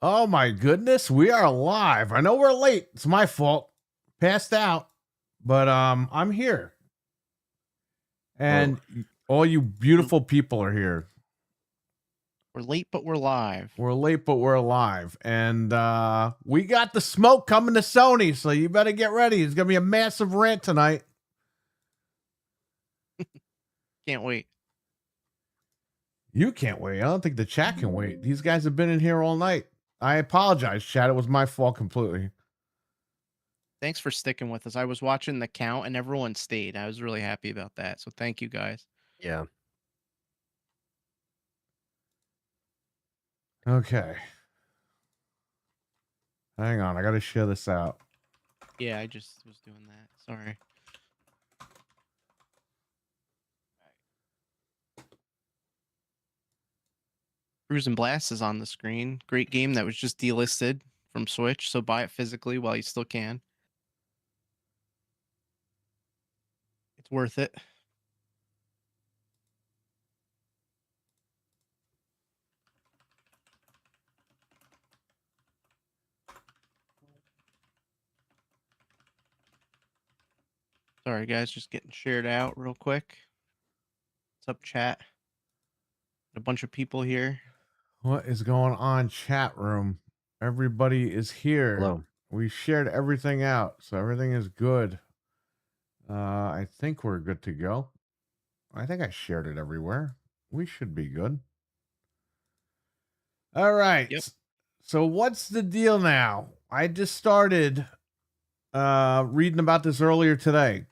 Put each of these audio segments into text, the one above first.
Oh my goodness, we are live. I know we're late. It's my fault. Passed out, but I'm here. Well, And all you we're beautiful people are here. we're late, but we're live. We're late, but we're alive. And we got the smoke coming to Sony, so you better get ready. It's gonna be a massive rant tonight. Can't wait. You can't wait. I don't think the chat can wait. These guys have been in here all night. I apologize, chat. It was my fault completely. Thanks for sticking with us. I was watching the count and everyone stayed. I was really happy about that. So thank you guys. Yeah. Okay. Hang on, I gotta share this out. Yeah, I just was doing that. Sorry. Cruise and Blast is on the screen. Great game that was just delisted from Switch, so buy it physically while you still can. It's worth it. Sorry guys, just getting shared out real quick. What's up, chat? A bunch of people here. What is going on, chat room? Everybody is here. Hello. We shared everything out, so everything is good. I think we're good to go. I think I shared it everywhere. We should be good. All right. Yep. So what's the deal now? I just started reading about this earlier today.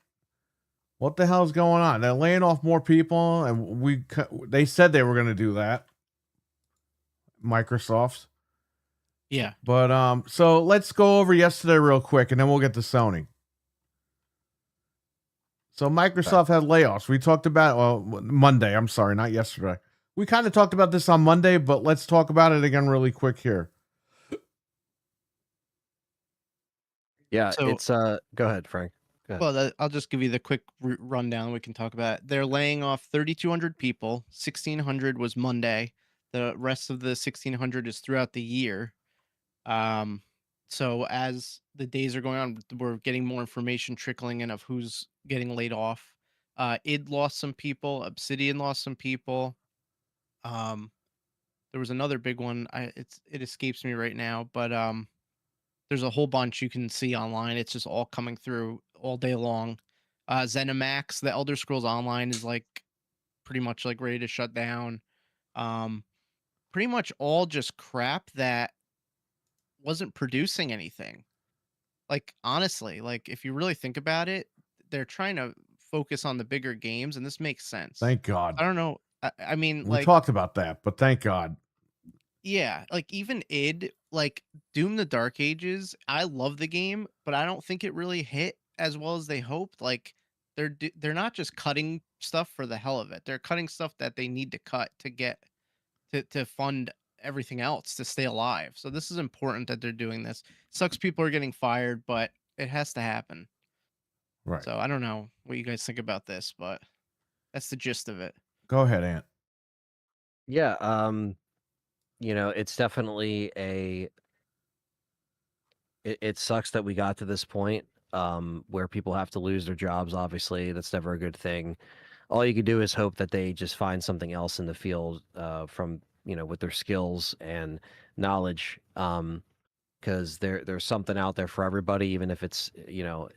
What the hell's going on? They're laying off more people, and they said they were going to do that. Microsoft. Yeah. But so let's go over yesterday real quick, and then we'll get to Sony. So Microsoft had layoffs. We talked about Monday. I'm sorry, not yesterday. We kind of talked about this on Monday, but let's talk about it again really quick here. Yeah, So it's go ahead, Frank. Go ahead. Well, I'll just give you the quick rundown. We can talk about it. They're laying off 3,200 people. 1,600 was Monday. The rest of the 1,600 is throughout the year. So as the days are going on, we're getting more information trickling in of who's getting laid off. Id lost some people. Obsidian lost some people. There was another big one. It escapes me right now, but there's a whole bunch you can see online. It's just all coming through all day long. ZeniMax, the Elder Scrolls Online is like pretty much like ready to shut down. Um, Pretty much all just crap that wasn't producing anything. Like honestly, like if you really think about it, they're trying to focus on the bigger games, and this makes sense. Thank God. I don't know. I mean, We like, talked about that, but thank God. yeah, like even id, like Doom the Dark Ages, I love the game, but I don't think it really hit as well as they hoped. Like they're not just cutting stuff for the hell of it. They're cutting stuff that they need to cut to get to fund everything else to stay alive. So this is important that they're doing this. Sucks people are getting fired, but it has to happen. Right. So I don't know what you guys think about this, but that's the gist of it. Go ahead, Ant. Yeah, it's definitely it sucks that we got to this point where people have to lose their jobs, obviously. That's never a good thing. All you can do is hope that they just find something else in the field from, with their skills and knowledge. Because there's something out there for everybody, even if it's,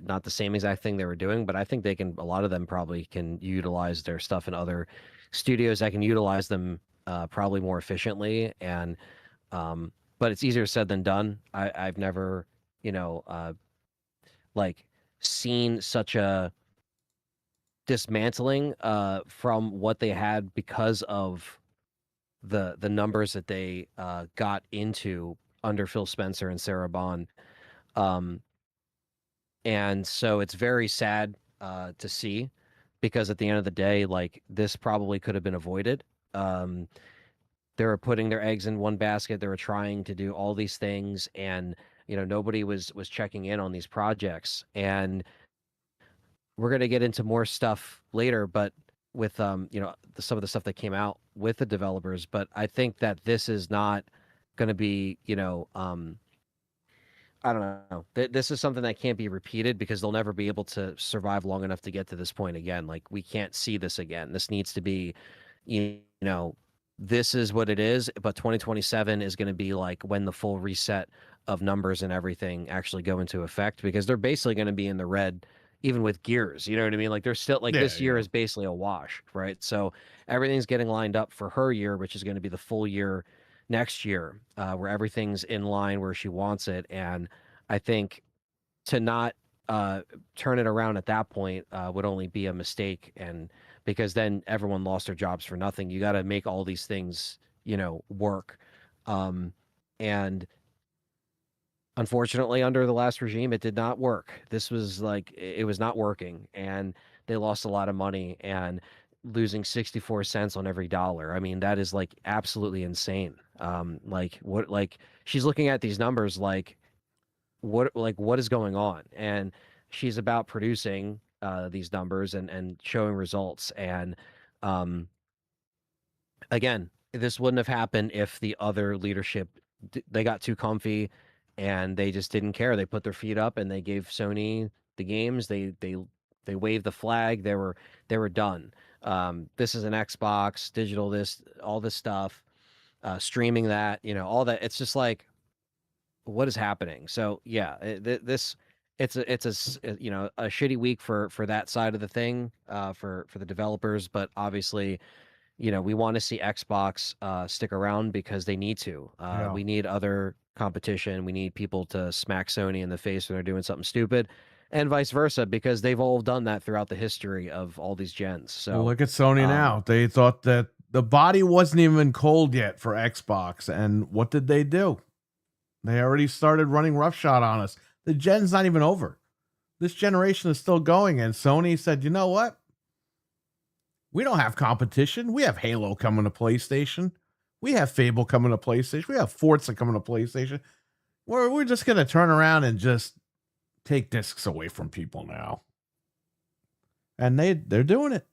not the same exact thing they were doing. But I think a lot of them probably can utilize their stuff in other studios that can utilize them probably more efficiently. And, but it's easier said than done. I've never, like seen such a dismantling from what they had because of the numbers that they got into under Phil Spencer and Sarah Bond. Um, and so it's very sad to see because at the end of the day, like this probably could have been avoided. They were putting their eggs in one basket. They were trying to do all these things, and nobody was checking in on these projects. And we're gonna get into more stuff later, but with some of the stuff that came out with the developers, but I think that this is not going to be, I don't know. This is something that can't be repeated because they'll never be able to survive long enough to get to this point again. Like, we can't see this again. This needs to be, you know, this is what it is, but 2027 is going to be like when the full reset of numbers and everything actually go into effect, because they're basically going to be in the red even with Gears. You know what I mean? Like, they're still like, Yeah, this year yeah. is basically a wash, right? So everything's getting lined up for her year, which is going to be the full year next year, where everything's in line where she wants it. And I think to not turn it around at that point would only be a mistake, and because then everyone lost their jobs for nothing. You got to make all these things, work. And unfortunately, under the last regime, it did not work. This was like, it was not working, and they lost a lot of money, and losing 64 cents on every dollar. I mean, that is like absolutely insane. Like she's looking at these numbers like, what is going on? And she's about producing these numbers and showing results. And um, again, this wouldn't have happened if the other leadership they got too comfy and they just didn't care. They put their feet up and they gave Sony the games. They waved the flag. They were done. This is an Xbox digital. This all this stuff, streaming that, all that. It's just like, what is happening? So yeah, this it's a shitty week for that side of the thing, for the developers, but obviously, we want to see Xbox stick around because they need to. Yeah. We need other competition. We need people to smack Sony in the face when they're doing something stupid, and vice versa, because they've all done that throughout the history of all these gens. So Well, look at Sony now. They thought that the body wasn't even cold yet for Xbox, and what did they do? They already started running roughshod on us. The gen's not even over. This generation is still going, and Sony said, you know what? We don't have competition. We have Halo coming to PlayStation. We have Fable coming to PlayStation. We have Forza coming to PlayStation. We're just going to turn around and just take discs away from people now. And they're doing it.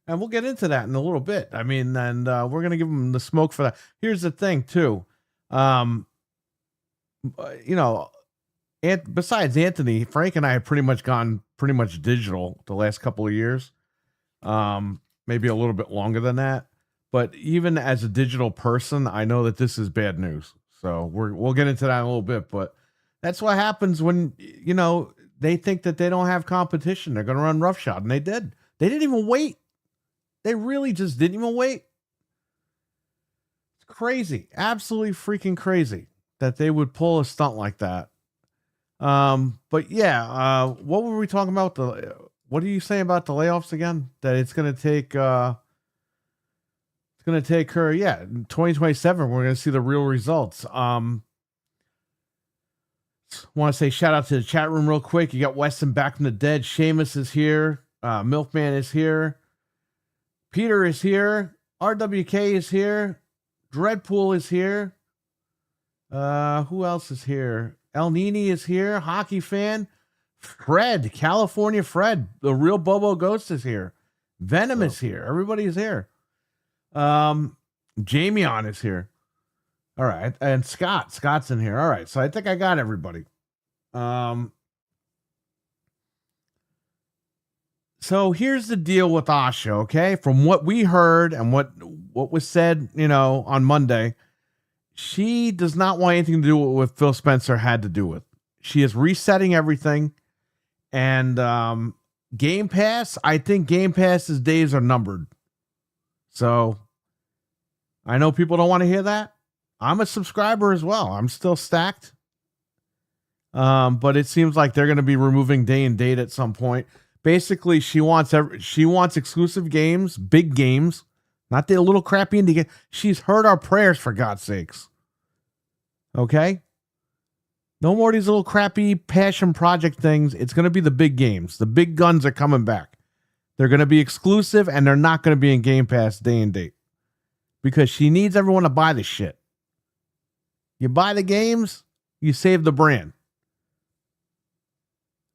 And we'll get into that in a little bit. I mean, and we're going to give them the smoke for that. Here's the thing, too. Besides Anthony, Frank and I have pretty much gone pretty much digital the last couple of years. Maybe a little bit longer than that. But even as a digital person, I know that this is bad news. So we'll get into that in a little bit. But that's what happens when, they think that they don't have competition. They're going to run roughshod. And they did. They didn't even wait. They really just didn't even wait. It's crazy. Absolutely freaking crazy that they would pull a stunt like that. But yeah, what were we talking about? What are you saying about the layoffs again? That it's going to take, her, in 2027, we're going to see the real results. Want to say shout out to the chat room real quick. You got Weston back from the dead. Seamus is here. Milkman is here. Peter is here. RWK is here. Dreadpool is here. Who else is here? El Nini is here. Hockey fan. Fred, California Fred, the real Bobo Ghost is here. Venom is here. Everybody's here. Jamion is here. All right. And Scott's in here. All right. So I think I got everybody. So here's the deal with Asha, okay? From what we heard and what was said, on Monday, she does not want anything to do with what Phil Spencer had to do with. She is resetting everything. And Game Pass, I think Game Pass's days are numbered. So I know people don't want to hear that. I'm a subscriber as well. I'm still stacked. But it seems like they're going to be removing day and date at some point. Basically, she wants exclusive games, big games, not the little crappy indie game. She's heard our prayers, for God's sakes. Okay? No more of these little crappy passion project things. It's going to be the big games. The big guns are coming back. They're going to be exclusive, and they're not going to be in Game Pass day and date. Because she needs everyone to buy the shit. You buy the games, you save the brand.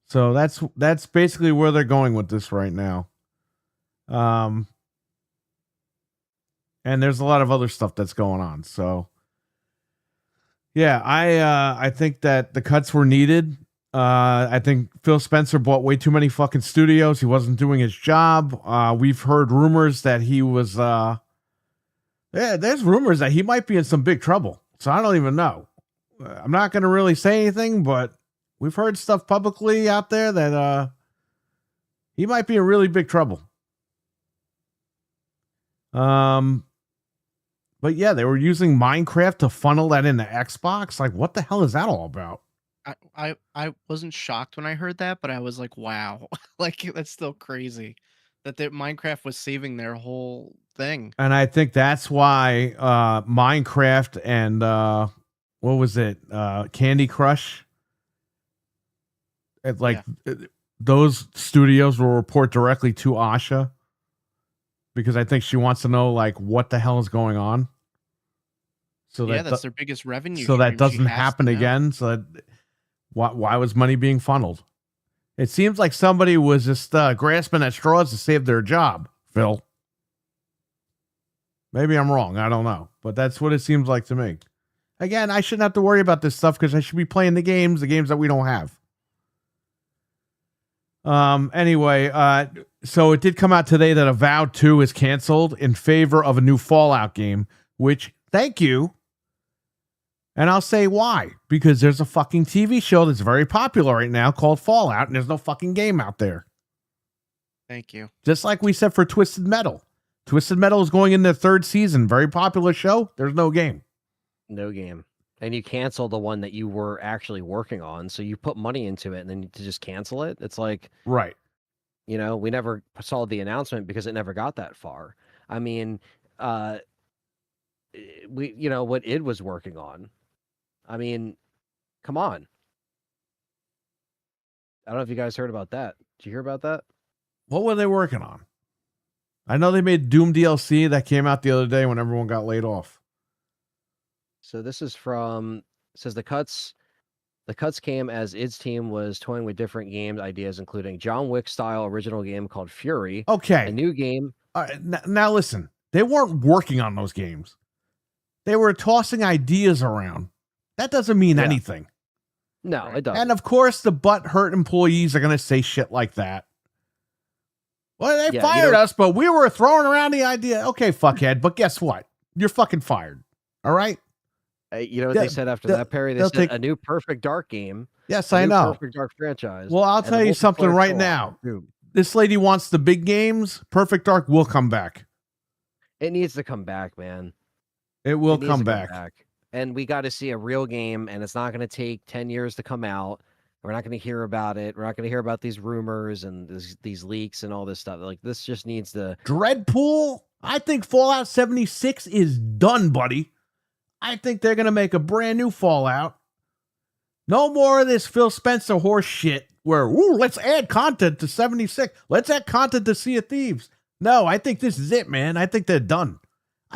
So that's basically where they're going with this right now. And there's a lot of other stuff that's going on. So yeah, I think that the cuts were needed. I think Phil Spencer bought way too many fucking studios. He wasn't doing his job. We've heard rumors that he was there's rumors that he might be in some big trouble. So I don't even know. I'm not going to really say anything, but we've heard stuff publicly out there that he might be in really big trouble. But yeah, they were using Minecraft to funnel that into Xbox. Like, what the hell is that all about? I wasn't shocked when I heard that, but I was like, wow, like that's still crazy that Minecraft was saving their whole thing. And I think that's why Minecraft and what was it? Candy Crush. Those studios will report directly to Asha because I think she wants to know like what the hell is going on. So that's their biggest revenue. So that doesn't happen again. So that, why was money being funneled? It seems like somebody was just grasping at straws to save their job, Phil. Maybe I'm wrong. I don't know. But that's what it seems like to me. Again, I shouldn't have to worry about this stuff because I should be playing the games that we don't have. Anyway, so it did come out today that Avowed 2 is canceled in favor of a new Fallout game, which, thank you. And I'll say why. Because there's a fucking TV show that's very popular right now called Fallout, and there's no fucking game out there. Thank you. Just like we said for Twisted Metal. Twisted Metal is going in their third season. Very popular show. There's no game. No game. And you cancel the one that you were actually working on. So you put money into it and then to just cancel it. It's like, right. You know, we never saw the announcement because it never got that far. I mean, what id was working on. I mean, come on. I don't know if you guys heard about that. Did you hear about that? What were they working on? I know they made Doom DLC that came out the other day when everyone got laid off. So this is from, it says the cuts came as id's team was toying with different game ideas, including John Wick style original game called Fury. Okay. A new game. Now listen, they weren't working on those games. They were tossing ideas around. That doesn't mean anything. No, it doesn't. And of course, the butt-hurt employees are going to say shit like that. Well, they fired us, but we were throwing around the idea. Okay, fuckhead, but guess what? You're fucking fired. All right? You know what they said after that, Perry? They said a new Perfect Dark game. Yes, I know. Perfect Dark franchise. Well, I'll tell you something right now. This lady wants the big games. Perfect Dark will come back. It needs to come back, man. It will come back. And we got to see a real game, and it's not going to take 10 years to come out. We're not going to hear about it. We're not going to hear about these rumors and these leaks and all this stuff. Like, this just needs to... Dreadpool? I think Fallout 76 is done, buddy. I think they're going to make a brand new Fallout. No more of this Phil Spencer horse shit where, let's add content to 76. Let's add content to Sea of Thieves. No, I think this is it, man. I think they're done.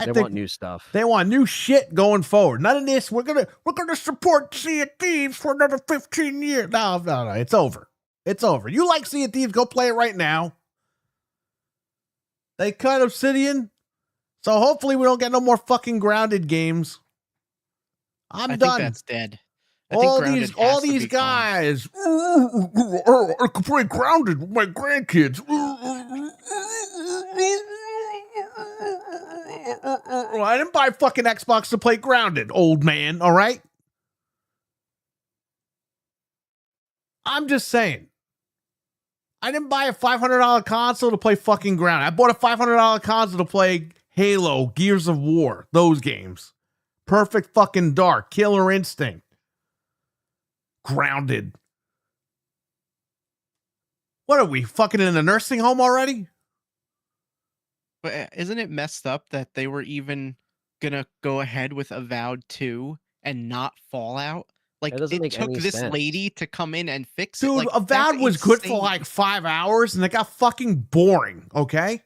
They want new stuff. They want new shit going forward. None of this. We're gonna support Sea of Thieves for another 15 years. No. It's over. It's over. You like Sea of Thieves? Go play it right now. They cut Obsidian, so hopefully we don't get no more fucking Grounded games. I done. Think that's dead. All these guys. I could play Grounded with my grandkids. I didn't buy fucking Xbox to play Grounded, old man, all right? I'm just saying. I didn't buy a $500 console to play fucking Grounded. I bought a $500 console to play Halo, Gears of War, those games. Perfect fucking Dark, Killer Instinct. Grounded. What are we, fucking in a nursing home already? But isn't it messed up that they were even gonna go ahead with Avowed 2 and not Fallout? Like, it took this lady to come in and fix it. Dude, like, Avowed was good for like 5 hours and it got fucking boring, okay?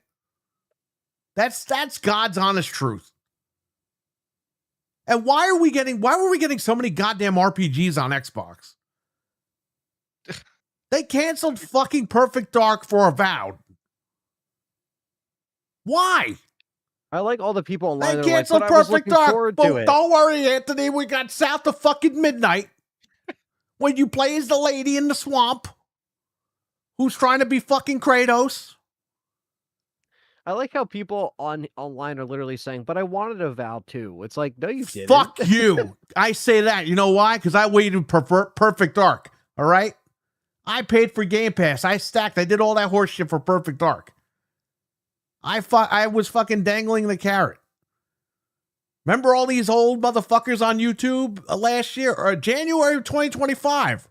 That's God's honest truth. And why were we getting so many goddamn RPGs on Xbox? They canceled fucking Perfect Dark for Avowed. Why? I like all the people online They that are like, canceled but I was Perfect looking Dark. forward But to it. don't worry, Anthony. We got South of fucking Midnight. When you play as the lady in the swamp who's trying to be fucking Kratos. I like how people online are literally saying, but I wanted Avowed too. It's like, no, you didn't. Fuck you. I say that. You know why? Because I waited for Perfect Dark. All right? I paid for Game Pass. I stacked. I did all that horse shit for Perfect Dark. I was fucking dangling the carrot. Remember all these old motherfuckers on YouTube last year or January of 2025?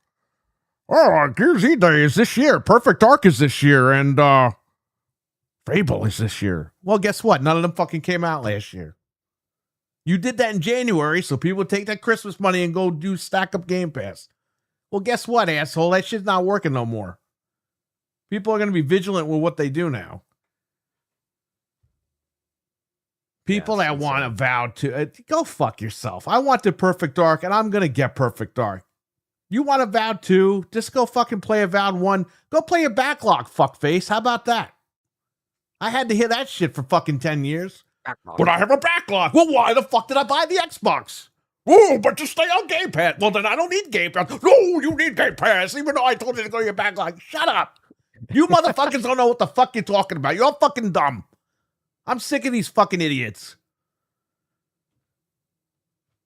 Oh, Gears E-Day is this year. Perfect Dark is this year. And Fable is this year. Well, guess what? None of them fucking came out last year. You did that in January, so people would take that Christmas money and go do stack up Game Pass. Well, guess what, asshole? That shit's not working no more. People are going to be vigilant with what they do now. People that want Avowed to go fuck yourself. I want the Perfect Dark, and I'm going to get Perfect Dark. You want Avowed 2? Just go fucking play Avowed 1. Go play a backlog, fuckface. How about that? I had to hear that shit for fucking 10 years. Backlog. But I have a backlog. Well, why the fuck did I buy the Xbox? Oh, but you stay on Game Pass. Well, then I don't need Game Pass. No, you need Game Pass, even though I told you to go to your backlog. Shut up. You motherfuckers don't know what the fuck you're talking about. You're all fucking dumb. I'm sick of these fucking idiots.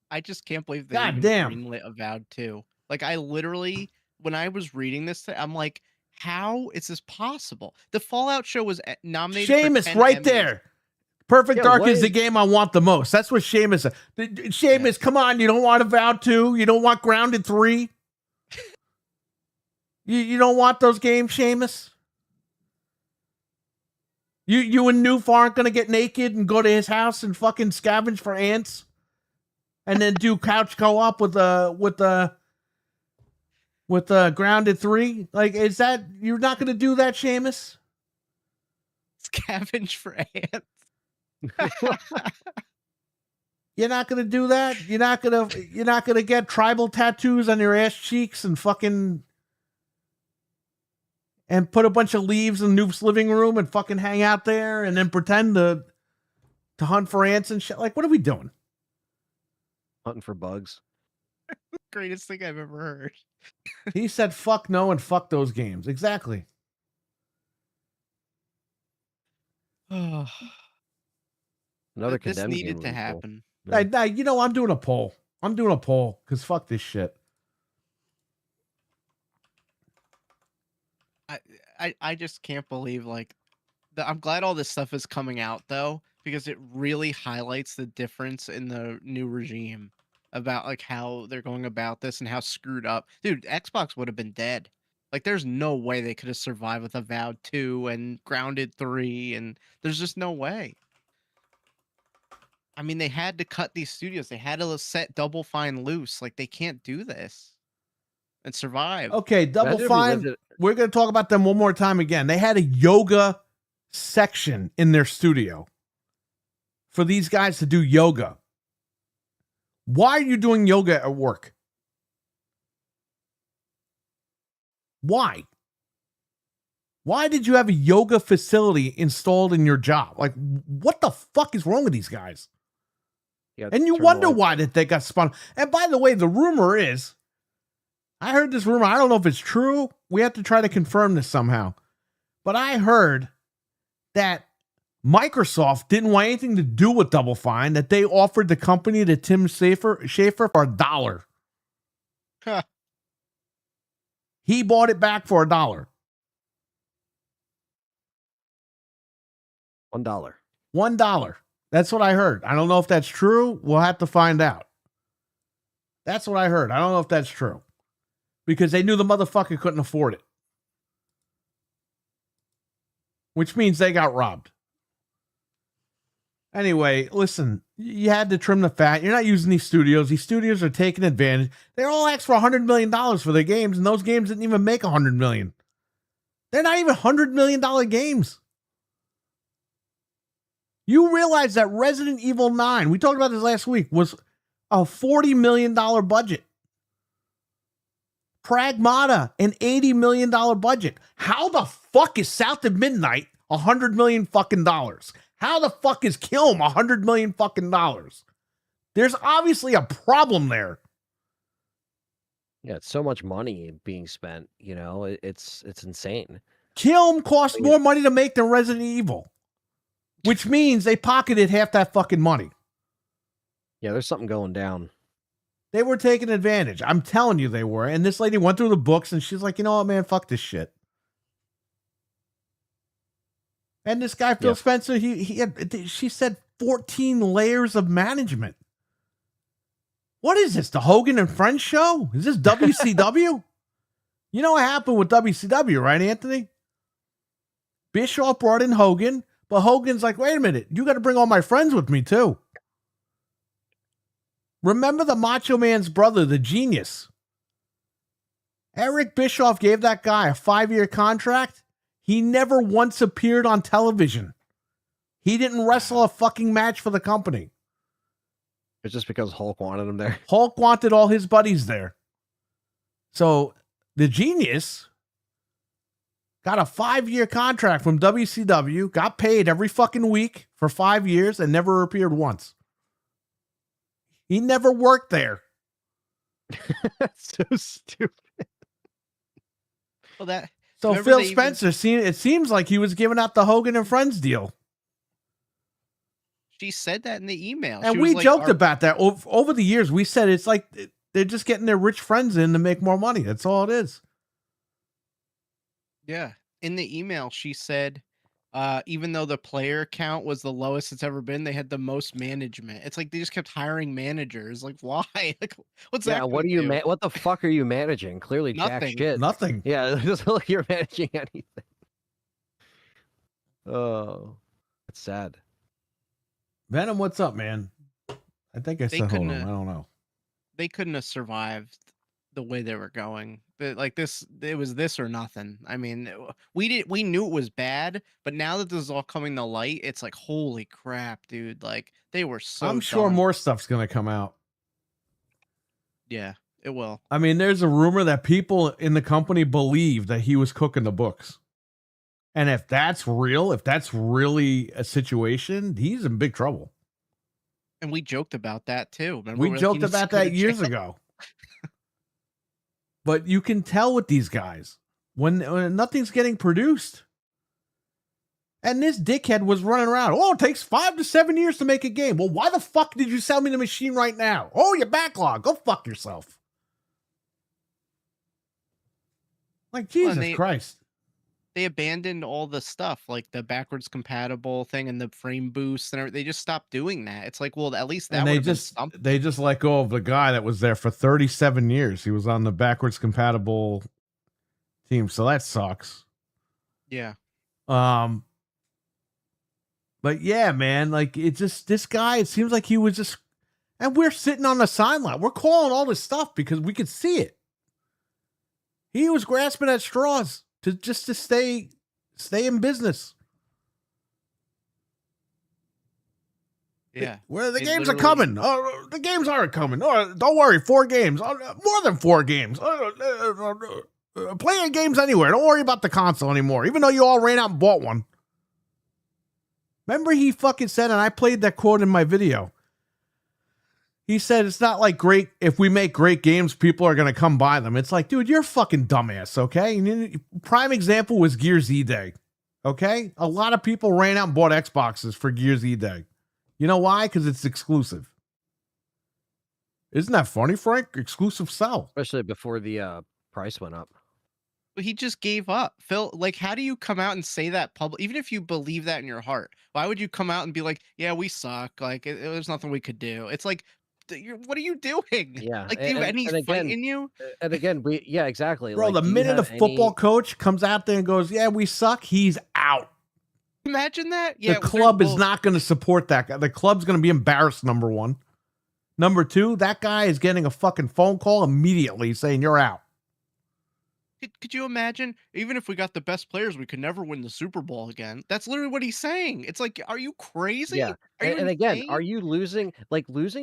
I just can't believe they God even damn. greenlit Avowed 2. Like, I literally, when I was reading this, I'm like, how is this possible? The Fallout show was nominated Seamus, for 10 right Emmys. there. Perfect Yeah, Dark what is the is- game I want the most. That's what Seamus said. Seamus, Yes. come on. You don't want Avowed 2? You don't want Grounded 3? You don't want those games, Seamus? You and Noof aren't going to get naked and go to his house and fucking scavenge for ants? And then do couch co-op with Grounded 3? Like, is that, you're not going to do that, Seamus? Scavenge for ants. You're not going to do that? You're not going to get tribal tattoos on your ass cheeks and fucking and put a bunch of leaves in Noof's living room and fucking hang out there and then pretend to hunt for ants and shit? Like, what are we doing? Hunting for bugs. Greatest thing I've ever heard. He said fuck no and fuck those games. Exactly. Another This condemned needed game to would be cool. happen. Yeah. You know, I'm doing a poll. I'm doing a poll because fuck this shit. I just can't believe, like, I'm glad all this stuff is coming out, though, because it really highlights the difference in the new regime about, like, how they're going about this and how screwed up. Dude, Xbox would have been dead. Like, there's no way they could have survived with Avowed 2 and Grounded 3, and there's just no way. I mean, they had to cut these studios. They had to set Double Fine loose. Like, they can't do this and survive. Okay, Double Imagine if we Fine. lived it- We're going to talk about them one more time again. They had a yoga section in their studio for these guys to do yoga. Why are you doing yoga at work? Why? Why did you have a yoga facility installed in your job? Like, what the fuck is wrong with these guys? Yeah, And you turn the wonder lights why on. that they got spun. And by the way, the rumor is, I heard this rumor. I don't know if it's true. We have to try to confirm this somehow. But I heard that Microsoft didn't want anything to do with Double Fine, that they offered the company to Tim Schafer for $1. Huh. He bought it back for $1. $1. $1. That's what I heard. I don't know if that's true. We'll have to find out. That's what I heard. I don't know if that's true. Because they knew the motherfucker couldn't afford it. Which means they got robbed. Anyway, listen, you had to trim the fat. You're not using these studios. These studios are taking advantage. They all asked for $100 million for their games, and those games didn't even make $100 million. They're not even $100 million games. You realize that Resident Evil 9, we talked about this last week, was a $40 million budget. Pragmata, an $80 million budget. How the fuck is South of Midnight $100 million fucking dollars? How the fuck is Kilm $100 million fucking dollars? There's obviously a problem there. Yeah, it's so much money being spent. It's insane. Kilm costs more money to make than Resident Evil, which means they pocketed half that fucking money. Yeah, there's something going down. They were taking advantage. I'm telling you they were. And this lady went through the books and she's like, you know what, man, fuck this shit. And this guy, Phil Spencer, she said 14 layers of management. What is this, the Hogan and Friends show? Is this WCW? You know what happened with WCW, right, Anthony? Bischoff brought in Hogan, but Hogan's like, wait a minute, you got to bring all my friends with me, too. Remember the Macho Man's brother, the Genius? Eric Bischoff gave that guy a 5-year contract. He never once appeared on television. He didn't wrestle a fucking match for the company. It's just because Hulk wanted him there. Hulk wanted all his buddies there. So the Genius got a 5-year contract from WCW, got paid every fucking week for 5 years, and never appeared once. He never worked there. That's so stupid. Well, so Phil Spencer, it seems like he was giving out the Hogan and Friends deal. She said that in the email. And we joked about that. Over the years, we said it's like they're just getting their rich friends in to make more money. That's all it is. Yeah. In the email, she said, even though the player count was the lowest it's ever been, they had the most management. It's like they just kept hiring managers. Like, why? Like, what's that? What what the fuck are you managing? Clearly, jack shit. Nothing. Yeah, it doesn't look like you're managing anything. Oh, that's sad. Venom, what's up, man? I think I said hold on. I don't know. They couldn't have survived the way they were going. Like this, it was this or nothing. I mean, we knew it was bad, but now that this is all coming to light, it's like, holy crap, dude! Like they were so. I'm sure more stuff's gonna come out. Yeah, it will. I mean, there's a rumor that people in the company believe that he was cooking the books. And if that's real, if that's really a situation, he's in big trouble. And we joked about that too. Remember, we joked about that years ago. But you can tell with these guys when nothing's getting produced. And this dickhead was running around. Oh, it takes 5 to 7 years to make a game. Well, why the fuck did you sell me the machine right now? Oh, your backlog. Go fuck yourself. Like, Jesus Christ. They abandoned all the stuff, like the backwards compatible thing and the frame boost and everything. They just stopped doing that. It's like, well, at least that would have been something. They just let go of the guy that was there for 37 years. He was on the backwards compatible team, so that sucks. Yeah. But yeah, man, like it just, this guy, it seems like he was just, and we're sitting on the sideline. We're calling all this stuff because we could see it. He was grasping at straws to stay in business. Yeah. Where the games are coming. Oh, the games aren't coming. Oh, don't worry, 4 games. Oh, more than 4 games. Playing games anywhere. Don't worry about the console anymore, even though you all ran out and bought one. Remember he fucking said, and I played that quote in my video. He said, it's not like great, if we make great games, people are going to come buy them. It's like, dude, you're a fucking dumbass, okay? And prime example was Gears E-Day, okay? A lot of people ran out and bought Xboxes for Gears E-Day. You know why? Because it's exclusive. Isn't that funny, Frank? Exclusive sell. Especially before the price went up. He just gave up. Phil, like, how do you come out and say that public? Even if you believe that in your heart, why would you come out and be like, yeah, we suck. Like, there's nothing we could do. It's like, what are you doing? Yeah. Like, do you have any fight in you? And again, exactly. Bro, like, the minute a football coach comes out there and goes, yeah, we suck, he's out. Imagine that. Yeah. The club is not going to support that guy. The club's going to be embarrassed, number one. Number two, that guy is getting a fucking phone call immediately saying you're out. Could you imagine? Even if we got the best players, we could never win the Super Bowl again. That's literally what he's saying. It's like, are you crazy? Yeah. Are you And again, insane? are you losing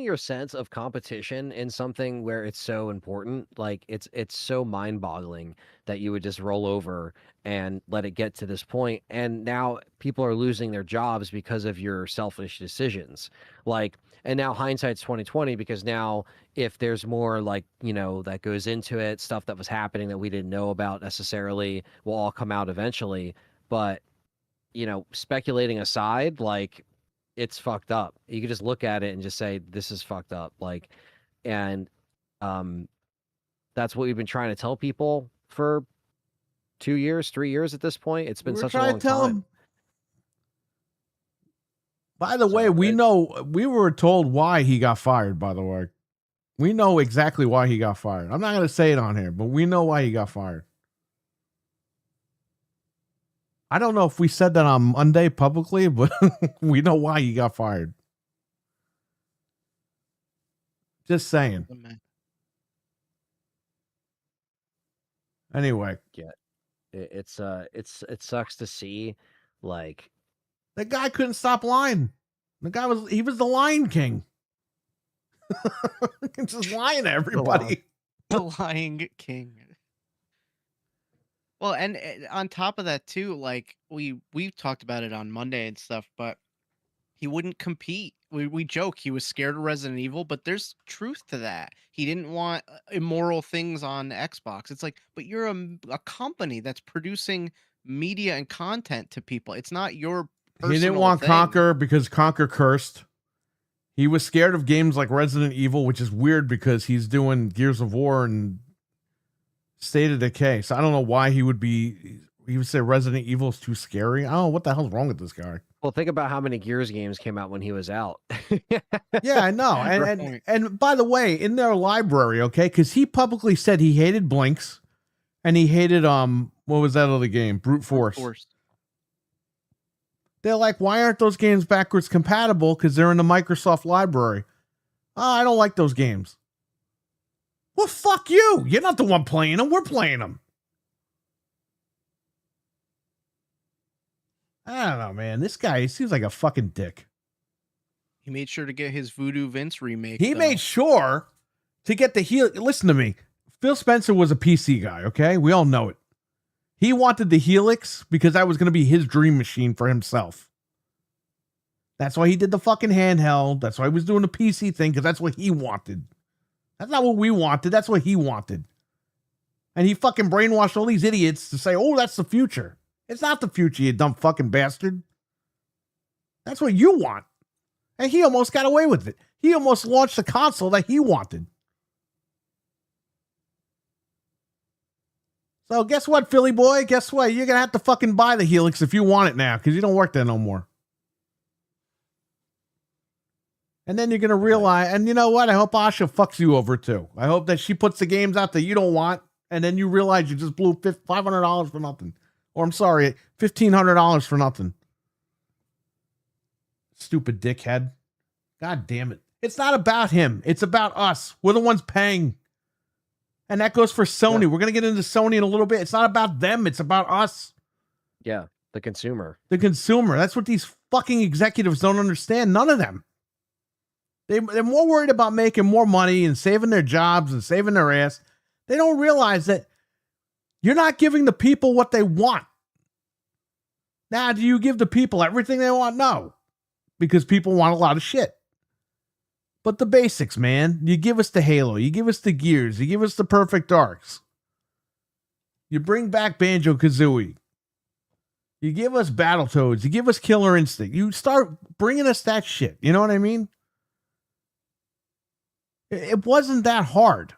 your sense of competition in something where it's so important? Like it's so mind-boggling that you would just roll over and let it get to this point, and now people are losing their jobs because of your selfish decisions. Like, and now hindsight's 2020 because now if there's more like, that goes into it, stuff that was happening that we didn't know about necessarily will all come out eventually. But, speculating aside, like it's fucked up. You can just look at it and just say, this is fucked up. Like, and um, that's what we've been trying to tell people for 2 years, 3 years at this point. It's been We're such a trying to long tell time. him. By the way, So we were told why he got fired, by the way. We know exactly why he got fired. I'm not going to say it on here, but we know why he got fired. I don't know if we said that on Monday publicly, but we know why he got fired. Just saying. Anyway. Yeah. It sucks to see, like, that guy couldn't stop lying. He was the Lion King. Just lying to everybody. The Lying King. Well, and on top of that too, like we talked about it on Monday and stuff, but he wouldn't compete. We joke he was scared of Resident Evil, but there's truth to that. He didn't want immoral things on Xbox. It's like, but you're a company that's producing media and content to people. It's not your personal He didn't want thing. Conker because Conker cursed. He was scared of games like Resident Evil, which is weird because he's doing Gears of War and State of Decay. So I don't know why he would say Resident Evil is too scary. I don't know what the hell's wrong with this guy. Well, think about how many Gears games came out when he was out. Yeah, I know. And by the way, in their library, okay, because he publicly said he hated Blinks and he hated what was that other game? Brute Force. They're like, why aren't those games backwards compatible? Because they're in the Microsoft library. Oh, I don't like those games. Well, fuck you. You're not the one playing them. We're playing them. I don't know, man. This guy, he seems like a fucking dick. He made sure to get his Voodoo Vince remake. He made sure to get the Helix. Listen to me. Phil Spencer was a PC guy, okay? We all know it. He wanted the Helix because that was going to be his dream machine for himself. That's why he did the fucking handheld. That's why he was doing the PC thing, because that's what he wanted. That's not what we wanted. That's what he wanted. And he fucking brainwashed all these idiots to say, oh, that's the future. It's not the future, you dumb fucking bastard. That's what you want. And he almost got away with it. He almost launched the console that he wanted. So guess what, Philly boy? Guess what? You're going to have to fucking buy the Helix if you want it now, because you don't work there no more. And then you're going to realize, and you know what? I hope Asha fucks you over too. I hope that she puts the games out that you don't want, and then you realize you just blew $500 for nothing. Or I'm sorry, $1,500 for nothing. Stupid dickhead. God damn it. It's not about him. It's about us. We're the ones paying. And that goes for Sony. Yeah. We're going to get into Sony in a little bit. It's not about them. It's about us. Yeah, the consumer. The consumer. That's what these fucking executives don't understand. None of them. They're more worried about making more money and saving their jobs and saving their ass. They don't realize that you're not giving the people what they want. Now, do you give the people everything they want? No. Because people want a lot of shit. But the basics, man. You give us the Halo. You give us the Gears. You give us the Perfect Darks. You bring back Banjo-Kazooie. You give us Battletoads. You give us Killer Instinct. You start bringing us that shit. You know what I mean? It wasn't that hard.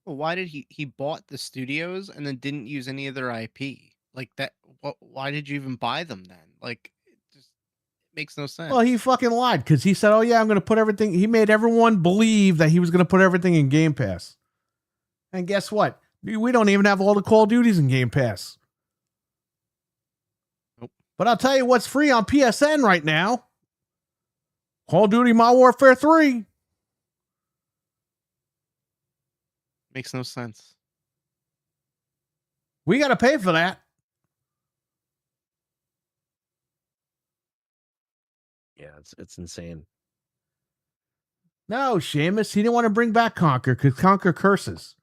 Well, why did he bought the studios and then didn't use any of their IP? Like that, why did you even buy them then? Like, it just makes no sense. Well, he fucking lied because he said, oh yeah, I'm going to put everything. He made everyone believe that he was going to put everything in Game Pass. And guess what? We don't even have all the Call of Duties in Game Pass. Nope. But I'll tell you what's free on PSN right now. Call of Duty Modern Warfare 3. Makes no sense. We got to pay for that. Yeah, it's insane. No, Seamus, he didn't want to bring back Conquer because Conquer curses.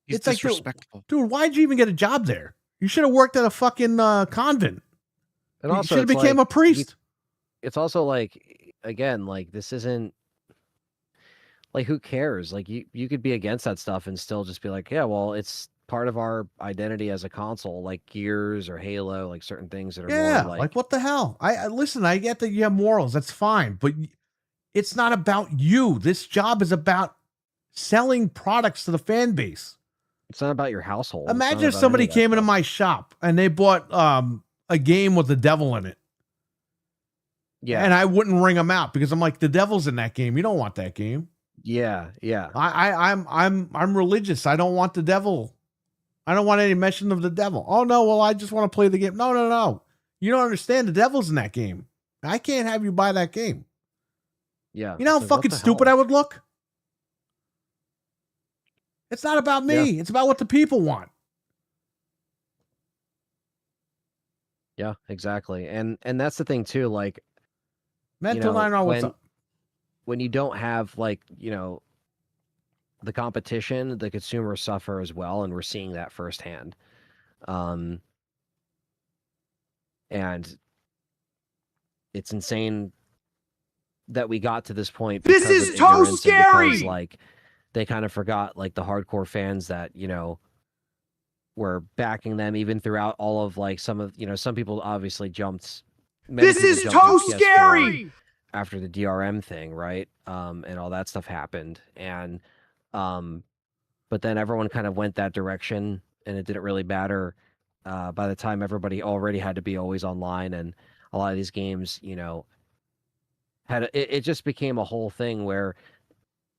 He's It's like, disrespectful. dude, why'd you even get a job there? You should have worked at a fucking convent. And You also, should have it's became like a priest. it's also like, again, like this isn't like, who cares? Like you could be against that stuff and still just be like, yeah, well, it's part of our identity as a console, like Gears or Halo, like certain things that are more Yeah, like, like what the hell? I listen. I get that you have morals. That's fine, but it's not about you. This job is about selling products to the fan base. it's not about your household. It's not Imagine if about any somebody of that came into stuff. my shop and they bought a game with the devil in it. Yeah. And I wouldn't ring them out because I'm like, the devil's in that game. You don't want that game. Yeah, yeah. I'm religious. I don't want the devil. I don't want any mention of the devil. Oh no, well, I just want to play the game. No, no, no. You don't understand. The devil's in that game. I can't have you buy that game. Yeah. You know how It's like, what fucking the stupid hell? I would look? It's not about me. It's about what the people want. Yeah, exactly. And that's the thing too, like, Mental Nine, what's up? when you don't have, like, the competition, the consumers suffer as well, and we're seeing that firsthand. And it's insane that we got to this point. This is so scary! Because, like, they kind of forgot, like, the hardcore fans that, were backing them even throughout all of, like, some people obviously jumped. This is so scary! After the DRM thing, right? And all that stuff happened. And, but then everyone kind of went that direction, and it didn't really matter. By the time everybody already had to be always online, and a lot of these games, it just became a whole thing where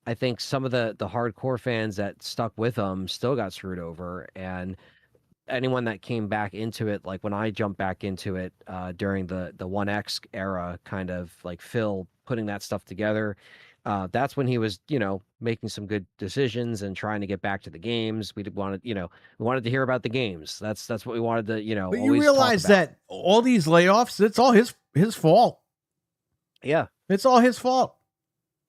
I think some of the hardcore fans that stuck with them still got screwed over, and anyone that came back into it, like when I jumped back into it during the 1X era, kind of like Phil putting that stuff together, that's when he was, making some good decisions and trying to get back to the games. We wanted to hear about the games. That's what we wanted to, But you always realize talk about. that all these layoffs, it's all his fault. Yeah. It's all his fault.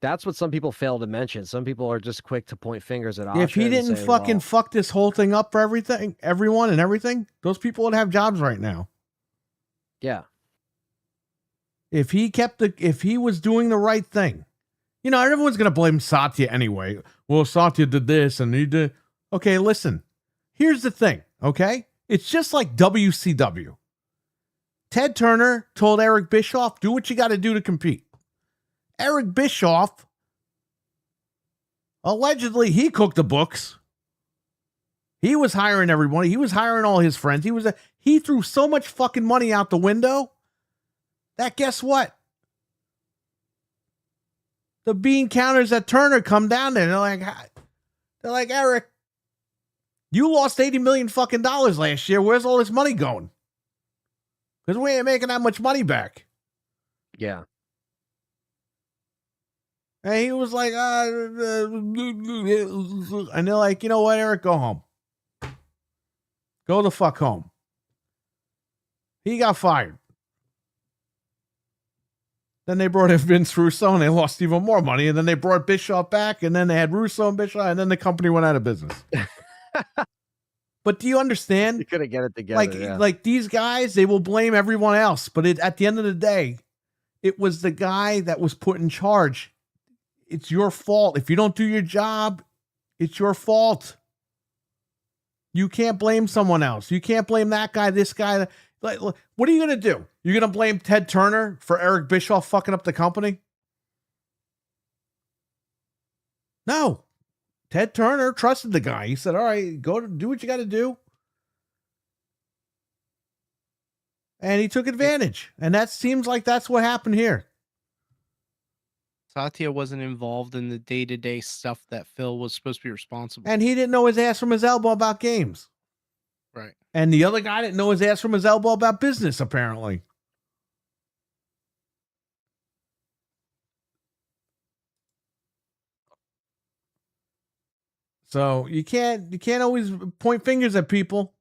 That's what some people fail to mention. Some people are just quick to point fingers at Asha. If he didn't fuck this whole thing up for everyone and everything, those people would have jobs right now. Yeah. If he was doing the right thing, everyone's going to blame Satya anyway. Well, Satya did this and he did. Okay, listen, here's the thing. Okay. It's just like WCW. Ted Turner told Eric Bischoff, do what you got to do to compete. Eric Bischoff, allegedly, he cooked the books. He was hiring everybody. He was hiring all his friends. He threw so much fucking money out the window that guess what? The bean counters at Turner come down there. They're like, Eric, you lost $80 million fucking last year. Where's all this money going? Because we ain't making that much money back. Yeah. And he was like, and they're like, you know what, Eric, go home. Go the fuck home. He got fired. Then they brought in Vince Russo and they lost even more money. And then they brought Bischoff back and then they had Russo and Bischoff and then the company went out of business. But do you understand? You couldn't get it together. Like these guys, they will blame everyone else. But at the end of the day, it was the guy that was put in charge. It's your fault. If you don't do your job, it's your fault. You can't blame someone else. You can't blame that guy, this guy. Like, what are you going to do? You're going to blame Ted Turner for Eric Bischoff fucking up the company? No. Ted Turner trusted the guy. He said, all right, go do what you got to do. And he took advantage. And that seems like that's what happened here. Satya wasn't involved in the day-to-day stuff that Phil was supposed to be responsible. And he didn't know his ass from his elbow about games. Right. And the other guy didn't know his ass from his elbow about business, apparently. So you can't always point fingers at people.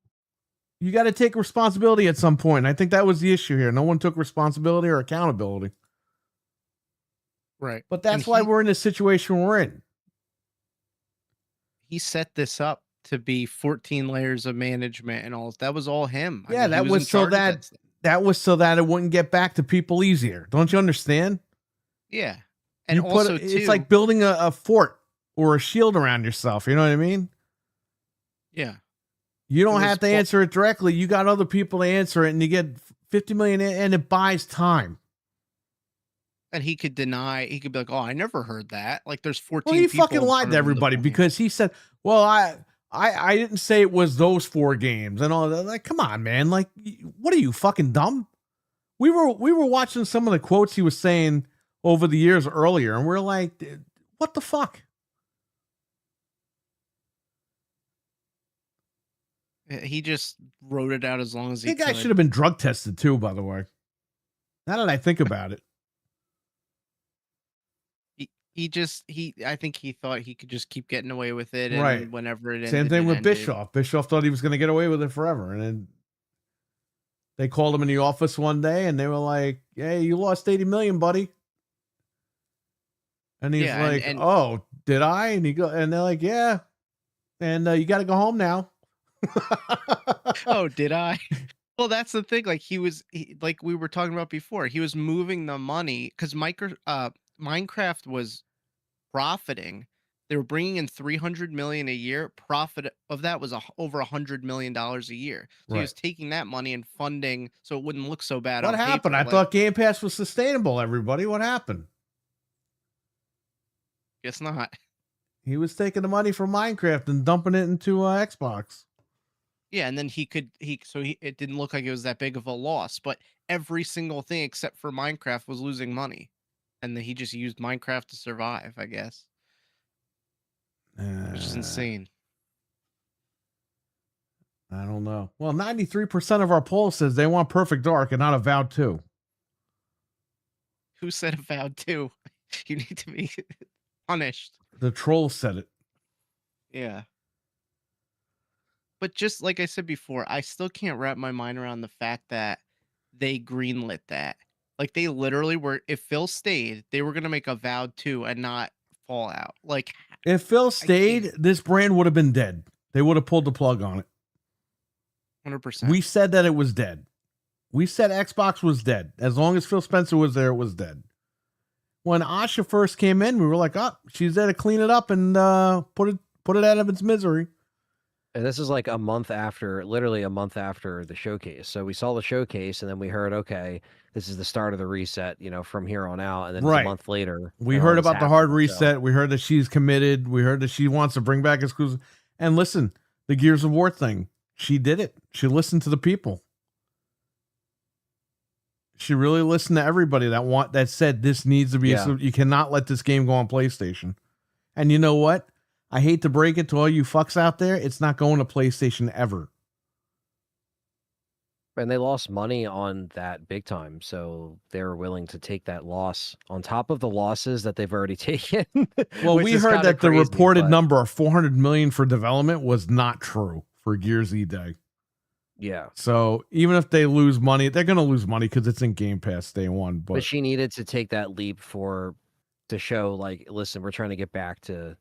You got to take responsibility at some point. I think that was the issue here. No one took responsibility or accountability. Right. But that's why we're in the situation we're in. He set this up to be 14 layers of management and all. That was all him. Yeah, that was so that was so that it wouldn't get back to people easier. Don't you understand? Yeah. And also, it's like building a fort or a shield around yourself. You know what I mean? Yeah. You don't have to answer it directly. You got other people to answer it, and you get 50 million, and it buys time. And he could deny. He could be like, "Oh, I never heard that." Like, there's 14. Well, he fucking lied to everybody because he said, "Well, I didn't say it was those 4 games and all that." Like, come on, man! Like, what are you, fucking dumb? We were watching some of the quotes he was saying over the years earlier, and we're like, what the fuck? He just wrote it out as long as he could. The guy should have been drug tested too, by the way. Now that I think about it. I think he thought he could just keep getting away with it. And right. Whenever it ended. Same thing with Bischoff. Bischoff thought he was going to get away with it forever. And then they called him in the office one day and they were like, "Hey, you lost 80 million, buddy." And he's like, "Oh, did I?" And they're like, "Yeah. And you got to go home now." Oh, did I? Well, that's the thing. Like like we were talking about before, he was moving the money because Minecraft was profiting. They were bringing in 300 million a year. Profit of that was over $100 million a year. So he was taking that money and funding so it wouldn't look so bad. What happened? I thought Game Pass was sustainable. Everybody, what happened? Guess not. He was taking the money from Minecraft and dumping it into Xbox. Yeah, and then it didn't look like it was that big of a loss, but every single thing except for Minecraft was losing money. And then he just used Minecraft to survive, I guess. Which is insane. I don't know. Well, 93% of our poll says they want Perfect Dark and not Avowed 2. Who said Avowed 2? You need to be punished. The troll said it. Yeah. But just like I said before, I still can't wrap my mind around the fact that they greenlit that. Like, they literally were, if Phil stayed, they were going to make Avowed 2 and not Fallout. Like, if Phil stayed, this brand would have been dead. They would have pulled the plug on it. 100%. We said that it was dead. We said Xbox was dead. As long as Phil Spencer was there, it was dead. When Asha first came in, we were like, "Oh, she's there to clean it up and put it out of its misery." And this is like literally a month after the showcase. So we saw the showcase and then we heard, okay, this is the start of the reset, from here on out. And then a month later, we heard about the hard reset. So we heard that she's committed. We heard that she wants to bring back exclusive. And listen, the Gears of War thing, she did it. She listened to the people. She really listened to everybody that said this needs to be. You cannot let this game go on PlayStation. And you know what? I hate to break it to all you fucks out there. It's not going to PlayStation ever. And they lost money on that big time. So they're willing to take that loss on top of the losses that they've already taken. Well, we heard that the reported number of 400 million for development was not true for Gears E-Day. Yeah. So even if they lose money, they're going to lose money because it's in Game Pass day one. But she needed to take that leap to show, like, listen, we're trying to get back to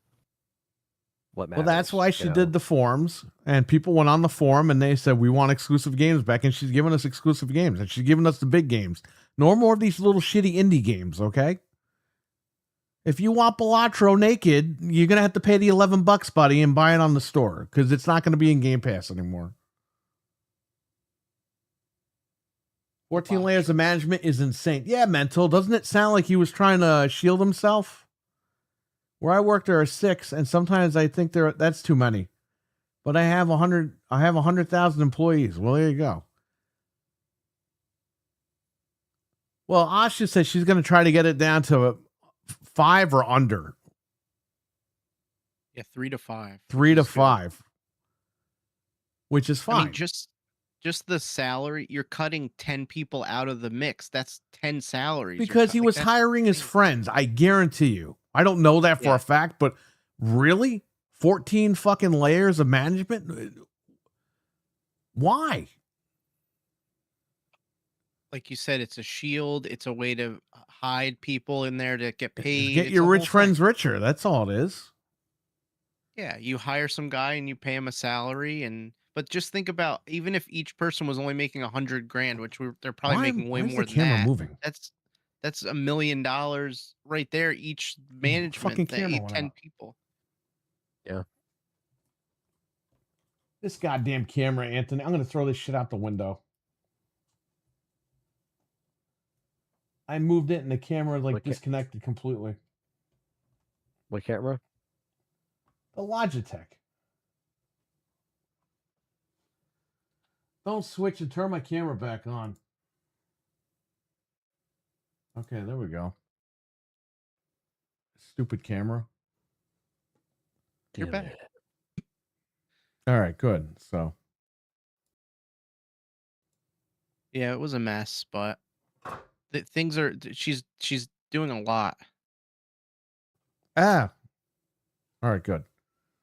what matters. Well, that's why she did the forums, and people went on the forum and they said, "We want exclusive games back," and she's giving us exclusive games, and she's giving us the big games. No more of these little shitty indie games, okay? If you want Balatro naked, you're gonna have to pay the $11, buddy, and buy it on the store because it's not gonna be in Game Pass anymore. 14 layers of management is insane. Yeah, Mental. Doesn't it sound like he was trying to shield himself? Where I work, there are 6, and sometimes I think that's too many. But I have 100,000 employees. Well, there you go. Well, Asha says she's going to try to get it down to 5 or under. Yeah, 3 to 5. 3 to 5. Which is fine. I mean, just the salary, you're cutting 10 people out of the mix. That's 10 salaries. Because he was hiring his friends. I guarantee you. I don't know that for a fact, but really? 14 fucking layers of management? Why? Like you said, it's a shield. It's a way to hide people in there to get paid. Get It's your a whole rich friends thing. richer. That's all it is. Yeah, you hire some guy and you pay him a salary, but just think about even if each person was only making 100 grand, which they're probably making way Why is the more than camera that. moving? That's $1 million right there. Each Fucking management, camera went 10 out. people. Yeah. This goddamn camera, Anthony. I'm gonna throw this shit out the window. I moved it and the camera disconnected completely. What camera? The Logitech. Don't switch and turn my camera back on. Okay, there we go. Stupid camera. You're back. All right, good. So Yeah, it was a mess, but things are. She's doing a lot. all right, good.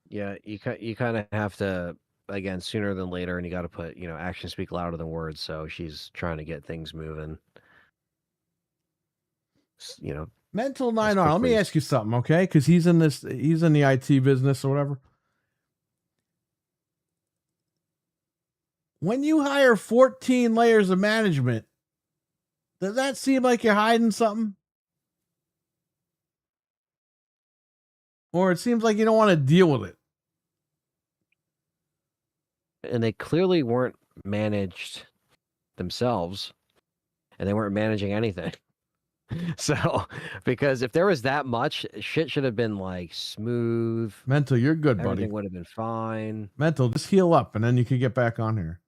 Yeah, you kind of have to, again, sooner than later, and you got to put, actions speak louder than words. So she's trying to get things moving. Mental 9R. Let me ask you something, okay? Because he's in the IT business or whatever. When you hire 14 layers of management, does that seem like you're hiding something? Or it seems like you don't want to deal with it? And they clearly weren't managed themselves, and they weren't managing anything. So, because if there was that much, shit should have been like smooth. Mental, you're good, buddy. Everything would have been fine. Mental, just heal up and then you can get back on here.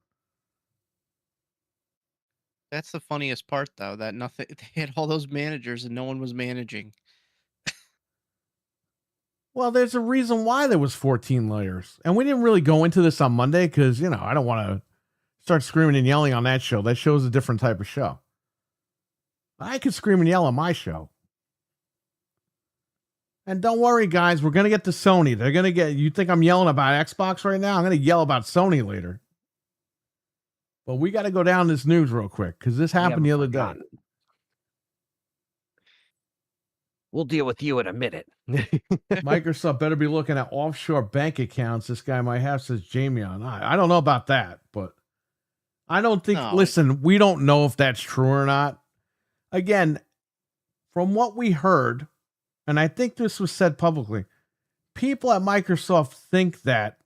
That's the funniest part, though, that they had all those managers and no one was managing. Well, there's a reason why there was 14 layers. And we didn't really go into this on Monday because, I don't want to start screaming and yelling on that show. That show's a different type of show. I could scream and yell on my show. And don't worry, guys, we're going to get to Sony. They're going to get, you think I'm yelling about Xbox right now? I'm going to yell about Sony later. But we got to go down this news real quick because this happened the other day. We'll deal with you in a minute. Microsoft better be looking at offshore bank accounts this guy might have, says Jamie on. I don't know about that, but I don't think, listen, we don't know if that's true or not. Again, from what we heard, and I think this was said publicly, people at Microsoft think that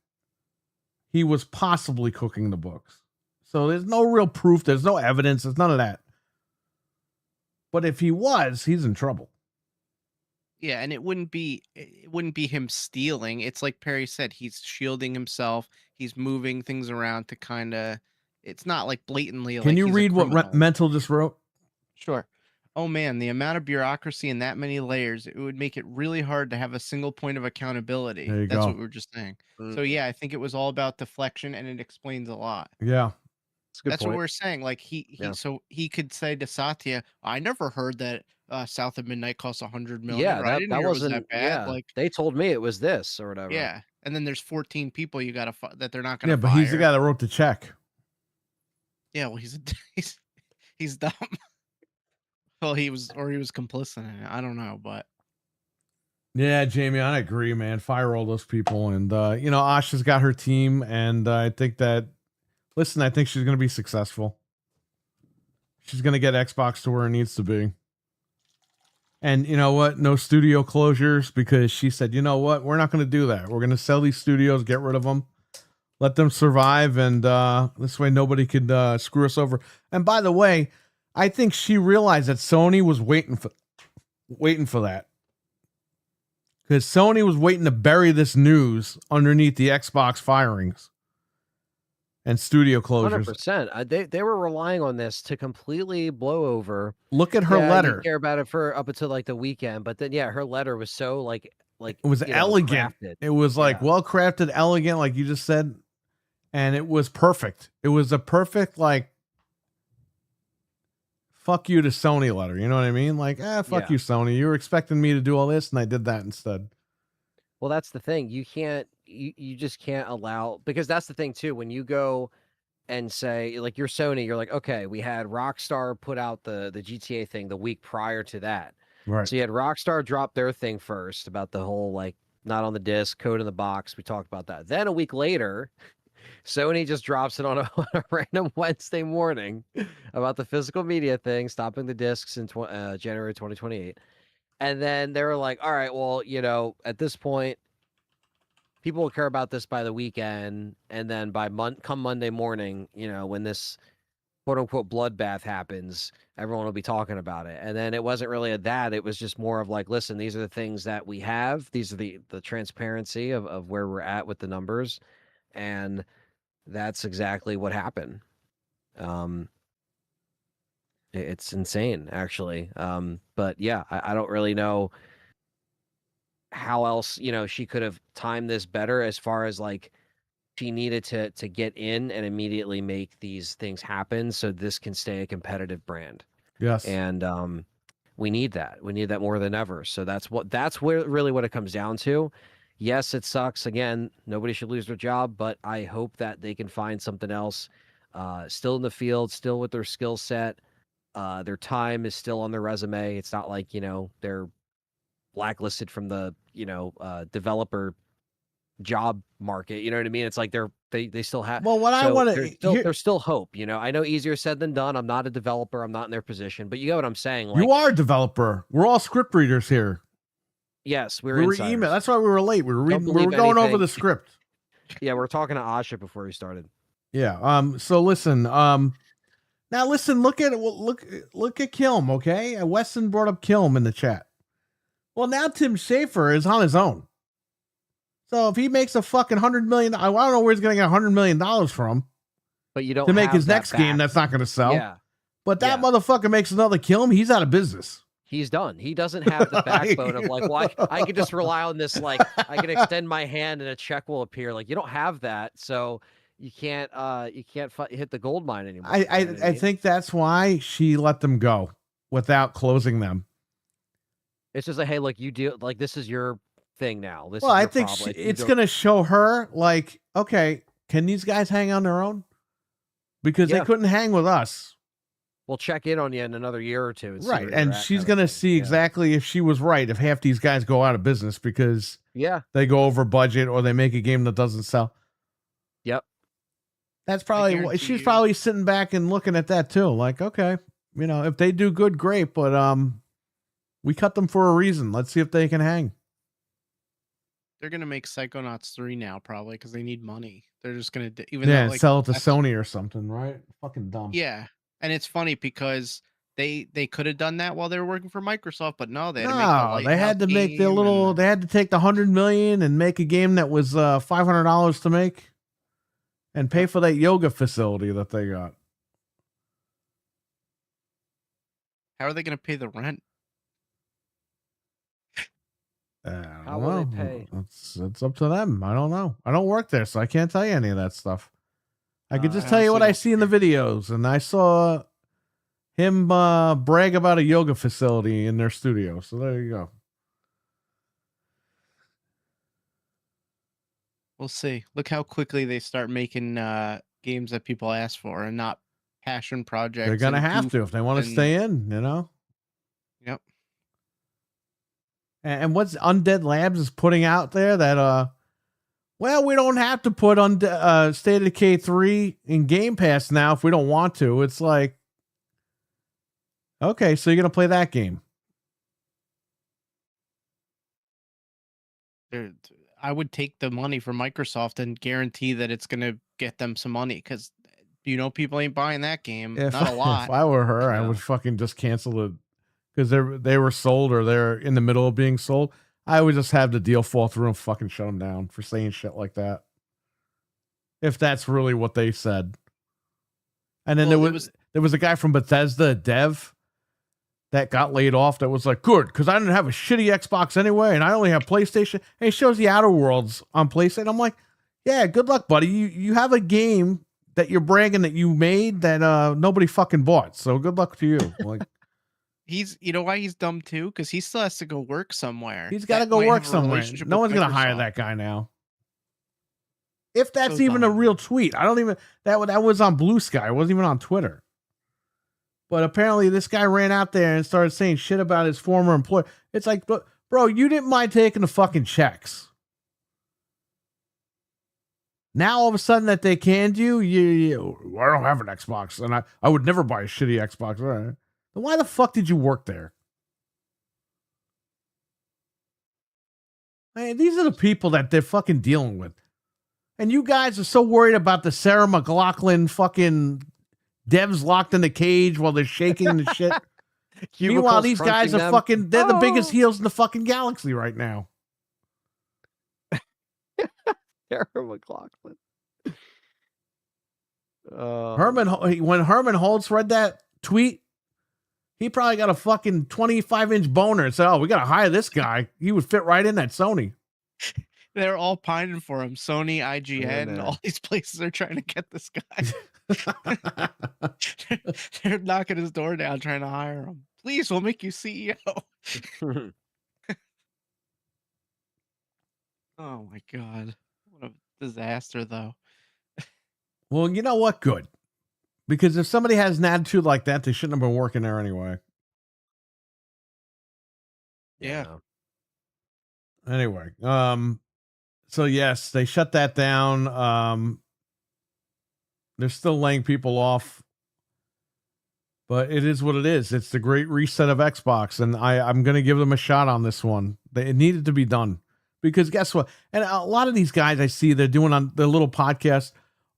he was possibly cooking the books. So there's no real proof. There's no evidence. There's none of that. But if he was, he's in trouble. Yeah, and it wouldn't be him stealing. It's like Perry said, he's shielding himself. He's moving things around to kind of. It's not like blatantly. Can you read what Mental just wrote? Sure. Oh man, the amount of bureaucracy and that many layers, it would make it really hard to have a single point of accountability. That's what we were just saying. So yeah, I think it was all about deflection, and it explains a lot. Yeah. That's what we're saying. Like so he could say to Satya, I never heard that South of Midnight costs 100 million. Yeah, right? that wasn't that bad. Yeah, like they told me it was this or whatever. Yeah, and then there's 14 people you got to that they're not going to. Yeah, but he's the guy that wrote the check. Yeah, well, he's dumb. Well, he was complicit in it. I don't know, but. Yeah, Jamie, I agree, man. Fire all those people, and Asha's got her team, and I think that. Listen, I think she's going to be successful. She's going to get Xbox to where it needs to be. And you know what? No studio closures, because she said, you know what? We're not going to do that. We're going to sell these studios, get rid of them, let them survive, and this way nobody could screw us over. And by the way, I think she realized that Sony was waiting for that. Because Sony was waiting to bury this news underneath the Xbox firings. And studio closures. 100%. They were relying on this to completely blow over. Look at her letter. I care about it for up until like the weekend, but then her letter was so like it was elegant. Crafted. It was like well crafted, elegant, like you just said, and it was perfect. It was a perfect fuck you to Sony letter. You know what I mean? Like fuck you, Sony. You were expecting me to do all this, and I did that instead. Well, that's the thing. You just can't allow, because that's the thing too. When you go and say, like, you're Sony, you're like, okay, we had Rockstar put out the GTA thing the week prior to that. Right. So you had Rockstar drop their thing first about the whole, like, not on the disc, code in the box. We talked about that. Then a week later, Sony just drops it on on a random Wednesday morning about the physical media thing, stopping the discs in January 2028. And then they were like, all right, well, at this point, people will care about this by the weekend. And then by come Monday morning, when this quote unquote bloodbath happens, everyone will be talking about it. And then it wasn't really that. It was just more of like, listen, these are the things that we have. These are the transparency of where we're at with the numbers. And that's exactly what happened. It's insane, actually. But yeah, I don't really know how else, she could have timed this better, as far as like she needed to get in and immediately make these things happen so this can stay a competitive brand. Yes. And we need that. We need that more than ever. So that's where really what it comes down to. Yes, it sucks. Again, nobody should lose their job, but I hope that they can find something else, still in the field, still with their skill set. Their time is still on their resume. It's not like, they're blacklisted from the, developer job market. You know what I mean? It's like they still have. Well, what I want to there's still hope. I know easier said than done. I'm not a developer. I'm not in their position, but you get what I'm saying. Like, you are a developer. We're all script readers here. Yes, we were email. That's why we were late. We were reading. We were going over the script. Yeah, we're talking to Asha before we started. Yeah. So listen. Now listen. Look at Kilm. Okay. Weston brought up Kilm in the chat. Well, now Tim Schafer is on his own. So if he makes a fucking $100 million, I don't know where he's going to get $100 million from. But you don't to make his next back. game that's not going to sell. Yeah. But that motherfucker makes another Kilm. He's out of business. He's done. He doesn't have the backbone of like, well, I could just rely on this. Like, I can extend my hand and a check will appear. Like, you don't have that, so you can't hit the gold mine anymore. I think that's why she let them go without closing them. It's just like, hey, look, you do like this is your thing now. This well, is I think it's going to show her like, okay, can these guys hang on their own? Because they couldn't hang with us. We'll check in on you in another year or two. Right. And she's going to see exactly if she was right, if half these guys go out of business because they go over budget or they make a game that doesn't sell. Yep. That's probably, she's probably sitting back and looking at that too. Like, okay, if they do good, great. But we cut them for a reason. Let's see if they can hang. They're going to make Psychonauts 3 now, probably, because they need money. They're just going to, sell it to Sony or something, right? Fucking dumb. Yeah. And it's funny because they could have done that while they were working for Microsoft, but no, they had to make they had to take the $100 million and make a game that was $500 to make and pay for that yoga facility that they got. How are they going to pay the rent? How will they pay? It's up to them. I don't know. I don't work there, so I can't tell you any of that stuff. I could just tell you what I see in the videos, and I saw him brag about a yoga facility in their studio. So there you go. We'll see. Look how quickly they start making games that people ask for and not passion projects. They're gonna have to if they want to stay in, Yep. And what's Undead Labs is putting out there that well, we don't have to put on State of Decay 3 in Game Pass now if we don't want to. It's like, okay, so you're going to play that game. I would take the money from Microsoft and guarantee that it's going to get them some money because, people ain't buying that game. Not a lot. If I were her, I would fucking just cancel it because they were sold or they're in the middle of being sold. I would just have the deal fall through and fucking shut them down for saying shit like that. If that's really what they said. And then there was a guy from Bethesda, a dev, that got laid off that was like, good, because I didn't have a shitty Xbox anyway, and I only have PlayStation. And it shows the Outer Worlds on PlayStation. I'm like, yeah, good luck, buddy. You have a game that you're bragging that you made that nobody fucking bought. So good luck to you. Like, you know why he's dumb too? Because he still has to go work somewhere. He's got to go work somewhere. No one's going to hire that guy now. If that's So even a dumb. real tweet. I don't even that was on Blue Sky. It wasn't even on Twitter. But apparently this guy ran out there and started saying shit about his former employer. It's like, bro, you didn't mind taking the fucking checks. Now all of a sudden that they canned you, I don't have an Xbox, and I would never buy a shitty Xbox. All right. Then why the fuck did you work there? Man, these are the people that they're fucking dealing with. And you guys are so worried about the Sarah McLachlan fucking devs locked in the cage while they're shaking the shit. Meanwhile, these guys are fucking, they're the biggest heels in the fucking galaxy right now. Sarah McLachlan. When Herman Holtz read that tweet, he probably got a fucking 25-inch boner and said, oh, we got to hire this guy. He would fit right in at Sony. They're all pining for him. Sony, IGN, all these places are trying to get this guy. They're knocking his door down trying to hire him. Please, we'll make you CEO. Oh my God. What a disaster, though. Well, you know what? Good. Because if somebody has an attitude like that, they shouldn't have been working there anyway. Yeah. Anyway, so yes, they shut that down. They're still laying people off, but it is what it is. It's the great reset of Xbox, and I'm going to give them a shot on this one. It needed to be done because guess what? And a lot of these guys I see they're doing on their little podcast.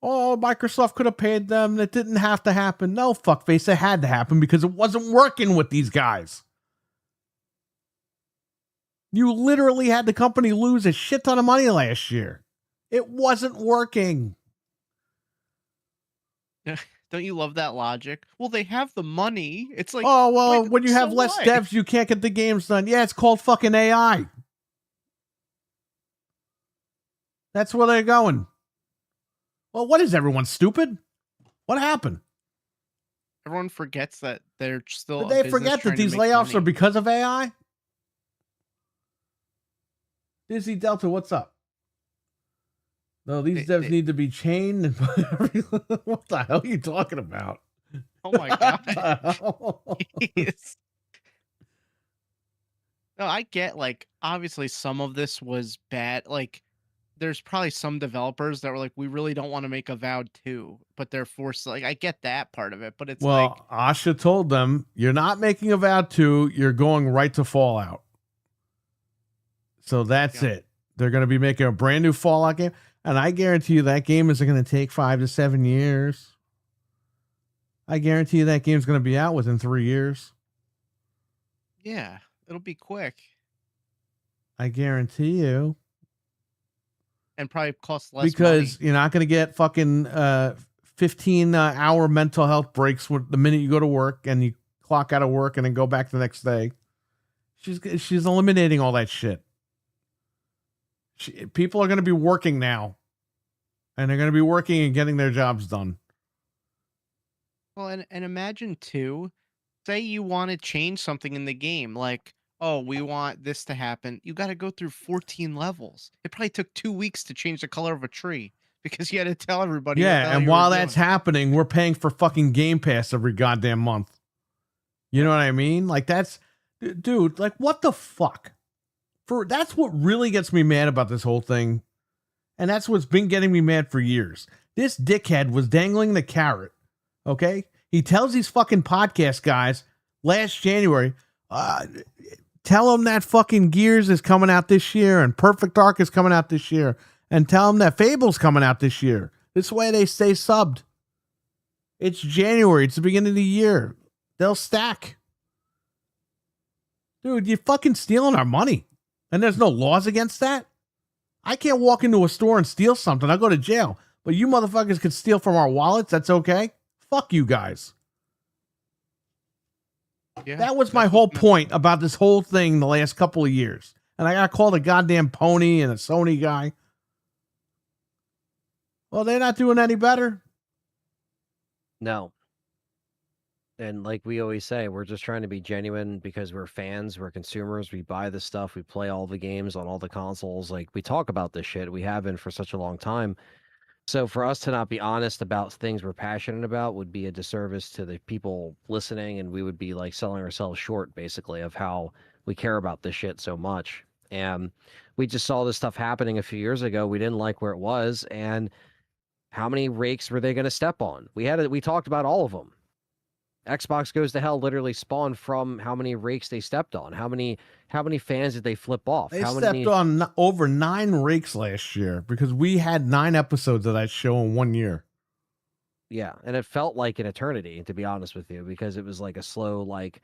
Oh, Microsoft could have paid them. It didn't have to happen. No, fuckface, it had to happen because it wasn't working with these guys. You literally had the company lose a shit ton of money last year. It wasn't working. Don't you love that logic? Well, they have the money. It's like, oh, well, when you have less devs, you can't get the games done. Yeah, it's called fucking AI. That's where they're going. Well, what is everyone stupid? What happened? Everyone forgets that they're still. Did they forget that these layoffs are because of AI? Disney Delta, what's up? No, these devs need to be chained. And what the hell are you talking about? Oh my God. No, I get, like, obviously some of this was bad. Like, there's probably some developers that were like, we really don't want to make Avowed 2, but they're forced. Like, I get that part of it, but it's well, Asha told them, you're not making Avowed 2, you're going right to Fallout. So that's it. They're going to be making a brand new Fallout game. And I guarantee you that game isn't going to take 5 to 7 years. I guarantee you that game's going to be out within 3 years. Yeah, it'll be quick. I guarantee you. And probably cost less because money. You're not going to get fucking 15-hour mental health breaks the minute you go to work and you clock out of work and then go back the next day. She's eliminating all that shit. People are going to be working now, and they're going to be working and getting their jobs done. Well, and imagine too, say you want to change something in the game, like, oh, we want this to happen. You got to go through 14 levels. It probably took 2 weeks to change the color of a tree because you had to tell everybody. Yeah, and while that's happening, we're paying for fucking Game Pass every goddamn month. You know what I mean? Like that's, dude, like what the fuck? That's what really gets me mad about this whole thing. And that's what's been getting me mad for years. This dickhead was dangling the carrot. Okay? He tells these fucking podcast guys last January, tell them that fucking Gears is coming out this year and Perfect Dark is coming out this year. And tell them that Fable's coming out this year. This way they stay subbed. It's January. It's the beginning of the year. They'll stack. Dude, you're fucking stealing our money. And there's no laws against that. I can't walk into a store and steal something. I'll go to jail. But you motherfuckers can steal from our wallets. That's okay. Fuck you guys. Yeah, that was my whole point about this whole thing the last couple of years. And I got called a goddamn pony and a Sony guy. Well, they're not doing any better. No. And like we always say, we're just trying to be genuine because we're fans, we're consumers, we buy the stuff, we play all the games on all the consoles. Like we talk about this shit. We have been for such a long time. So for us to not be honest about things we're passionate about would be a disservice to the people listening, and we would be like selling ourselves short, basically, of how we care about this shit so much. And we just saw this stuff happening a few years ago. We didn't like where it was, and how many rakes were they going to step on? We talked about all of them. Xbox Goes to Hell literally spawned from how many rakes they stepped on. How many fans did they flip off? They how stepped many... on over 9 rakes last year because we had 9 episodes of that show in 1 year. Yeah, and it felt like an eternity, to be honest with you, because it was like a slow, like,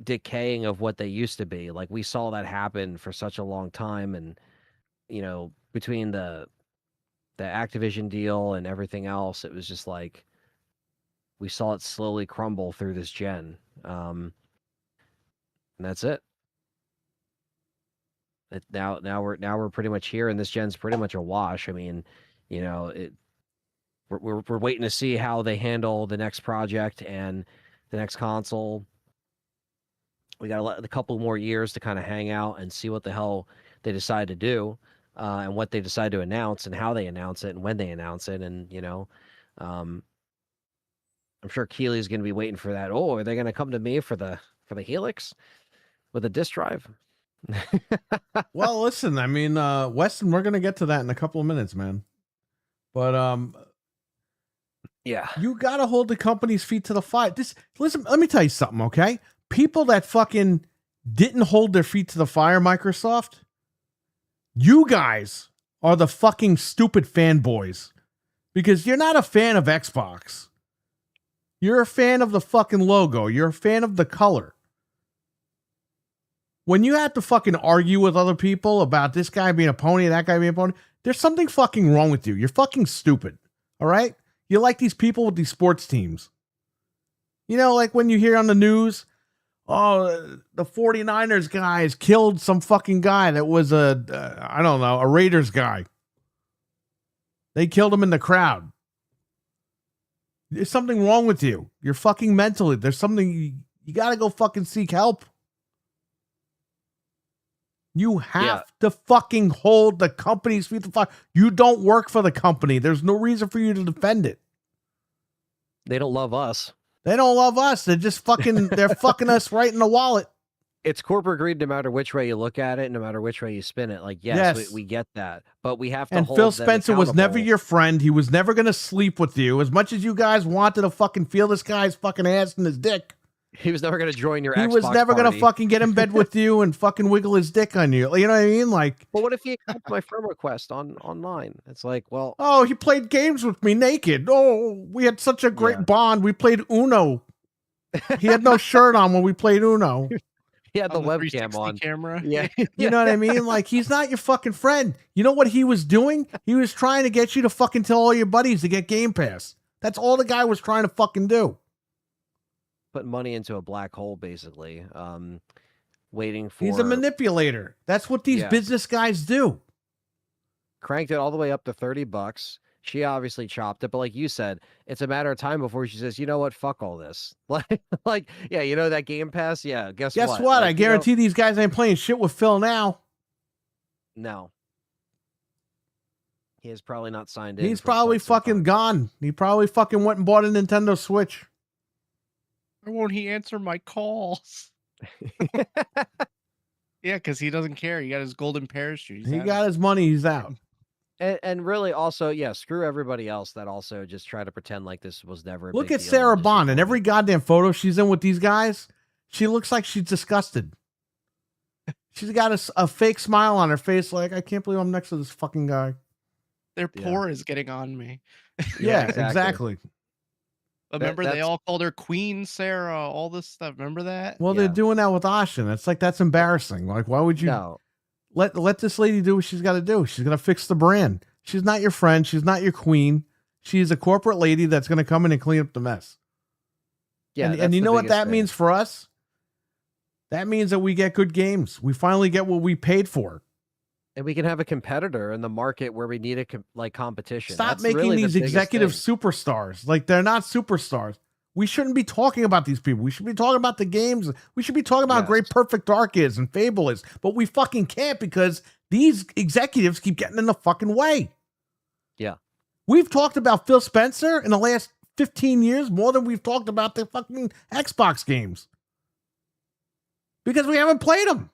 decaying of what they used to be. Like, we saw that happen for such a long time, and, you know, between the Activision deal and everything else, it was just like we saw it slowly crumble through this gen. And that's it. Now we're pretty much here, and this gen's pretty much a wash. I mean, you know, we're waiting to see how they handle the next project and the next console. We got a couple more years to kind of hang out and see what the hell they decide to do, and what they decide to announce, and how they announce it, and when they announce it, and you know, I'm sure Keely's going to be waiting for that. Oh, are they going to come to me for the Helix with a disk drive? Well, listen, I mean, Weston, we're going to get to that in a couple of minutes, man. But yeah, you got to hold the company's feet to the fire. Listen, let me tell you something, okay? People that fucking didn't hold their feet to the fire, Microsoft, you guys are the fucking stupid fanboys because you're not a fan of Xbox. You're a fan of the fucking logo. You're a fan of the color. When you have to fucking argue with other people about this guy being a pony, that guy being a pony, there's something fucking wrong with you. You're fucking stupid. All right? You're like these people with these sports teams. You know, like when you hear on the news, oh, the 49ers guys killed some fucking guy that was a Raiders guy. They killed him in the crowd. There's something wrong with you. You're fucking mentally. There's something, you got to go fucking seek help. You have to fucking hold the company's feet to the fire. You don't work for the company. There's no reason for you to defend it. They don't love us. They don't love us. They're just fucking, they're fucking us right in the wallet. It's corporate greed no matter which way you look at it, no matter which way you spin it. Like, yes. We get that. But we have to and hold Phil them Spencer was never accountable. your friend. He was never going to sleep with you. As much as you guys wanted to fucking feel this guy's fucking ass in his dick. He was never going to join your Xbox He was never going to fucking get in bed with you and fucking wiggle his dick on you. You know what I mean? Like, well, what if he accepted my friend request online? It's like, well, oh, he played games with me naked. Oh, we had such a great bond. We played Uno. He had no shirt on when we played Uno. He had the webcam on. Camera. Yeah. You know what I mean? Like, he's not your fucking friend. You know what he was doing? He was trying to get you to fucking tell all your buddies to get Game Pass. That's all the guy was trying to fucking do. Putting money into a black hole, basically. Waiting for... He's a manipulator. That's what these business guys do. Cranked it all the way up to $30. She obviously chopped it, but like you said, it's a matter of time before she says, you know what, fuck all this. Like, yeah, you know that Game Pass? Yeah, guess what? Like, I you guarantee these guys ain't playing shit with Phil now. No. He is probably not signed in. He's probably fucking gone. He probably fucking went and bought a Nintendo Switch. Why won't he answer my calls? Yeah, because he doesn't care. He got his golden parachute. He got his money. He's out. And really also, yeah, screw everybody else that also just try to pretend like this was never a Look big at deal Sarah and Bond. In every goddamn photo she's in with these guys, she looks like she's disgusted. She's got a fake smile on her face like, I can't believe I'm next to this fucking guy. Their pour is getting on me. Yeah, exactly. Remember, they all called her Queen Sarah, all this stuff. Remember that? Well, they're doing that with Ashin. It's like, that's embarrassing. Like, why would you... No. Let this lady do what she's got to do. She's going to fix the brand. She's not your friend. She's not your queen. She's a corporate lady that's going to come in and clean up the mess. Yeah, and you know what that means for us? That means that we get good games. We finally get what we paid for. And we can have a competitor in the market where we need a competition. Stop That's making really these the biggest executive thing. superstars. Like, they're not superstars. We shouldn't be talking about these people. We should be talking about the games. We should be talking about how great Perfect Dark is and Fable is. But we fucking can't because these executives keep getting in the fucking way. Yeah. We've talked about Phil Spencer in the last 15 years more than we've talked about the fucking Xbox games. Because we haven't played them.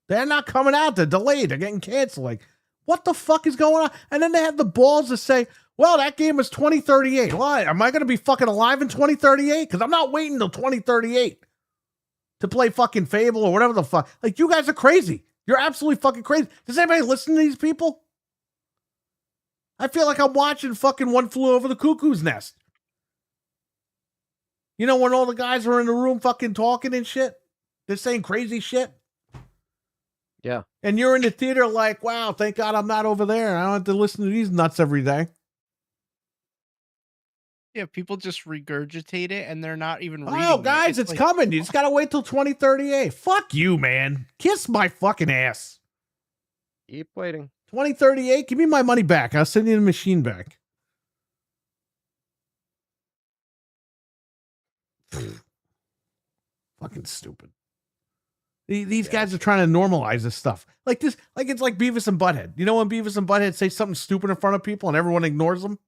They're not coming out. They're delayed. They're getting canceled. Like, what the fuck is going on? And then they have the balls to say, well, that game is 2038. Why? Am I going to be fucking alive in 2038? Because I'm not waiting until 2038 to play fucking Fable or whatever the fuck. Like, you guys are crazy. You're absolutely fucking crazy. Does anybody listen to these people? I feel like I'm watching fucking One Flew Over the Cuckoo's Nest. You know, when all the guys are in the room fucking talking and shit? They're saying crazy shit. Yeah. And you're in the theater like, wow, thank God I'm not over there. I don't have to listen to these nuts every day. Yeah, people just regurgitate it and they're not even reading. Oh, guys, it's like, coming. You just got to wait till 2038. Fuck you, man. Kiss my fucking ass. Keep waiting. 2038, give me my money back. I'll send you the machine back. Fucking stupid. These guys are trying to normalize this stuff. Like this, like it's like Beavis and Butthead. You know when Beavis and Butthead say something stupid in front of people and everyone ignores them?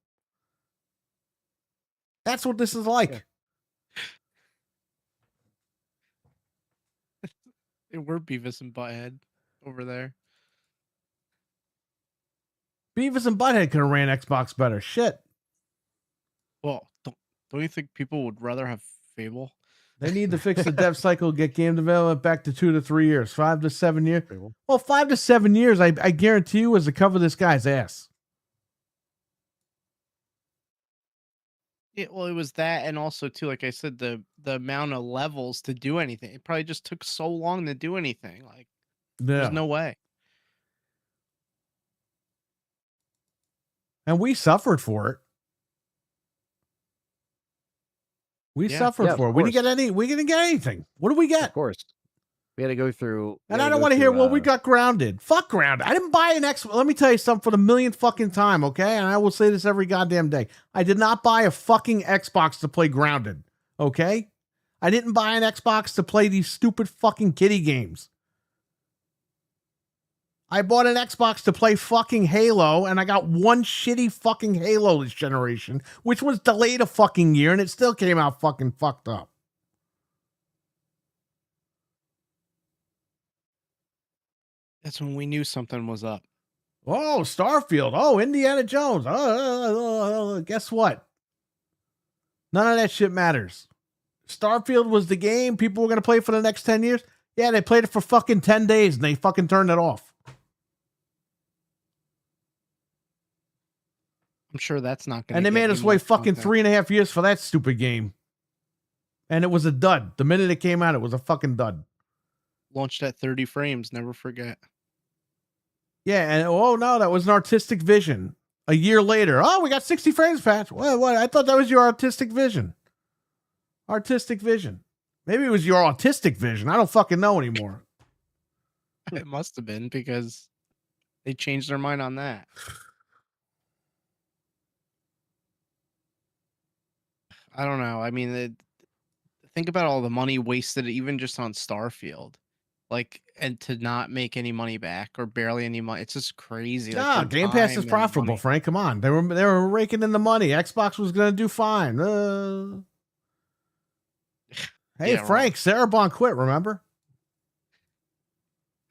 That's what this is like. Yeah. We're Beavis and Butthead over there. Beavis and Butthead could have ran Xbox better. Shit. Well, don't you think people would rather have Fable? They need to fix the dev cycle, get game development back to 2 to 3 years, 5 to 7 years. Well, 5 to 7 years, I guarantee you, is to cover this guy's ass. Yeah, well, it was that, and also too, like I said, the amount of levels to do anything. It probably just took so long to do anything. Like, there's no way. And we suffered for it. We suffered for it. We didn't get anything. What did we get? Of course. We had to go through. And I don't want to hear, well, we got grounded. Fuck grounded. I didn't buy an Xbox. Let me tell you something for the millionth fucking time, okay? And I will say this every goddamn day. I did not buy a fucking Xbox to play grounded, okay? I didn't buy an Xbox to play these stupid fucking kiddie games. I bought an Xbox to play fucking Halo, and I got one shitty fucking Halo this generation, which was delayed a fucking year, and it still came out fucking fucked up. That's when we knew something was up. Oh, Starfield. Oh, Indiana Jones. Guess what? None of that shit matters. Starfield was the game people were going to play for the next 10 years. Yeah, they played it for fucking 10 days, and they fucking turned it off. I'm sure that's not going to. And they made us wait fucking 3.5 years for that stupid game. And it was a dud. The minute it came out, it was a fucking dud. Launched at 30 frames. Never forget. Yeah, and oh no, that was an artistic vision. A year later, oh, we got 60 frames patch. What? I thought that was your artistic vision. Artistic vision. Maybe it was your autistic vision. I don't fucking know anymore. It must have been because they changed their mind on that. I don't know. I mean, think about all the money wasted, even just on Starfield, like, and to not make any money back or barely any money. It's just crazy. Nah, Game Pass is profitable, Frank. Come on, they were raking in the money. Xbox was gonna do fine. Hey, Yeah, Frank, right. Sarah Bond quit. Remember?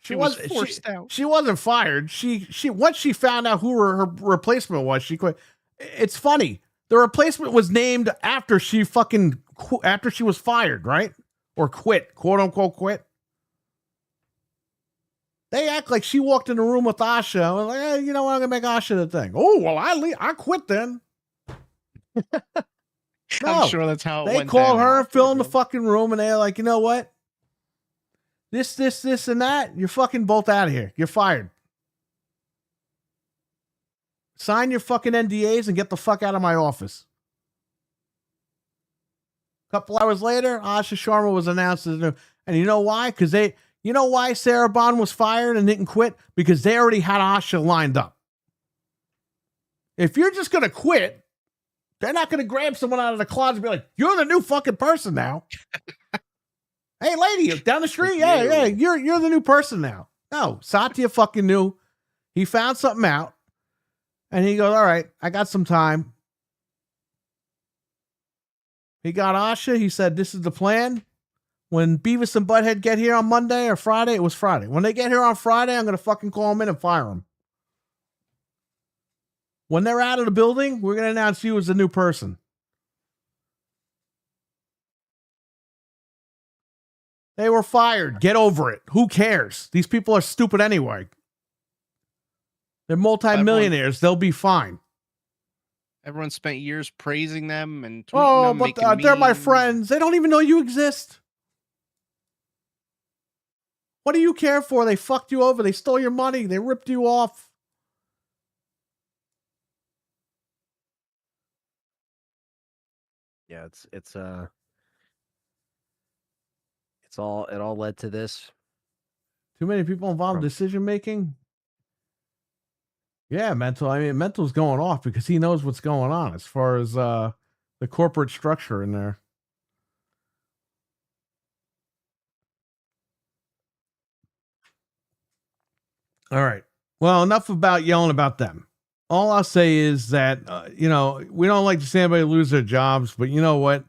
She was forced out. She wasn't fired. She once she found out who her replacement was, she quit. It's funny. The replacement was named after she was fired, right? Or quit, quote unquote quit. They act like she walked in the room with Asha and like, hey, you know what? I'm gonna make Asha the thing. Oh well, I quit then. No, I'm sure that's how it went. They called her, fill in the fucking room, and they're like, you know what? This, and that. You're fucking both out of here. You're fired. Sign your fucking NDAs and get the fuck out of my office. A couple hours later, Asha Sharma was announced as new. And you know why? You know why Sarah Bond was fired and didn't quit? Because they already had Asha lined up. If you're just going to quit, they're not going to grab someone out of the closet and be like, you're the new fucking person now. Hey, lady, down the street. Yeah, you're the new person now. No, Satya fucking knew. He found something out. And he goes, all right, I got some time. He got Asha. He said, this is the plan. When Beavis and Butthead get here on Monday or Friday, it was Friday. When they get here on Friday, I'm going to fucking call them in and fire them. When they're out of the building, we're going to announce you as the new person. They were fired. Get over it. Who cares? These people are stupid anyway. They're multimillionaires. They'll be fine. Everyone spent years praising them and tweeting them, but they're my friends. They don't even know you exist. What do you care for? They fucked you over. They stole your money. They ripped you off. Yeah, it all led to this. Too many people involved in decision making. Yeah, Mental. I mean, Mental's going off because he knows what's going on as far as the corporate structure in there. All right. Well, enough about yelling about them. All I'll say is that, we don't like to see anybody lose their jobs, but you know what?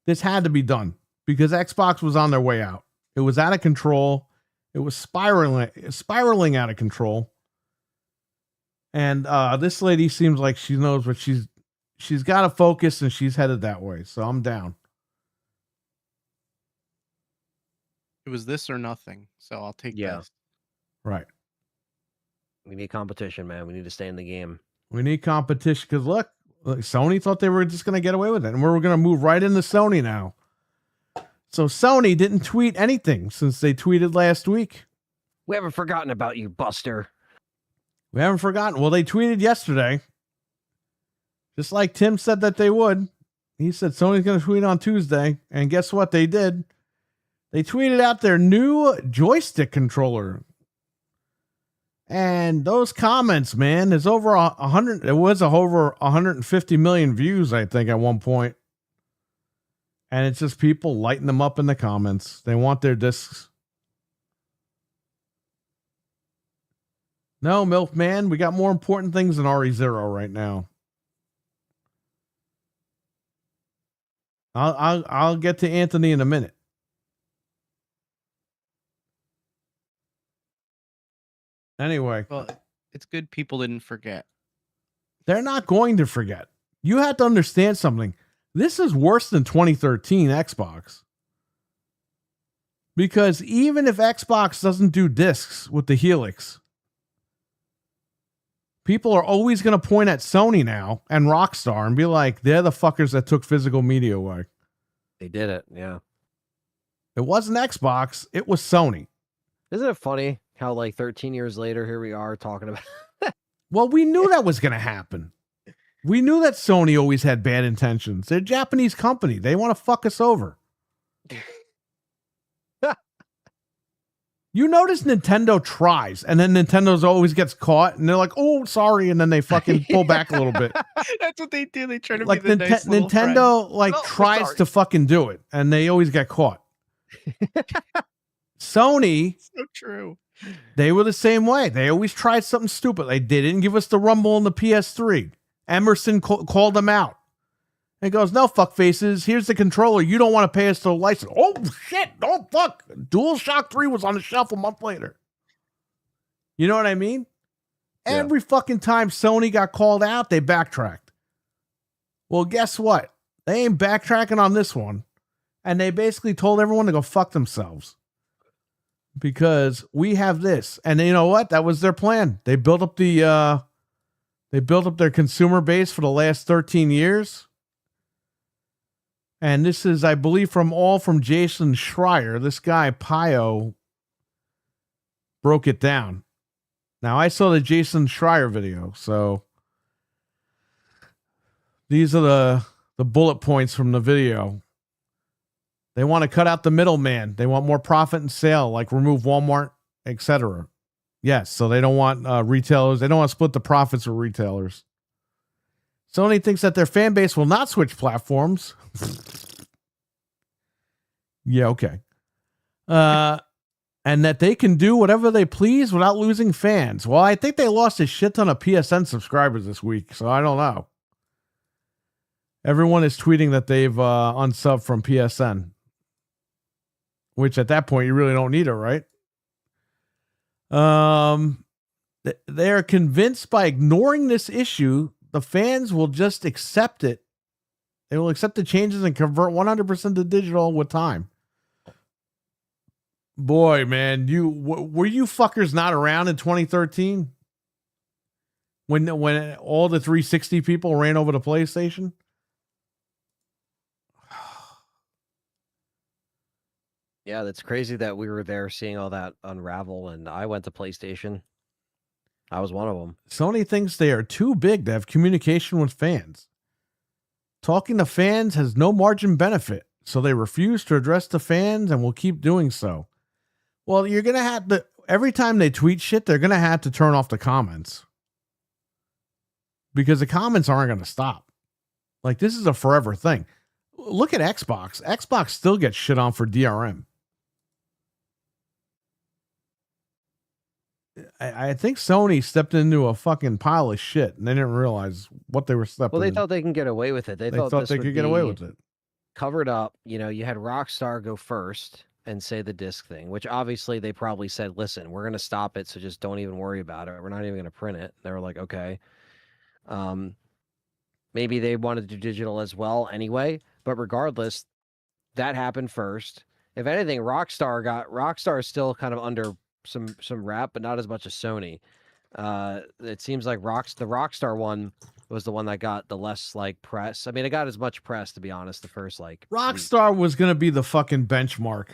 This had to be done because Xbox was on their way out. It was out of control. It was spiraling out of control. And this lady seems like she knows what she's got to focus, and she's headed that way. So I'm down. It was this or nothing. So I'll take this. Right. We need competition, man. We need to stay in the game. We need competition because look, Sony thought they were just going to get away with it, and we're going to move right into Sony now. So Sony didn't tweet anything since they tweeted last week. We haven't forgotten about you, Buster. We haven't forgotten. Well, they tweeted yesterday, just like Tim said that they would. He said Sony's going to tweet on Tuesday, and guess what they did? They tweeted out their new joystick controller. And those comments, man, there's over 100. It was over 150 million views, I think, at one point. And it's just people lighting them up in the comments. They want their discs. No, Milkman, we got more important things than RE0 right now. I'll get to Anthony in a minute. Anyway. Well, it's good people didn't forget. They're not going to forget. You have to understand something. This is worse than 2013 Xbox. Because even if Xbox doesn't do discs with the Helix, people are always going to point at Sony now and Rockstar and be like, they're the fuckers that took physical media away. They did it, yeah. It wasn't Xbox, it was Sony. Isn't it funny how like 13 years later, here we are talking about... Well, we knew that was going to happen. We knew that Sony always had bad intentions. They're a Japanese company. They want to fuck us over. You notice Nintendo tries, and then Nintendo's always gets caught, and they're like, "Oh, sorry," and then they fucking pull back a little bit. That's what they do. They try to like be the nice little Nintendo, friend. tries to fucking do it, and they always get caught. Sony, so true. They were the same way. They always tried something stupid. They didn't give us the Rumble and the PS3. Emerson called them out. And goes, no, fuck faces. Here's the controller. You don't want to pay us the license. Oh, shit. Oh, fuck. DualShock 3 was on the shelf a month later. You know what I mean? Yeah. Every fucking time Sony got called out, they backtracked. Well, guess what? They ain't backtracking on this one. And they basically told everyone to go fuck themselves. Because we have this. And you know what? That was their plan. They built up their consumer base for the last 13 years. And this is, I believe, from Jason Schreier. This guy, Pio, broke it down. Now, I saw the Jason Schreier video, so these are the bullet points from the video. They want to cut out the middleman. They want more profit and sale, like remove Walmart, etc. Yes, so they don't want retailers. They don't want to split the profits with retailers. Sony thinks that their fan base will not switch platforms. Yeah, okay. and that they can do whatever they please without losing fans. Well, I think they lost a shit ton of PSN subscribers this week, so I don't know. Everyone is tweeting that they've unsubbed from PSN, which at that point you really don't need it, right? They are convinced by ignoring this issue, the fans will just accept it. They will accept the changes and convert 100% to digital with time. Boy, man, were you fuckers not around in 2013 when all the 360 people ran over to PlayStation? Yeah, that's crazy that we were there seeing all that unravel, and I went to PlayStation. I was one of them. Sony thinks they are too big to have communication with fans. Talking to fans has no margin benefit, so they refuse to address the fans and will keep doing so. Well, you're going to have to, every time they tweet shit, they're going to have to turn off the comments. Because the comments aren't going to stop. Like, this is a forever thing. Look at Xbox. Xbox still gets shit on for DRM. I think Sony stepped into a fucking pile of shit and they didn't realize what they were stepping Well, they in. thought they can get away with it. They thought they could get away with it. Covered up. You know, you had Rockstar go first and say the disc thing, which obviously they probably said, listen, we're going to stop it, so just don't even worry about it. We're not even going to print it. They were like, okay. Maybe they wanted to do digital as well anyway, but regardless, that happened first. If anything, Rockstar is still kind of under some rap, but not as much as Sony. It seems like the Rockstar one was the one that got the less like press. I mean, it got as much press, to be honest, the first like Rockstar was going to be the fucking benchmark,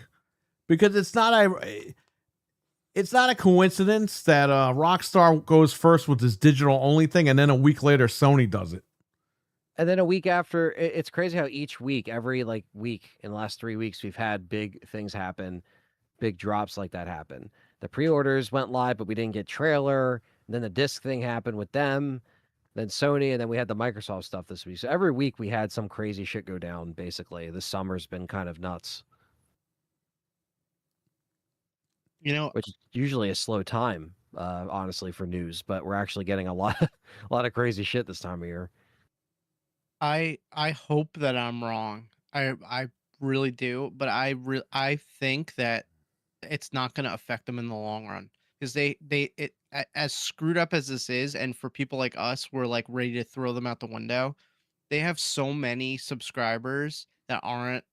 because it's not a coincidence that Rockstar goes first with this digital only thing, and then a week later Sony does it. And then a week after, it's crazy how each week, every like week in the last 3 weeks, we've had big things happen, big drops like that happen. The pre-orders went live, but we didn't get trailer. And then the disc thing happened with them, then Sony, and then we had the Microsoft stuff this week. So every week we had some crazy shit go down, basically. This summer's been kind of nuts. You know, which is usually a slow time, honestly, for news, but we're actually getting a lot of crazy shit this time of year. I hope that I'm wrong. I really do, but I think that it's not going to affect them in the long run, because as screwed up as this is, and for people like us, we're like ready to throw them out the window. They have so many subscribers that aren't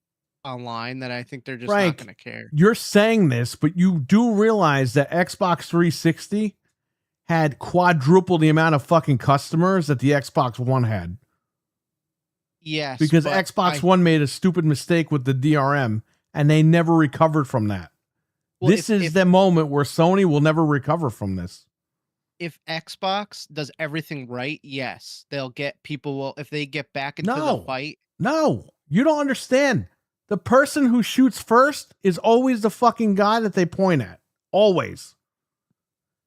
online that I think they're just not going to care. You're saying this, but you do realize that Xbox 360 had quadruple the amount of fucking customers that the Xbox One had. Yes, because Xbox One made a stupid mistake with the DRM and they never recovered from that. Well, this is the moment where Sony will never recover from this. If Xbox does everything right, yes, they'll get people. If they get back into the fight. No, you don't understand. The person who shoots first is always the fucking guy that they point at. Always.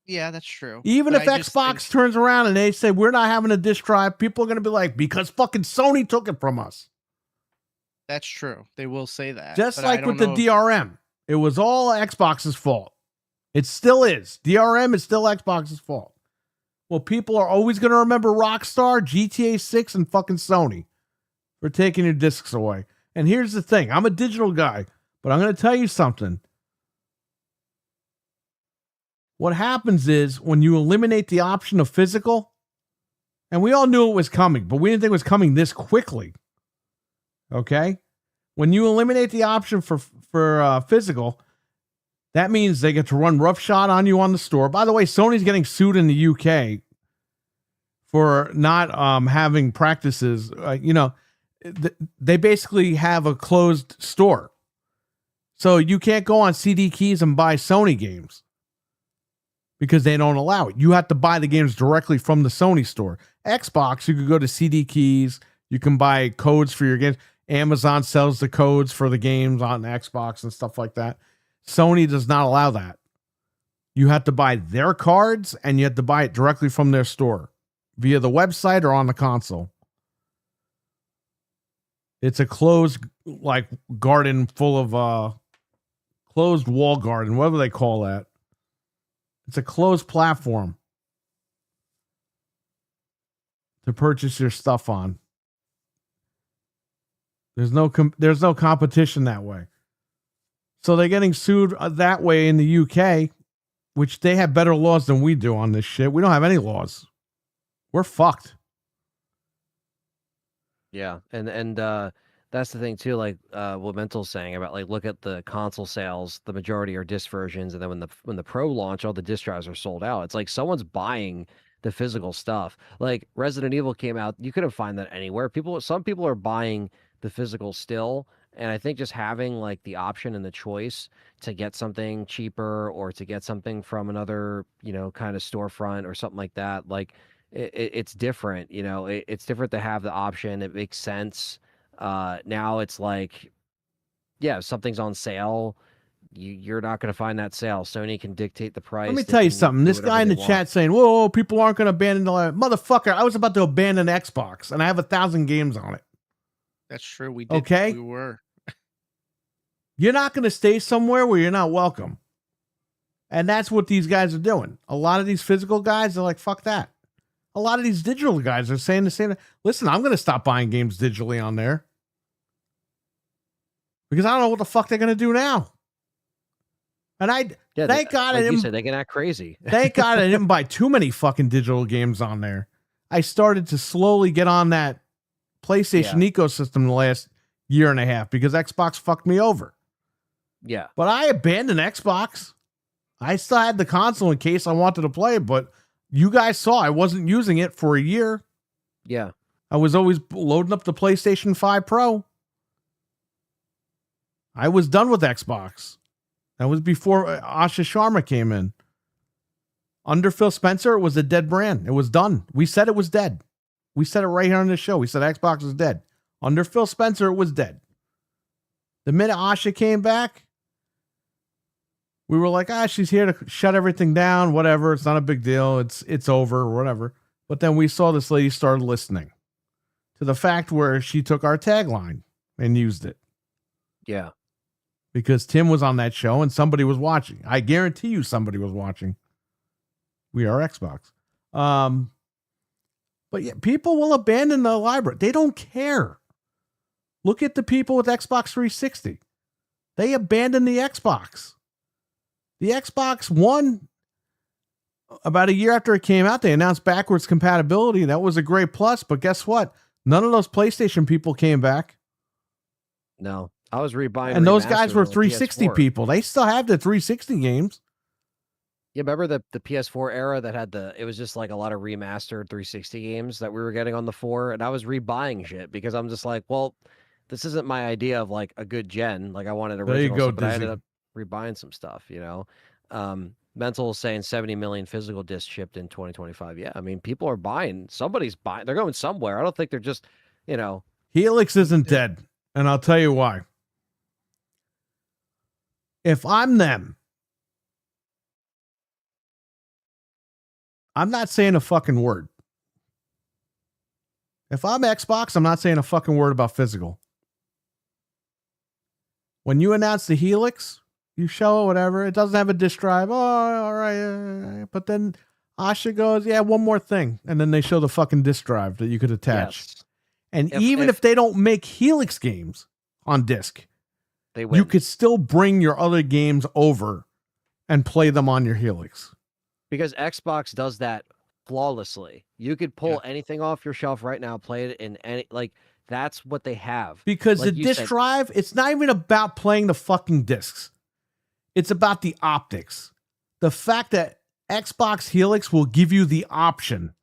Yeah, that's true. Even if Xbox turns around and they say, we're not having a disk drive, people are going to be like, because fucking Sony took it from us. That's true. They will say that. Just like with the DRM. It was all Xbox's fault. It still is. DRM is still Xbox's fault. Well, people are always going to remember Rockstar, GTA 6, and fucking Sony for taking your discs away. And here's the thing. I'm a digital guy, but I'm going to tell you something. What happens is when you eliminate the option of physical, and we all knew it was coming, but we didn't think it was coming this quickly. Okay? When you eliminate the option for physical, that means they get to run roughshod on you on the store. By the way, Sony's getting sued in the UK for not having practices. They basically have a closed store. So you can't go on CD Keys and buy Sony games because they don't allow it. You have to buy the games directly from the Sony store. Xbox, you could go to CD Keys. You can buy codes for your games. Amazon sells the codes for the games on Xbox and stuff like that. Sony does not allow that. You have to buy their cards and you have to buy it directly from their store via the website or on the console. It's a closed like garden full of closed wall garden, whatever they call that. It's a closed platform to purchase your stuff on. There's no competition that way. So they're getting sued that way in the UK, which they have better laws than we do on this shit. We don't have any laws. We're fucked. Yeah, and that's the thing too. Like what Mental's saying about like look at the console sales. The majority are disc versions, and then when the Pro launch, all the disc drives are sold out. It's like someone's buying the physical stuff. Like Resident Evil came out, you couldn't find that anywhere. Some people are buying the physical still, and I think just having like the option and the choice to get something cheaper or to get something from another kind of storefront or something like that, like. It's different, it's different to have the option. It makes sense. Now it's like, yeah, if something's on sale, you're not going to find that sale. Sony can dictate the price. Let me tell you something. This guy in the chat saying, whoa, people aren't going to abandon the motherfucker. I was about to abandon Xbox and I have 1,000 games on it. That's true. We did. Okay. We were. You're not going to stay somewhere where you're not welcome. And that's what these guys are doing. A lot of these physical guys are like, fuck that. A lot of these digital guys are saying the same. Listen, I'm going to stop buying games digitally on there because I don't know what the fuck they're going to do now. And thank God, like you said, they can act crazy. Thank God I didn't buy too many fucking digital games on there. I started to slowly get on that PlayStation ecosystem the last year and a half because Xbox fucked me over. Yeah, but I abandoned Xbox. I still had the console in case I wanted to play, but. You guys saw I wasn't using it for a year. Yeah. I was always loading up the PlayStation 5 Pro. I was done with Xbox. That was before Asha Sharma came in. Under Phil Spencer, it was a dead brand. It was done. We said it was dead. We said it right here on the show. We said Xbox was dead. Under Phil Spencer, it was dead. The minute Asha came back, we were like, she's here to shut everything down, whatever. It's not a big deal. It's over, or whatever. But then we saw this lady started listening to the fact where she took our tagline and used it. Yeah. Because Tim was on that show and somebody was watching. I guarantee you somebody was watching. We are Xbox. But yeah, people will abandon the library. They don't care. Look at the people with Xbox 360. They abandoned the Xbox. The Xbox One, about a year after it came out, they announced backwards compatibility. That was a great plus. But guess what? None of those PlayStation people came back. No, I was rebuying. And those guys were 360 people. They still have the 360 games. Yeah, remember the PS4 era that had it was just like a lot of remastered 360 games that we were getting on the 4, and I was rebuying shit because I'm just like, well, this isn't my idea of like a good gen. Like I wanted original there you go, stuff, but I ended up rebuying some stuff, Mental is saying 70 million physical discs shipped in 2025. Yeah, I mean, people are buying. Somebody's buying. They're going somewhere. I don't think they're just, Helix isn't dead, and I'll tell you why. If I'm them, I'm not saying a fucking word. If I'm Xbox, I'm not saying a fucking word about physical. When you announce the Helix, you show whatever. It doesn't have a disk drive. Oh, all right. But then Asha goes, yeah, one more thing. And then they show the fucking disk drive that you could attach. Yes. And even if they don't make Helix games on disk, you could still bring your other games over and play them on your Helix. Because Xbox does that flawlessly. You could pull anything off your shelf right now, play it in any, like, that's what they have. Because like the disc drive, it's not even about playing the fucking discs. It's about the optics. The fact that Xbox Helix will give you the option.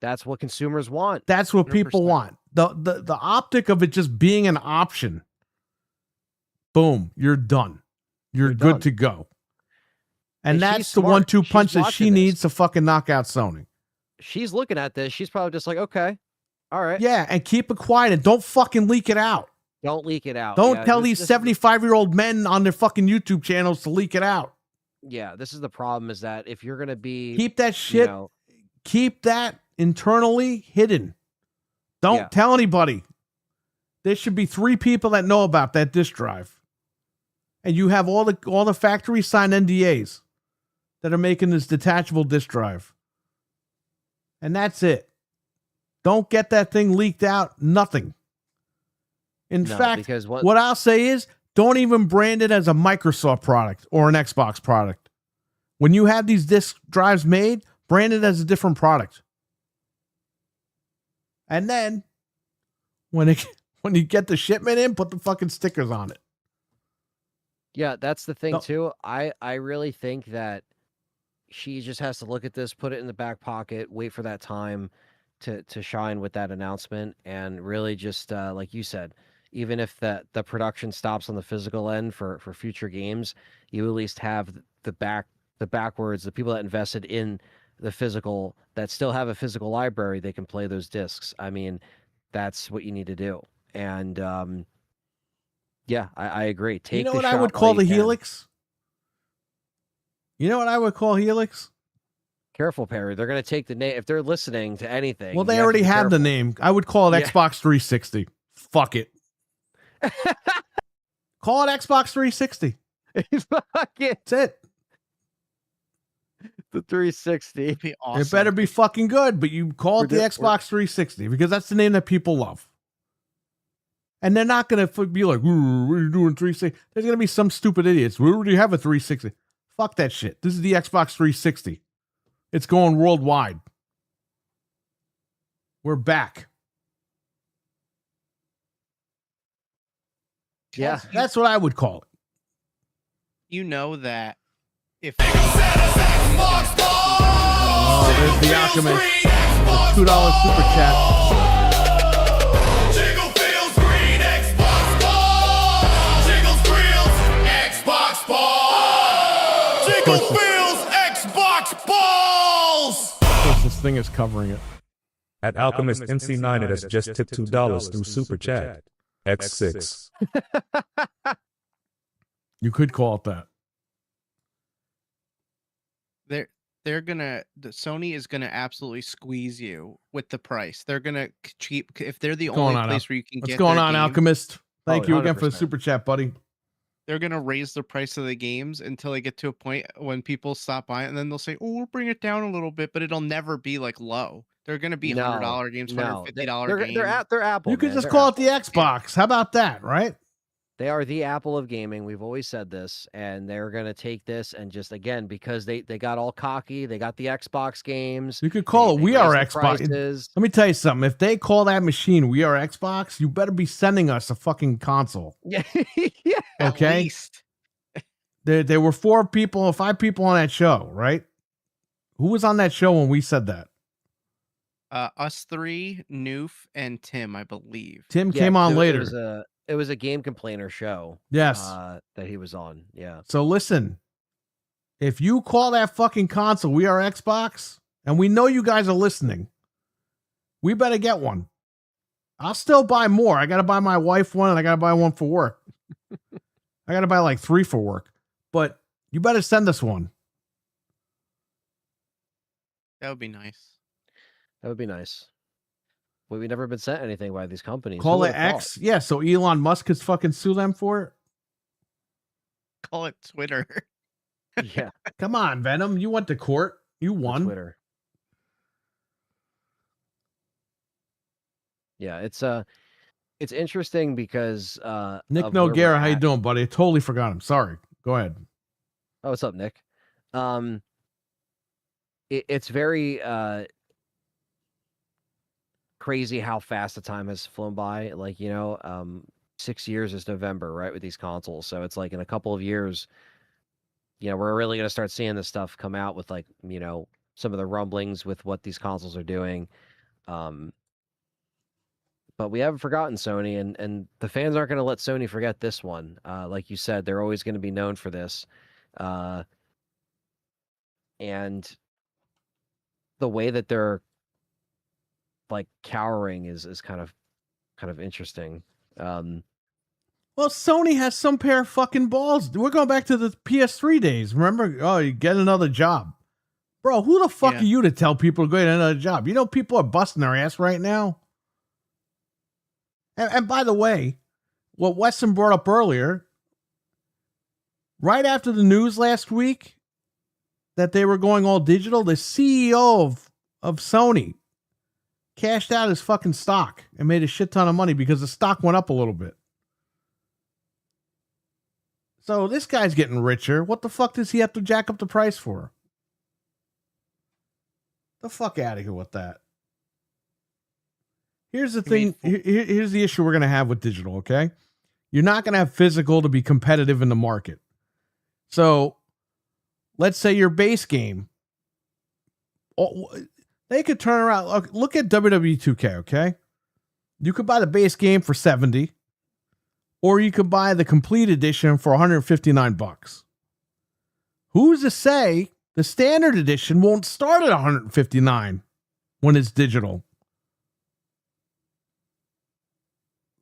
That's what consumers want. That's what 100%. People want. The optic of it just being an option. Boom, you're done. You're good to go. And that's the 1-2 punch that she needs to fucking knock out Sony. She's looking at this. She's probably just like, okay, all right. Yeah, and keep it quiet and don't fucking leak it out. Don't leak it out. Don't tell these 75-year-old men on their fucking YouTube channels to leak it out. Yeah, this is the problem is that if you're going to be... Keep that shit, keep that internally hidden. Don't tell anybody. There should be 3 people that know about that disk drive. and you have all the factories sign NDAs that are making this detachable disk drive. And that's it. Don't get that thing leaked out. Nothing. In fact, because what I'll say is don't even brand it as a Microsoft product or an Xbox product. When you have these disk drives made, brand it as a different product. And then when you get the shipment in, put the fucking stickers on it. Yeah, that's the thing No. too. I really think that she just has to look at this, put it in the back pocket, wait for that time to shine with that announcement, and really just like you said, even if the production stops on the physical end for future games, you at least have the backwards, the people that invested in the physical that still have a physical library, they can play those discs. I mean, that's what you need to do. And yeah, I agree. Take You know the what I shot would while call you the can. Helix? You know what I would call Helix? Careful, Perry. They're going to take the name. If they're listening to anything, Well, you they have to already be have the careful. name. I would call it Yeah. Xbox 360. Fuck it. Call it Xbox 360. Fuck it. That's it. The 360. It'd be awesome. It better be fucking good, but you call it the We're- Xbox 360 because that's the name that people love. And they're not going to be like, "Ooh, what are you doing 360? There's going to be some stupid idiots. We already have a 360. Fuck that shit. This is the Xbox 360. It's going worldwide. We're back. Yeah. That's what I would call it. You know that if Oh, there's the Alchemist. The $2 super chat. Jingle feels green, Xbox ball. Jingles grills, Xbox ball. Jingle feels, Xbox balls. Of course, this thing is covering it. At Alchemist MC9, it has just tipped $2 through Super Chat. X6. You could call it that. Sony is gonna absolutely squeeze you with the price. They're gonna cheap if they're the What's going only on, place where you can What's get going their on, game, Alchemist? Thank Oh, you again for the 100%. super chat, buddy. they're gonna raise the price of the games until they get to a point when people stop buying, and then they'll say, "Oh, we'll bring it down a little bit," but it'll never be like low. They're gonna be $100 games, $150 games. They're Apple. You could man. just They're call Apple. it the Xbox. How about that, right? They are the Apple of gaming. We've always said this, and they're going to take this and just, again, because they got all cocky, they got the Xbox games. You could call it We Are raised the Xbox. prices. Let me tell you something. If they call that machine We Are Xbox, you better be sending us a fucking console. Yeah, yeah. At Okay. least. There were 5 people on that show, right? Who was on that show when we said that? Us three, Noof, and Tim, I believe. Tim Yeah, came on it later. was a game complainer show. Yes. That he was on. Yeah. So listen, if you call that fucking console We Are Xbox, and we know you guys are listening, we better get one. I'll still buy more. I got to buy my wife one, and I got to buy one for work. I got to buy like 3 for work. But you better send us one. That would be nice. That would be nice. But we've never been sent anything by these companies. Call Who it would've thought? X. Yeah, so Elon Musk could fucking sue them for it. Call it Twitter. Yeah. Come on, Venom. You went to court. You the won. Twitter. Yeah, it's interesting because Nick of where we're Noguera, how you at. doing, buddy? I totally forgot him. Sorry. Go ahead. Oh, what's up, Nick? It's very crazy how fast the time has flown by. Like, 6 years is November, right, with these consoles. So it's like in a couple of years, we're really going to start seeing this stuff come out with like, some of the rumblings with what these consoles are doing. But we haven't forgotten Sony, and the fans aren't going to let Sony forget this one. Like you said, they're always going to be known for this. And the way that they're like cowering is kind of interesting. Well, Sony has some pair of fucking balls. We're going back to the PS3 days. Remember? Oh, you get another job. Bro, who the fuck Yeah. are you to tell people to go get another job? You know people are busting their ass right now. And by the way, what Weston brought up earlier, right after the news last week that they were going all digital, the CEO of Sony cashed out his fucking stock and made a shit ton of money because the stock went up a little bit. So this guy's getting richer. What the fuck does he have to jack up the price for? The fuck out of here with that. Here's the thing. Here's the issue we're going to have with digital, okay? You're not going to have physical to be competitive in the market. So let's say your base game, they could turn around. Look at WWE 2K, okay? You could buy the base game for $70, or you could buy the complete edition for $159. Who's to say the standard edition won't start at $159 when it's digital?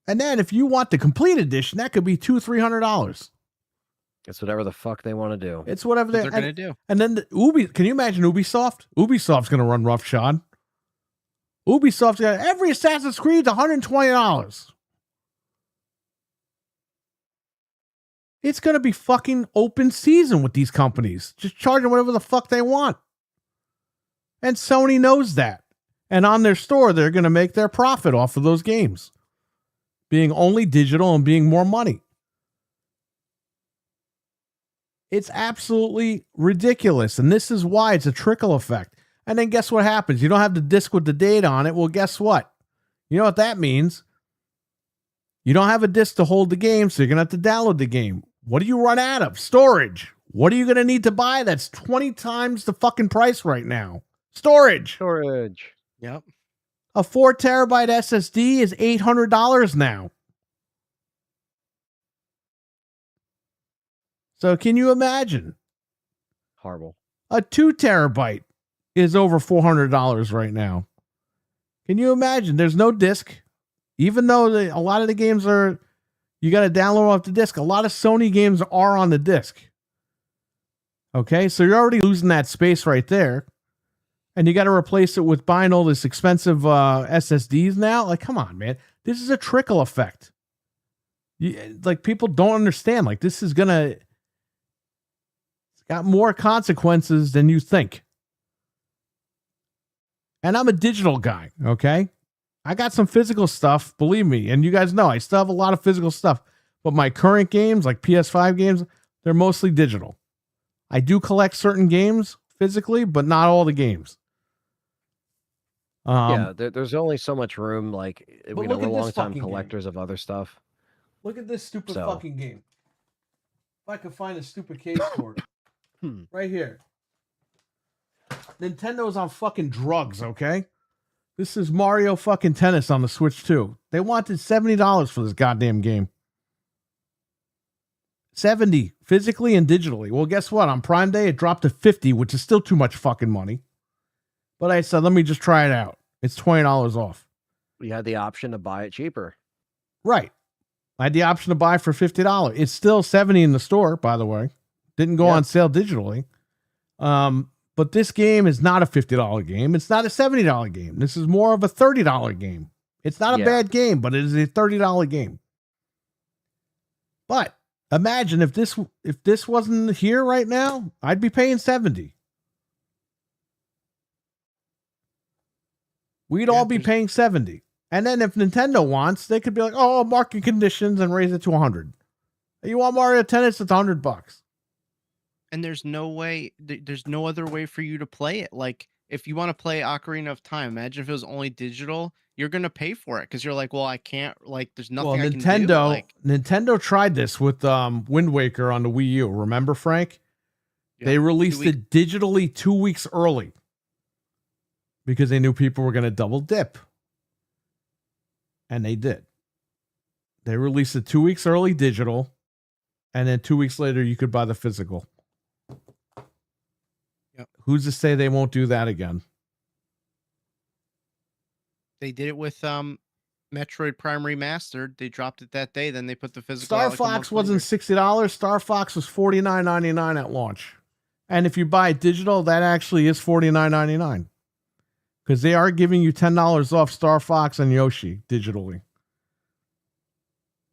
And then if you want the complete edition, that could be $200-$300. It's whatever the fuck they want to do. It's whatever they're going to do. And then can you imagine Ubisoft? Ubisoft's going to run roughshod. Ubisoft's got every Assassin's Creed $120. It's going to be fucking open season with these companies. Just charging whatever the fuck they want. And Sony knows that. And on their store, they're going to make their profit off of those games. Being only digital and being more money. It's absolutely ridiculous. And this is why it's a trickle effect. And then guess what happens? You don't have the disc with the data on it. Well, guess what? You know what that means? You don't have a disc to hold the game, so you're going to have to download the game. What do you run out of? Storage. What are you going to need to buy that's 20 times the fucking price right now? Storage. Yep. A 4 terabyte SSD is $800 now. So can you imagine? Horrible. A 2 terabyte is over $400 right now. Can you imagine? There's no disc. Even though a lot of the games are, you got to download off the disc. A lot of Sony games are on the disc. Okay, so you're already losing that space right there. And you got to replace it with buying all this expensive SSDs now. Like, come on, man. This is a trickle effect. People don't understand. Like, this is going to, it's got more consequences than you think. And I'm a digital guy, okay? I got some physical stuff, believe me. And you guys know I still have a lot of physical stuff. But my current games, like PS5 games, they're mostly digital. I do collect certain games physically, but not all the games. There's only so much room. Like, we're long-time collectors of other stuff. Look at this stupid fucking game. If I could find a stupid case for it. Right here. Nintendo's on fucking drugs, okay? This is Mario fucking Tennis on the Switch 2. They wanted $70 for this goddamn game. $70, physically and digitally. Well, guess what? On Prime Day, it dropped to $50, which is still too much fucking money. But I said, let me just try it out. It's $20 off. You had the option to buy it cheaper. Right. I had the option to buy for $50. It's still $70 in the store, by the way. Didn't go on sale digitally. But this game is not a $50 game. It's not a $70 game. This is more of a $30 game. It's not a bad game, but it is a $30 game. But imagine if this wasn't here right now, I'd be paying $70. We'd all be paying $70. And then if Nintendo wants, they could be like, oh, market conditions, and raise it to $100. You want Mario Tennis? It's $100. And there's no other way for you to play it. Like, if you want to play Ocarina of Time, imagine if it was only digital, you're going to pay for it. Cause you're like, well, I can't, like, there's nothing I can do. Nintendo tried this with Wind Waker on the Wii U. Remember, Frank? Yeah, they released it digitally 2 weeks early because they knew people were going to double dip. And they did. They released it 2 weeks early digital. And then 2 weeks later, you could buy the physical. Yep. Who's to say they won't do that again? They did it with Metroid Prime Remastered. They dropped it that day. Then they put the physical. Star Fox wasn't $60. Star Fox was $49.99 at launch. And if you buy it digital, that actually is $49.99. Because they are giving you $10 off Star Fox and Yoshi digitally.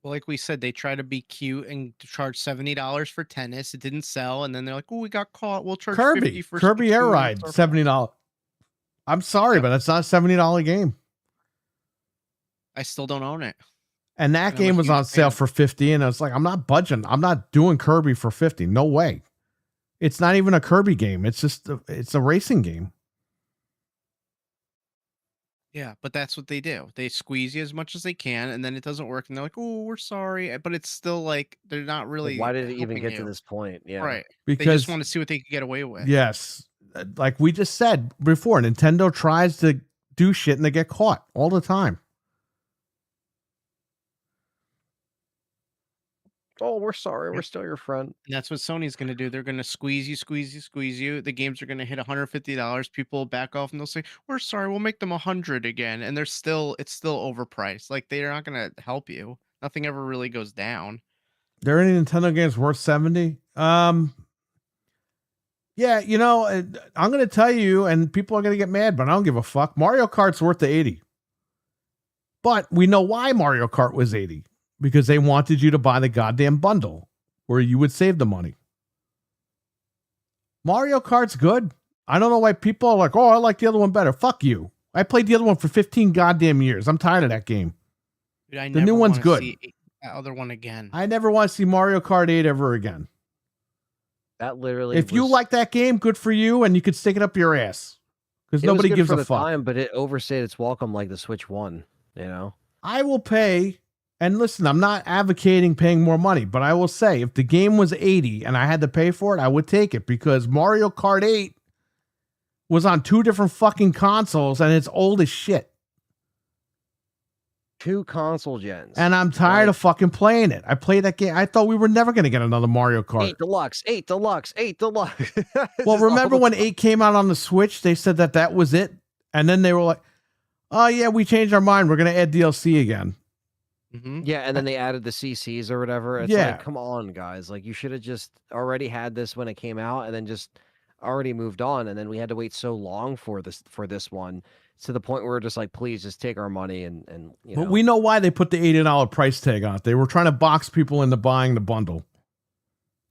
Well, like we said, they try to be cute and charge $70 for tennis. It didn't sell, and then they're like, "Oh, we got caught. We'll charge 50 for Kirby Air Splatoon and Ride, Star Fox." $70. I'm sorry, Yep. but that's not a $70 game. I still don't own it. And that And I'm a game was huge on sale fan. for 50, and I was like, I'm not budging. I'm not doing Kirby for 50. No way. It's not even a Kirby game. It's just it's a racing game. Yeah, but that's what they do. They squeeze you as much as they can, and then it doesn't work, and they're like, "Oh, we're sorry," but it's still like they're not Like, really. why did it even helping get to you. this point? Yeah. Right? They Because just want to see what they can get away with. yes, like we just said before, Nintendo tries to do shit and they get caught all the time. Oh, we're sorry. We're still your friend. And that's what Sony's going to do. They're going to squeeze you, squeeze you, squeeze you. The games are going to hit $150. People will back off and they'll say, "We're sorry, we'll make them 100 again." And it's still overpriced. Like they're not going to help you. Nothing ever really goes down. There are any Nintendo games worth 70? Yeah, you know, I'm going to tell you, and people are going to get mad, but I don't give a fuck. Mario Kart's worth the 80. But we know why Mario Kart was 80. Because they wanted you to buy the goddamn bundle where you would save the money. Mario Kart's good. I don't know why people are like, "Oh, I like the other one better." Fuck you. I played the other one for 15 goddamn years. I'm tired of that game. Dude, The new one's wanna good. see that other one again. I never want to see Mario Kart 8 ever again. That literally. If you was- like that game, good for you, and you could stick it up your ass. Because it was nobody good gives for a the fuck. time, but it overstayed its welcome like the Switch One. You know. I will pay, and listen, I'm not advocating paying more money, but I will say if the game was 80 and I had to pay for it, I would take it because Mario Kart 8 was on 2 different fucking consoles and it's old as shit. 2 console gens. And I'm tired of fucking playing it. I played that game. I thought we were never going to get another Mario Kart. 8 Deluxe, 8 Deluxe, 8 Deluxe. Well, remember when 8 came out on the Switch? They said that was it. And then they were like, "Oh, yeah, we changed our mind. We're going to add DLC again." Mm-hmm. Yeah, and then they added the CCs or whatever. It's Yeah. like, come on, guys. Like, you should have just already had this when it came out and then just already moved on. And then we had to wait so long for this one to the point where we're just like, please just take our money and you know. But we know why they put the $80 price tag on it. They were trying to box people into buying the bundle.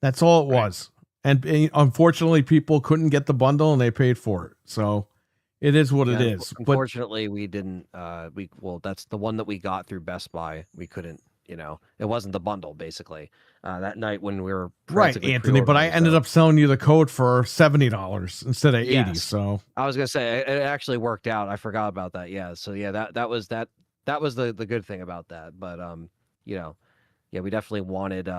That's all it was. And unfortunately, people couldn't get the bundle and they paid for it. So it is what it Yeah, is. But Unfortunately, we didn't. That's the one that we got through Best Buy. We couldn't. You know, it wasn't the bundle basically. That night when we were right, frantically Anthony. But I pre-ordering, ended so- up selling you the code for $70 instead of 80. Yes. So I was gonna say it actually worked out. I forgot about that. Yeah. So yeah, that was the good thing about that. But you know, yeah, we definitely wanted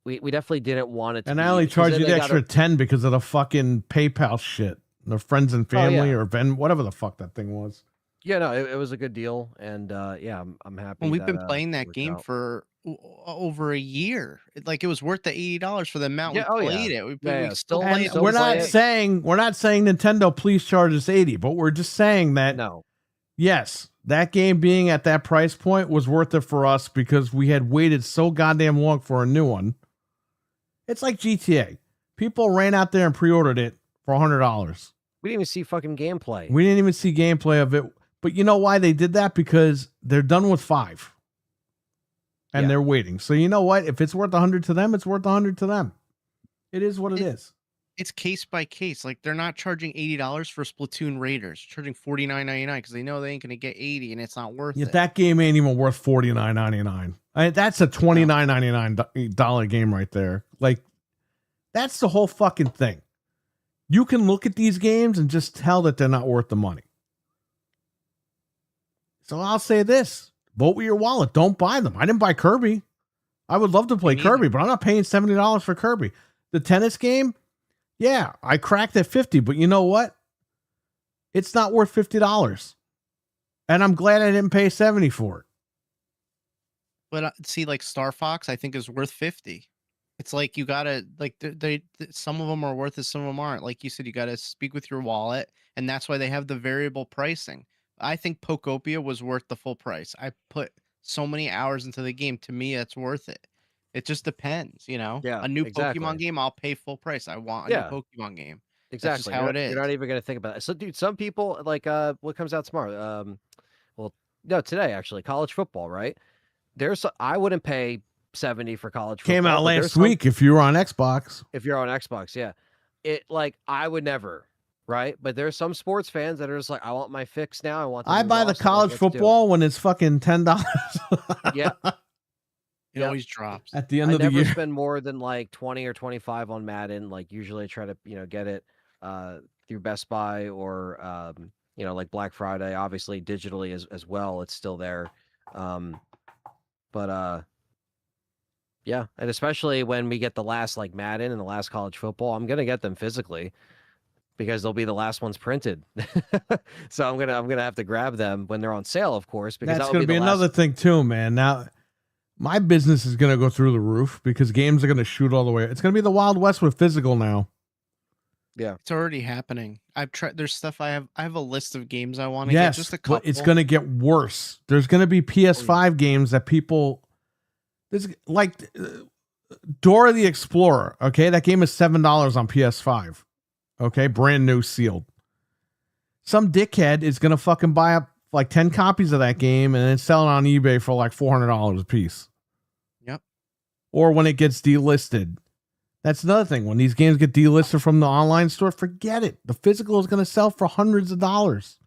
we definitely didn't want it to and be, I only because charged then you the they got extra a- 10 because of the fucking PayPal shit. The friends and family yeah. or Venn, whatever the fuck that thing was. Yeah, no, it was a good deal, and yeah, I'm happy. Well, we've that, been playing it that worked game out. for over a year. It was worth the $80 for the amount Yeah, we oh, yeah. played it. We Yeah, still still- play And it. still we're play not it. saying Nintendo please charge us 80, but we're just saying that No, yes, that game being at that price point was worth it for us because we had waited so goddamn long for a new one. It's like GTA. People ran out there and pre-ordered it for $100. we didn't even see fucking gameplay. We didn't even see gameplay of it. But you know why they did that? Because they're done with 5. And Yeah. they're waiting. So you know what? If it's worth 100 to them, it's worth 100 to them. It is what it is. It's case by case. Like they're not charging $80 for Splatoon Raiders, they're charging $49.99 because they know they ain't gonna get 80 and it's not worth Yet it. that game ain't even worth $49.99. That's a $29.99 game right there. Like, that's the whole fucking thing. You can look at these games and just tell that they're not worth the money. So I'll say this: vote with your wallet. Don't buy them. I didn't buy Kirby. I would love to play Me neither. Kirby, but I'm not paying $70 for Kirby. The tennis game, yeah, I cracked at 50, but you know what? It's not worth $50. And I'm glad I didn't pay 70 for it. But see, like Star Fox, I think is worth 50. It's like you gotta like some of them are worth it, some of them aren't. Like you said, you gotta speak with your wallet, and that's why they have the variable pricing. I think Pokopia was worth the full price. I put so many hours into the game. To me, it's worth it. It just depends, you know. Yeah, a new exactly. Pokemon game, I'll pay full price. I want a Yeah. new Pokemon game. Exactly. how you're, it is. You're not even gonna think about it. So, dude, some people like what comes out tomorrow. Well, no, today actually, college football, right? I wouldn't pay 70 for college football. Came out but there's last some- week if you were on Xbox. If you're on Xbox, yeah. It like I would never, right? But there's some sports fans that are just like, I want my fix now. I want. I new buy the roster, like, college let's do it." football when it's fucking $10. Yeah. It Yep. always drops. At the end I of the never year. spend more than like 20 or 25 on Madden. Like usually I try to, get it through Best Buy or like Black Friday, obviously digitally as well. It's still there. But yeah, and especially when we get the last like Madden and the last college football, I'm gonna get them physically because they'll be the last ones printed. So I'm gonna have to grab them when they're on sale, of course, because That's that going will to be the another last... thing too, man. Now, my business is going to go through the roof because games are going to shoot all the way. It's going to be the Wild West with physical now. Yeah, It's already happening. I've tried. There's stuff I have a list of games I want to Yes, get. Just a couple. but it's going to get worse. There's going to be PS5 games that people... This like Dora the Explorer, okay? That game is $7 on PS5. Okay? Brand new, sealed. Some dickhead is going to fucking buy up like 10 copies of that game and then sell it on eBay for like $400 a piece. Yep. Or when it gets delisted. That's another thing. When these games get delisted from the online store, forget it. The physical is going to sell for hundreds of dollars.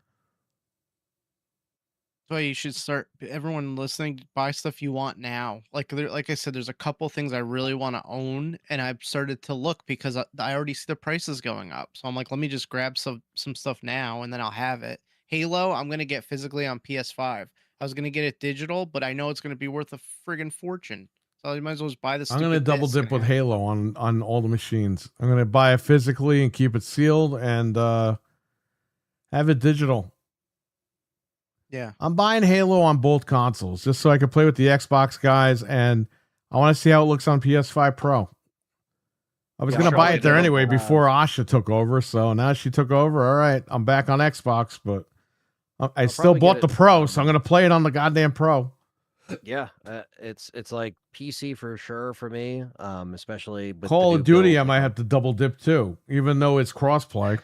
That's why you should start. Everyone listening, buy stuff you want now. Like I said, there's a couple things I really want to own, and I've started to look because I already see the prices going up. So I'm like, let me just grab some stuff now, and then I'll have it. Halo, I'm gonna get physically on PS5. I was gonna get it digital, but I know it's gonna be worth a friggin' fortune. So I might as well just buy this. I'm going to double dip with Halo on all the machines. I'm going to buy it physically and keep it sealed and have it digital. Yeah. I'm buying Halo on both consoles just so I can play with the Xbox guys, and I want to see how it looks on PS5 Pro. I was Yeah, going to sure, buy I it there do. anyway before Asha took over, so now she took over. All right, I'm back on Xbox, but I I'll still probably bought get the it, Pro, so I'm going to play it on the goddamn Pro. Yeah, it's like PC for sure for me, especially with Call the of new Duty, build. I might have to double dip too, even though it's crossplay.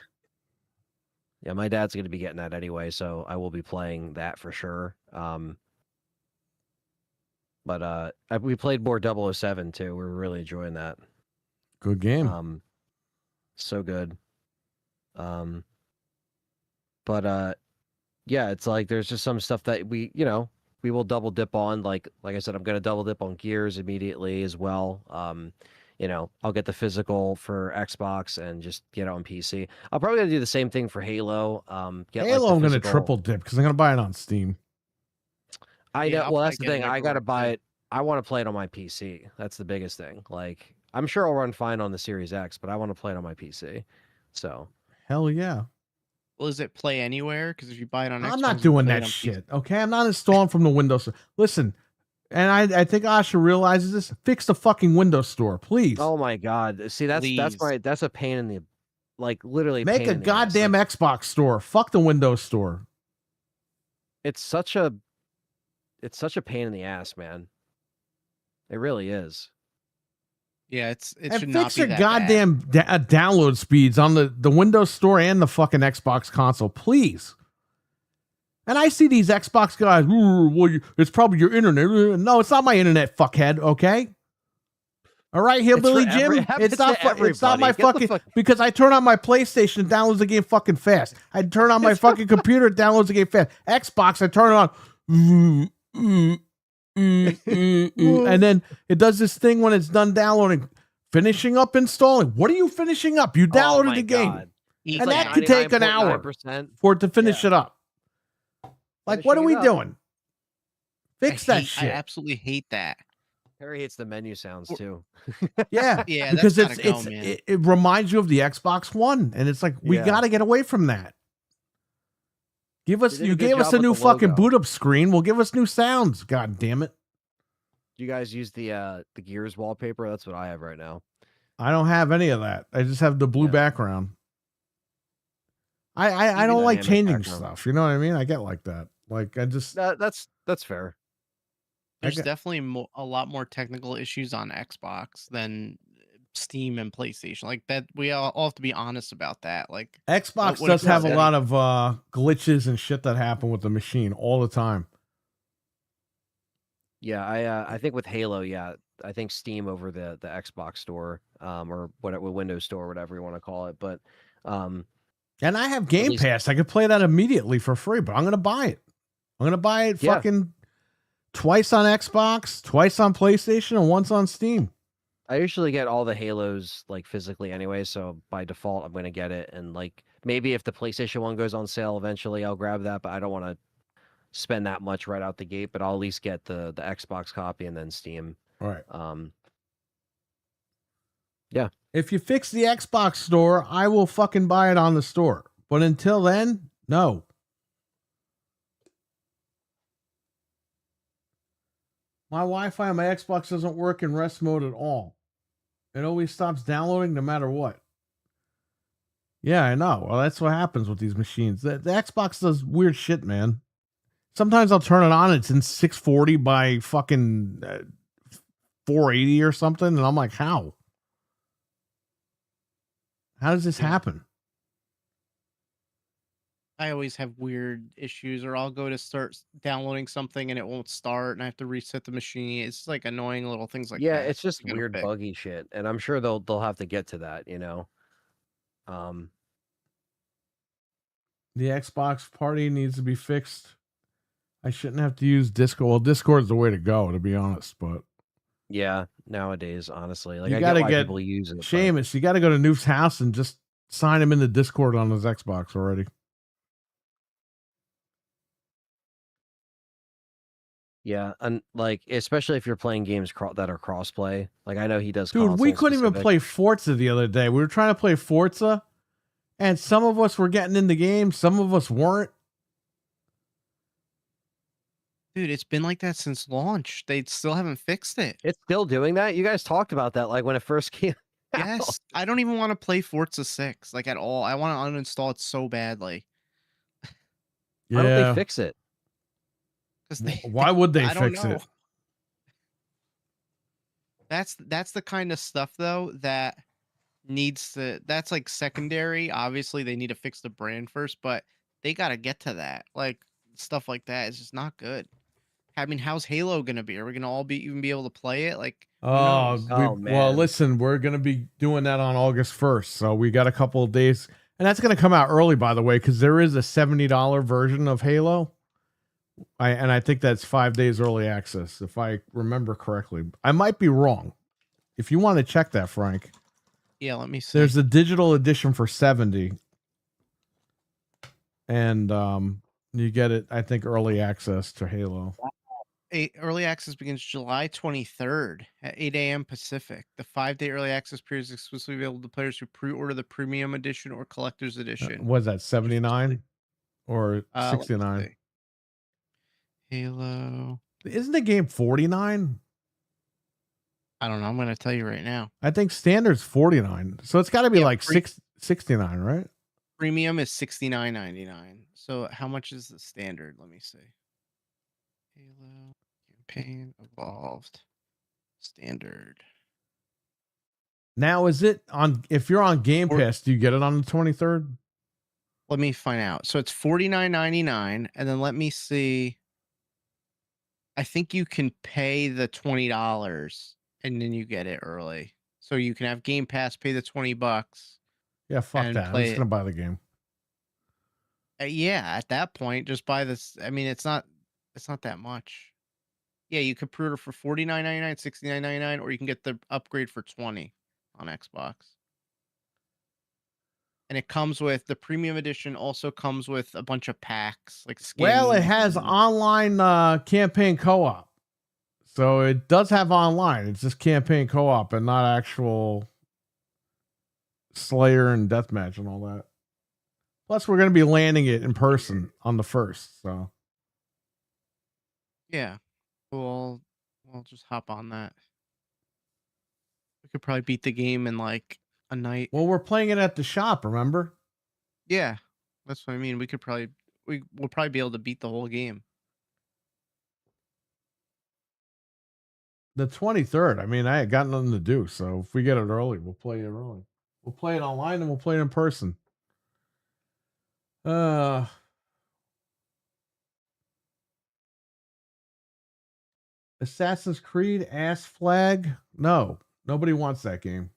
Yeah, my dad's going to be getting that anyway, so I will be playing that for sure. But we played more 007 too. We were really enjoying that. Good game. So good. But yeah, it's like there's just some stuff that we will double dip on. Like I said, I'm going to double dip on Gears immediately as well. I'll get the physical for Xbox and just get it on PC. I'll probably gonna do the same thing for Halo. Halo, I'm going to triple dip because I'm going to buy it on Steam. I Yeah, know. I'll Well, that's the probably thing. get it I gotta everywhere, buy too. it. I want to play it on my PC. That's the biggest thing. Like, I'm sure I'll run fine on the Series X, but I want to play it on my PC. So Hell yeah. Well, is it play anywhere? Because if you buy it on Xbox, I'm you not can doing play it that on PC. shit. Okay, I'm not installing from the Windows Store. Listen, and I think Asha realizes this. Fix the fucking Windows Store, please. oh my god. See, that's Please. that's a pain in the literally Make pain a in the ass. goddamn Like, Xbox store. Fuck the Windows Store. it's such a pain in the ass, man. It really is. Yeah, it should And not fix be your that goddamn download speeds on the Windows Store and the fucking Xbox console, please. And I see these Xbox guys. "Ooh, well, it's probably your internet." No, it's not my internet, fuckhead. Okay. All right, Hillbilly for every- Jim. happens It's not. to It's not my everybody. Get the fucking. fuck- Because I turn on my PlayStation, it downloads the game fucking fast. I turn on my fucking computer, it downloads the game fast. Xbox, I turn it on. And then it does this thing when it's done downloading, finishing up installing. What are you finishing up? You Oh downloaded my the game God. bad. And Like that could take an hour 99.9%. for it to finish it up. Like, what are we Finishing it up. doing? Fix that shit. I absolutely hate that. Harry hates the menu sounds too. Yeah, Yeah, because that's gotta go, man. it reminds you of the Xbox One, and it's like we Yeah. got to get away from that. Give us, They did a you good gave us job a with new the fucking logo. boot up screen. Well, give us new sounds. God damn it! Do you guys use the Gears wallpaper? That's what I have right now. I don't have any of that. I just have the blue Yeah. background. I Easy don't like dynamic changing background. stuff. You know what I mean? I get like that. Like I just That's fair. There's got- definitely a lot more technical issues on Xbox than Steam and PlayStation. Like that, we all have to be honest about that. Like Xbox what does it have a does, lot of glitches and shit that happen with the machine all the time. Yeah, I think with Halo, yeah, I think Steam over the Xbox store, or whatever Windows store, whatever you want to call it. But And I have at Game least, Pass. I could play that immediately for free, but I'm gonna buy it. I'm gonna buy it Yeah. fucking twice on Xbox, twice on PlayStation, and once on Steam. I usually get all the Halos like physically anyway, so by default I'm gonna get it. And like maybe if the PlayStation one goes on sale eventually, I'll grab that. But I don't want to spend that much right out the gate. But I'll at least get the Xbox copy and then Steam. All right. Yeah. If you fix the Xbox store, I will fucking buy it on the store. But until then, no. My Wi-Fi on my Xbox doesn't work in rest mode at all. It always stops downloading no matter what. Yeah, I know. Well, that's what happens with these machines. The Xbox does weird shit, man. Sometimes I'll turn it on. It's in 640 by fucking 480 or something. And I'm like, how? How does this happen? I always have weird issues, or I'll go to start downloading something and it won't start, and I have to reset the machine. It's like annoying little things like Yeah, that. it's just you gotta weird fix. buggy shit, and I'm sure they'll have to get to that, you know. The Xbox party needs to be fixed. I shouldn't have to use Discord. Well, Discord's the way to go, to be honest. But yeah, nowadays, honestly, like you I got get to why get people use it. But Seamus. You got to go to Noof's house and just sign him into Discord on his Xbox already. yeah, and like especially if you're playing games that are crossplay. Like I know he does. Dude, we console couldn't even specific. play Forza the other day. We were trying to play Forza, and some of us were getting in the game, some of us weren't. Dude, it's been like that since launch. They still haven't fixed it. It's still doing that. You guys talked about that like when it first came. Yes, I don't even want to play Forza 6 like at all. I want to uninstall it so badly. Why don't they fix it? Because Why would they I don't fix know. it? That's the kind of stuff though that needs to. That's like secondary. Obviously, they need to fix the brand first, but they got to get to that. Like stuff like that is just not good. I mean, how's Halo gonna be? Are we gonna all even be able to play it? Like, who knows? Oh, well, man. listen, we're gonna be doing that on August 1st, so we got a couple of days, and that's gonna come out early, by the way, because there is a $70 version of Halo. I think that's 5 days early access, if I remember correctly. I might be wrong. If you want to check that, Frank, Yeah, let me see. there's a digital edition for 70, and you get it. I think early access to Halo. Early access begins July 23rd at 8 a.m. Pacific. The 5-day early access period is exclusively available to players who pre-order the premium edition or collector's edition. Was that 79 or Let me 69? see. Halo. Isn't the game 49? I don't know. I'm going to tell you right now. I think standard's 49. So it's got to be Yeah, like 69, right? Premium is $69.99. So how much is the standard? Let me see. Halo campaign evolved standard. Now, is it on, if you're on Game Pass, do you get it on the 23rd? Let me find out. So it's $49.99, and then let me see. I think you can pay the $20 and then you get it early. So you can have Game Pass, pay the $20. Yeah, fuck And that. I'm play just it. going to buy the game. Yeah, at that point, just buy this. I mean, it's not that much. Yeah, you could pre-order for $49.99, $69.99, or you can get the upgrade for $20 on Xbox. And it comes with the premium edition. Also comes with a bunch of packs like skins. Well, it has and- online campaign co-op. So it does have online. It's just campaign co-op and not actual Slayer and Deathmatch and all that. Plus, we're going to be landing it in person on the 1st. So Yeah, we'll just hop on that. We could probably beat the game in like a night. well, we're playing it at the shop, remember? Yeah, that's what I mean. We'll probably be able to beat the whole game. The 23rd. I mean, I ain't got nothing to do. So if we get it early, we'll play it early. We'll play it online and we'll play it in person. Assassin's Creed Ass Flag? No, nobody wants that game.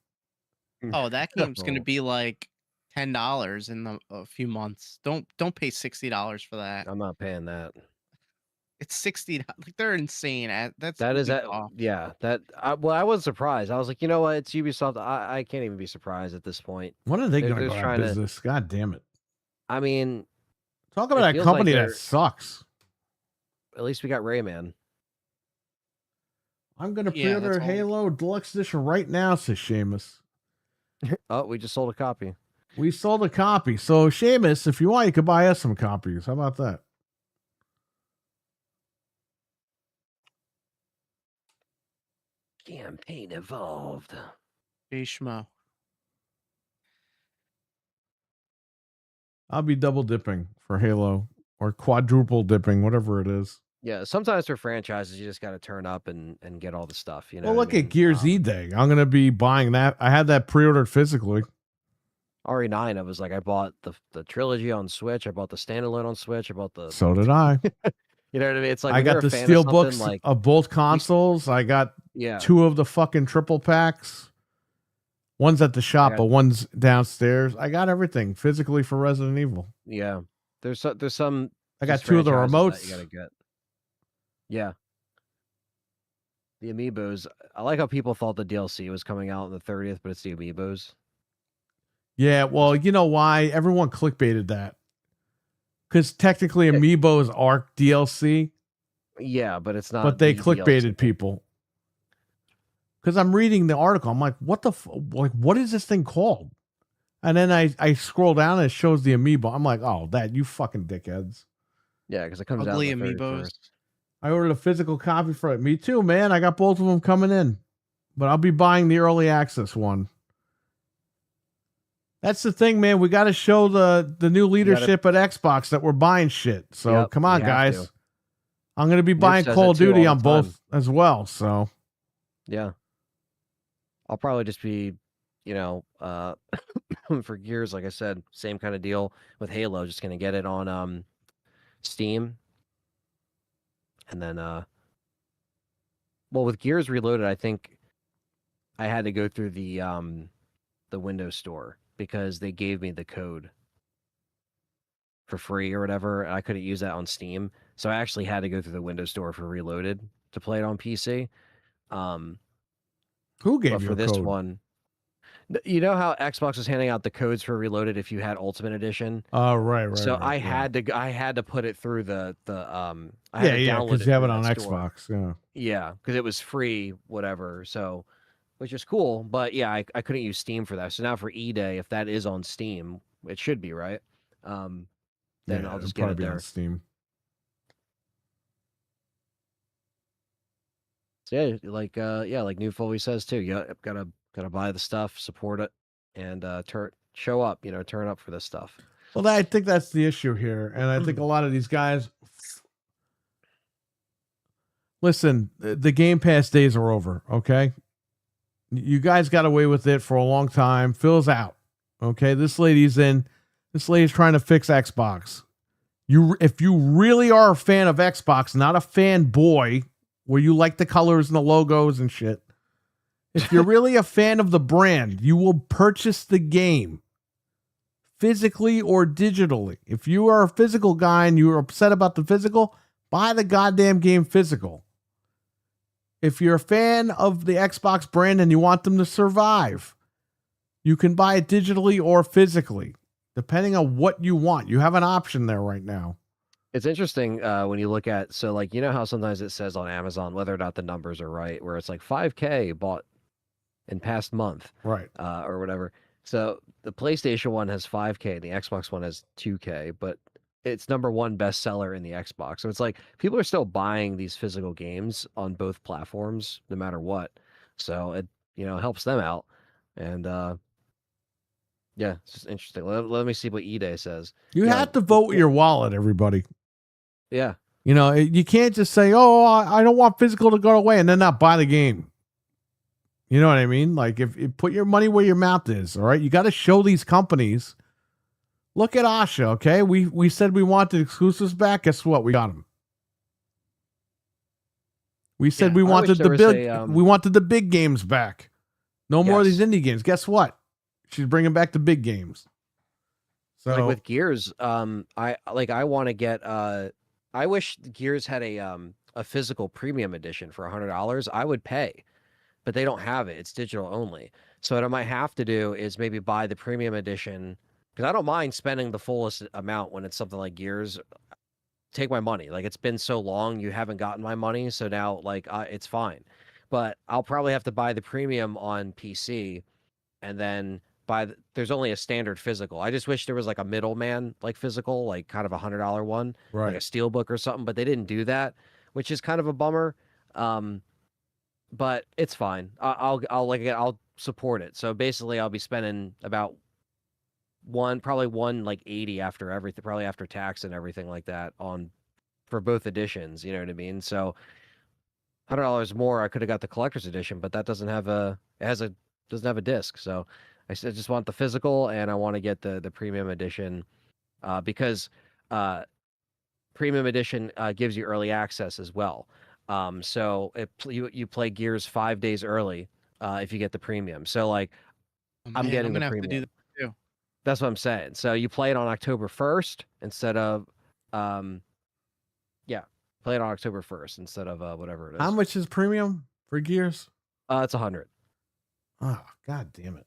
Oh, that game's gonna Oh. be like $10 in a few months. Don't pay $60 for that. I'm not paying that. It's $60. Like they're insane. That's That is really that. off. Yeah. Well, I was surprised. I was like, you know what? It's Ubisoft. I can't even be surprised at this point. When are they They're going to just go out trying of to. business? God damn it. I mean, Talk It about a feels like company that they're- sucks. at least we got Rayman. I'm going to Yeah, that's pre-order all. Halo Deluxe Edition right now, says Seamus. Oh, we just sold a copy. We sold a copy. So, Seamus, if you want, you could buy us some copies. How about that? Campaign evolved. Schmo. I'll be double dipping for Halo or quadruple dipping, whatever it is. Yeah, sometimes for franchises, you just got to turn up and get all the stuff. You know. Well, what I look mean? at Gears E Day. I'm going to be buying that. I had that pre-ordered physically. RE9. I was like, I bought the trilogy on Switch. I bought the standalone on Switch. I bought the. So did I. You know what I mean? It's like I when you're got a the fan of steel something, books like of both consoles. I got yeah. 2 of the fucking triple packs. One's at the shop, got- but one's downstairs. I got everything physically for Resident Evil. Yeah, there's some. I got just 2 of the franchises that remotes. you gotta get. Yeah. The amiibos. I like how people thought the DLC was coming out on the 30th, but it's the amiibos. Yeah, well, you know why? Everyone clickbaited that. Because technically amiibos are DLC, Yeah, but it's not. but they the clickbaited DLC. people. Because I'm reading the article. I'm like, what the like, what is this thing called? And then I scroll down and it shows the amiibo. I'm like, oh, that, you fucking dickheads. Yeah, because it comes Ugly out on the amiibos. 31st. I ordered a physical copy for it. Me too, man. I got both of them coming in. But I'll be buying the early access one. That's the thing, man. We got to show the new leadership at Xbox that we're buying shit. So Yep, come on, we have guys. to. I'm going to be Nick buying says Call it of too Duty all on the both as well. So Yeah. I'll probably just be, you know, for Gears, like I said, same kind of deal with Halo. Just gonna get it on Steam, and then well, with Gears Reloaded, I think I had to go through the Windows Store because they gave me the code for free or whatever, and I couldn't use that on Steam, so I actually had to go through the Windows Store for Reloaded to play it on PC. who gave But you for a this code? one, you know how Xbox was handing out the codes for Reloaded if you had Ultimate Edition. Oh, right. So right, yeah. I had to put it through the I had Yeah, to yeah, download because you have it through on that store. Xbox. Yeah. Yeah, because it was free, whatever. So, which is cool, but yeah, I couldn't use Steam for that. So now for E-Day, if that is on Steam, it should be right. Then Yeah, I'll just it'll get it probably be there. on Steam. So yeah, like New Foley says too. Yeah, gotta buy the stuff, support it, and show up. You know, turn up for this stuff. Well, I think that's the issue here. And I think a lot of these guys, listen, the Game Pass days are over, okay? You guys got away with it for a long time. Phil's out, okay? This lady's trying to fix Xbox. If you really are a fan of Xbox, not a fanboy where you like the colors and the logos and shit, if you're really a fan of the brand, you will purchase the game physically or digitally. If you are a physical guy and you're upset about the physical, buy the goddamn game physical. If you're a fan of the Xbox brand and you want them to survive, you can buy it digitally or physically, depending on what you want. You have an option there right now. It's interesting when you look at, so like, you know how sometimes it says on Amazon, whether or not the numbers are right, where it's like 5K bought in past month, Right. or whatever. So the PlayStation one has 5K, the Xbox one has 2K, but it's #1 bestseller in the Xbox. So it's like people are still buying these physical games on both platforms, no matter what. So it, helps them out. And yeah, it's just interesting. Let me see what eDay says. You Yeah, have to vote with your wallet, everybody. Yeah. You can't just say, oh, I don't want physical to go away and then not buy the game. You know what I mean? Like, if put your money where your mouth is, all right? You got to show these companies. Look at Asha, okay? We said we wanted exclusives back. Guess what? We got them. We said Yeah, we I wish wanted there the was big a, we wanted the big games back. No more of these Yes. indie games. Guess what? She's bringing back the big games. So like with Gears, I want to get I wish Gears had a physical premium edition for $100. I would pay, but they don't have it. It's digital only. So what I might have to do is maybe buy the premium edition because I don't mind spending the fullest amount when it's something like Gears. Take my money. Like it's been so long, you haven't gotten my money, so now like it's fine. But I'll probably have to buy the premium on PC and then there's only a standard physical. I just wish there was like a middleman like physical, like kind of $100 one, like a right. steelbook or something, but they didn't do that, which is kind of a bummer. But it's fine. I'll support it. So basically I'll be spending about probably 180 after everything, probably after tax and everything like that for both editions, you know what I mean? So $100 more, I could have got the collector's edition, but that doesn't have doesn't have a disc. So I just want the physical, and I want to get the premium edition, because premium edition gives you early access as well. So you play Gears 5 days early if you get the premium. So like Oh, I'm man, getting the gonna have to do premium. that too. That's what I'm saying. So you play it on October 1st instead of yeah, play it on October 1st instead of whatever it is. How much is premium for Gears? It's 100. Oh, god damn it.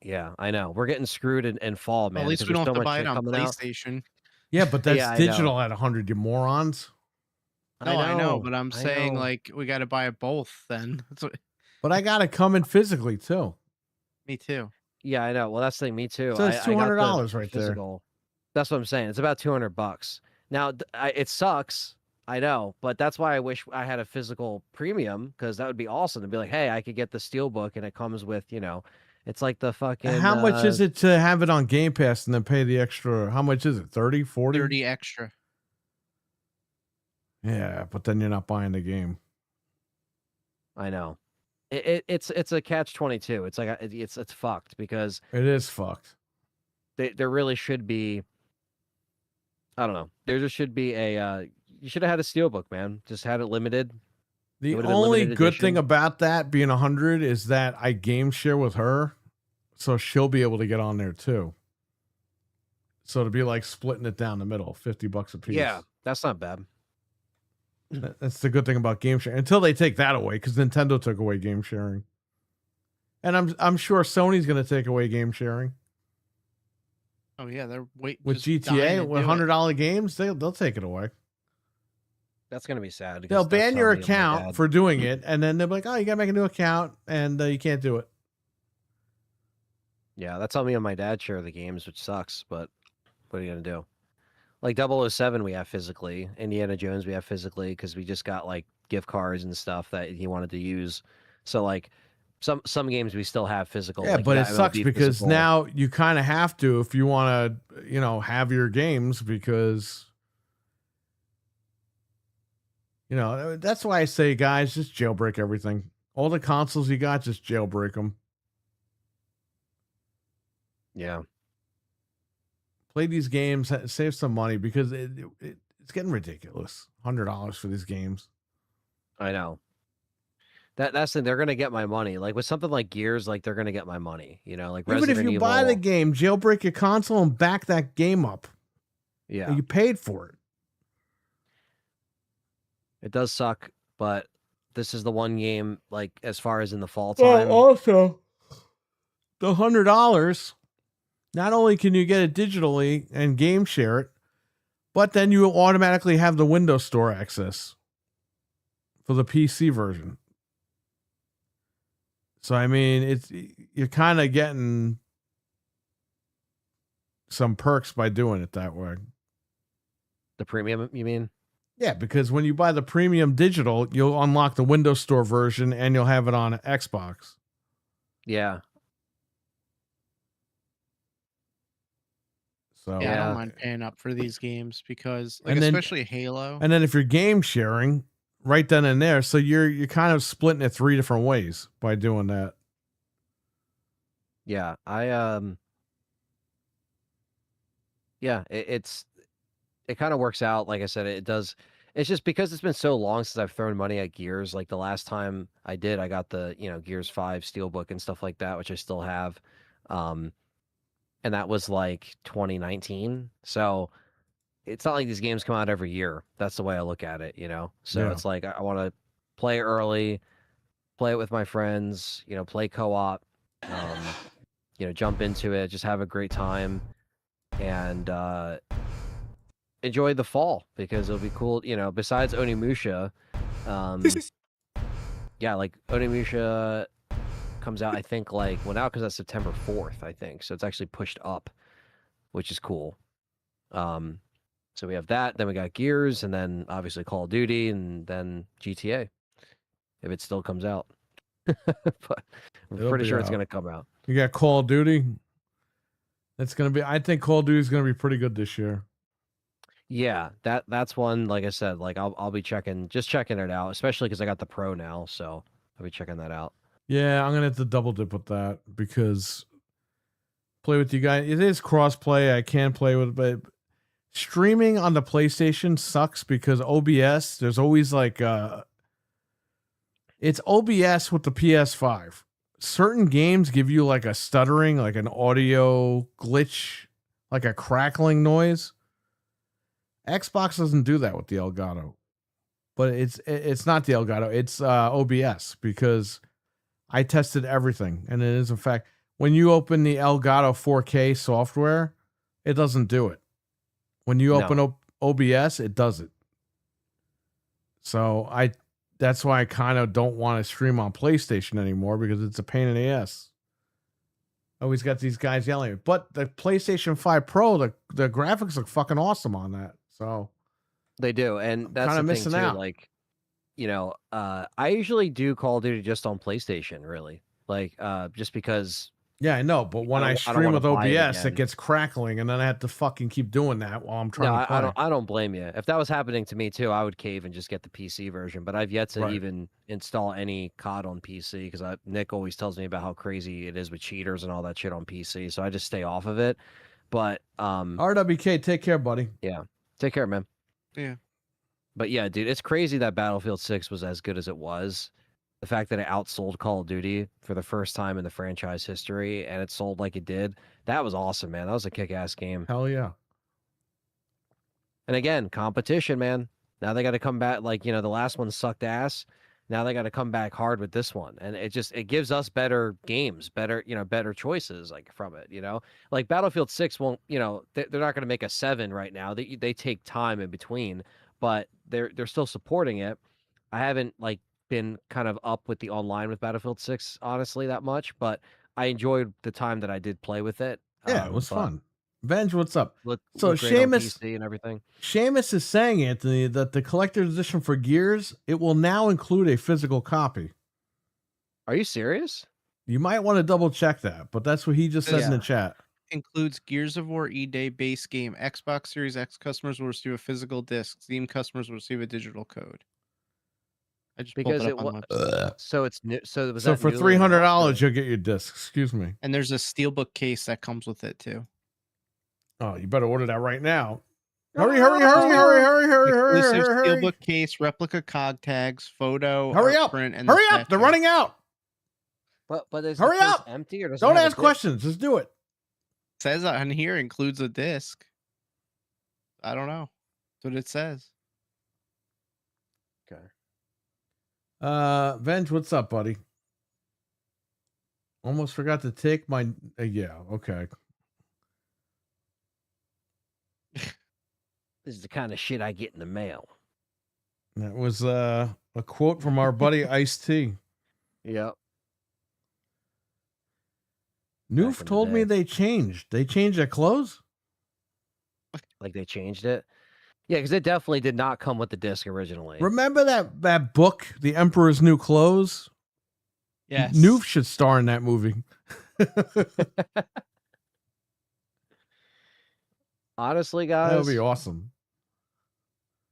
Yeah, I know. We're getting screwed in fall, man. At least because we don't there's have so to much buy it shit on coming out. PlayStation. Yeah, but that's Yeah, I know. digital at 100, you morons. No, I know, but I I'm saying know. like we got to buy it both. Then that's what, But I got to come in physically too. me too. Yeah, I know. Well, that's the thing. Me too. So it's I got the $200 right there. physical. That's what I'm saying. It's about $200. Now, it sucks. I know, but that's why I wish I had a physical premium, because that would be awesome to be like, hey, I could get the steelbook and it comes with, it's like the fucking. How much is it to have it on Game Pass and then pay the extra? How much is it? 30, 40? 30 extra. Yeah, but then you're not buying the game. I know. It's a catch-22. It's like it's fucked because It is fucked. there really should be. I don't know. There just should be a. You should have had a steelbook, man. Just had it limited. The It would've been only limited good edition. thing about that being 100 is that I game share with her, so she'll be able to get on there too. So it'd be like splitting it down the middle, $50 a piece. Yeah, that's not bad. That's the good thing about game sharing. Until they take that away, because Nintendo took away game sharing, and I'm sure Sony's going to take away game sharing Oh yeah, they're with just dying GTA to with do it. $100 games. They'll take it away. That's gonna be sad. They'll because that's ban how your me and my account dad- for doing it, and then they'll be like, "Oh, you got to make a new account, and you can't do it." Yeah, that's how me and my dad share the games, which sucks. But what are you gonna do? Like 007 we have physically, Indiana Jones we have physically, because we just got like gift cards and stuff that he wanted to use. So like some games we still have physical. Yeah, like, but we it got sucks MLB because physical. now you kind of have to if you want to, have your games because, that's why I say, guys, just jailbreak everything. All the consoles you got, just jailbreak them. Yeah, Play these games, save some money because it's getting ridiculous. $100 for these games. I know. That's the thing. They're gonna get my money. Like with something like Gears, like they're gonna get my money. Like Even Resident if you Evil. buy the game, jailbreak your console and back that game up. Yeah, You paid for it. it does suck, but this is the one game. Like as far as in the fall Well, time. also, the $100, not only can you get it digitally and game share it, but then you automatically have the Windows Store access for the PC version. So, I mean, you're kind of getting some perks by doing it that way. The premium, you mean? Yeah, because when you buy the premium digital, you'll unlock the Windows Store version and you'll have it on Xbox. Yeah. So Yeah, I Yeah. don't mind paying up for these games because, like, And then- especially Halo. And then if you're game sharing, right then and there, so you're kind of splitting it 3 different ways by doing that. Yeah, yeah, it kind of works out. Like I said, it does. It's just because it's been so long since I've thrown money at Gears. Like the last time I did, I got the Gears 5 Steelbook and stuff like that, which I still have. And that was like 2019. So it's not like these games come out every year. That's the way I look at it, So Yeah. it's like I want to play early, play it with my friends, play co-op, jump into it, just have a great time, and enjoy the fall because it'll be cool. Besides Onimusha, yeah, like Onimusha comes out, I think, like out because that's September 4th, I think. So it's actually pushed up, which is cool. So we have that, then we got Gears, and then obviously Call of Duty, and then GTA, if it still comes out. But I'm It'll pretty be sure it's out. gonna come out. You got Call of Duty. That's gonna be. I think Call of Duty is gonna be pretty good this year. Yeah, that's one. Like I said, like I'll be checking it out, especially because I got the Pro now, so I'll be checking that out. Yeah, I'm gonna have to double dip with that because play with you guys. It is cross play. I can play with, but streaming on the PlayStation sucks because OBS. There's always like it's OBS with the PS5. Certain games give you like a stuttering, like an audio glitch, like a crackling noise. Xbox doesn't do that with the Elgato, but it's not the Elgato. It's OBS because I tested everything, and it is in fact when you open the Elgato 4K software, it doesn't do it. When you open OBS, it does it. So that's why I kind of don't want to stream on PlayStation anymore because it's a pain in the ass. Always got these guys yelling at me. But the PlayStation 5 Pro, the graphics look fucking awesome on that. So they do, and that's kind of the missing thing too. out. Like, I usually do Call of Duty just on PlayStation, really. Like, just because. Yeah, I know, but when I stream with OBS, it gets crackling, and then I have to fucking keep doing that while I'm trying to play. I don't blame you. If that was happening to me too, I would cave and just get the PC version. But I've yet to even install any COD on PC because Nick always tells me about how crazy it is with cheaters and all that shit on PC. So I just stay off of it. But RWK, take care, buddy. Yeah, take care, man. Yeah. But yeah, dude, it's crazy that Battlefield 6 was as good as it was. The fact that it outsold Call of Duty for the first time in the franchise history, and it sold like it did, that was awesome, man. That was a kick-ass game. Hell yeah. And again, competition, man. Now they got to come back. Like, the last one sucked ass. Now they got to come back hard with this one. And it gives us better games, better choices like from it, Like Battlefield 6 won't, they're not going to make a 7 right now. They take time in between, but they're still supporting it. I haven't been kind of up with the online with Battlefield 6 honestly that much, but I enjoyed the time that I did play with it. Yeah, it was fun. Venge, what's up? So Seamus and everything. Seamus is saying, Anthony, that the collector's edition for Gears, it will now include a physical copy. Are you serious? You might want to double check that, but that's what he just said in the chat. Includes Gears of War E-Day base game. Xbox Series X customers will receive a physical disc. Steam customers will receive a digital code. I just because pulled it up on the website. So it's new. So for $300 you'll get your disc. Excuse me. And there's a steelbook case that comes with it too. Oh, you better order that right now. Hurry! Steelbook case, replica cog tags, photo, hurry up! Print, and hurry up! They're running out. But is hurry up! Empty or does don't ask questions? Just do it. Says on here includes a disc. I don't know. That's what it says. Okay. Venge, what's up, buddy? Almost forgot to take my. Yeah, okay. This is the kind of shit I get in the mail. That was a quote from our buddy Ice-T. Yep. Noof told me they changed. They changed their clothes? Like they changed it? Yeah, because it definitely did not come with the disc originally. Remember that book, The Emperor's New Clothes? Yes. Noof should star in that movie. Honestly, guys. That would be awesome.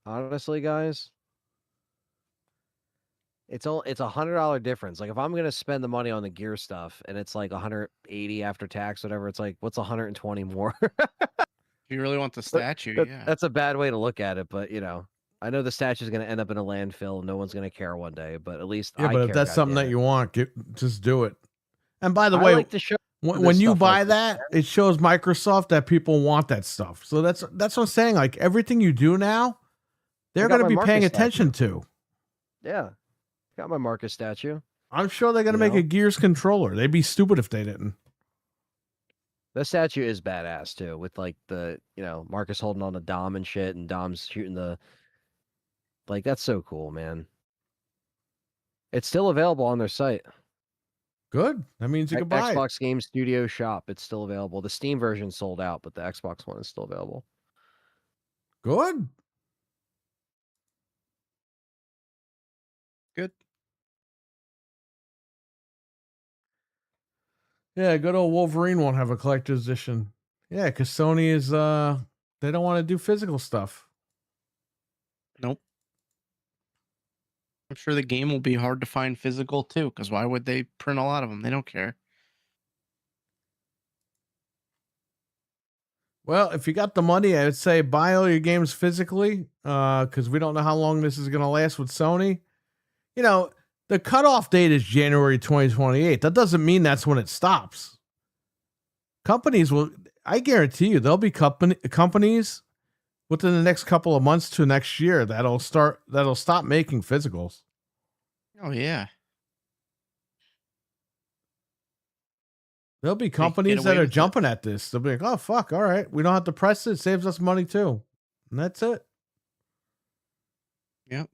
Honestly, guys. It's $100 difference. Like if I'm gonna spend the money on the gear stuff and it's like 180 after tax, whatever, it's like what's 120 more? If you really want the statue, yeah. That's a bad way to look at it, but I know the statue is going to end up in a landfill. No one's going to care one day, but at least Yeah, I but if care. that's something that goddammit. you want, just do it. And by the I way, like to show when this you stuff buy like this, that, it shows Microsoft that people want that stuff. So that's what I'm saying. Like everything you do now, they're got going to my be paying Marcus attention to. Yeah, got my Marcus statue. I'm sure they're going to You make know? a Gears controller. They'd be stupid if they didn't. The statue is badass too, with like the Marcus holding on to Dom and shit, and Dom's shooting the. Like that's so cool, man. It's still available on their site. Good. That means you can buy it. Xbox Game Studio Shop. It's still available. The Steam version sold out, but the Xbox one is still available. Good. Good. Yeah, good old Wolverine won't have a collector's edition. Yeah, because Sony is they don't want to do physical stuff. Nope. I'm sure the game will be hard to find physical too, because why would they print a lot of them? They don't care. Well, if you got the money, I would say buy all your games physically, because we don't know how long this is going to last with Sony. You know, the cutoff date is January 2028. That doesn't mean that's when it stops. Companies will, I guarantee you, there'll be companies within the next couple of months to next year that'll stop making physicals. Oh yeah. There'll be get companies away that are with it. jumping at this. They'll be like, oh, fuck, all right. We don't have to press it. It saves us money too. And that's it. Yep.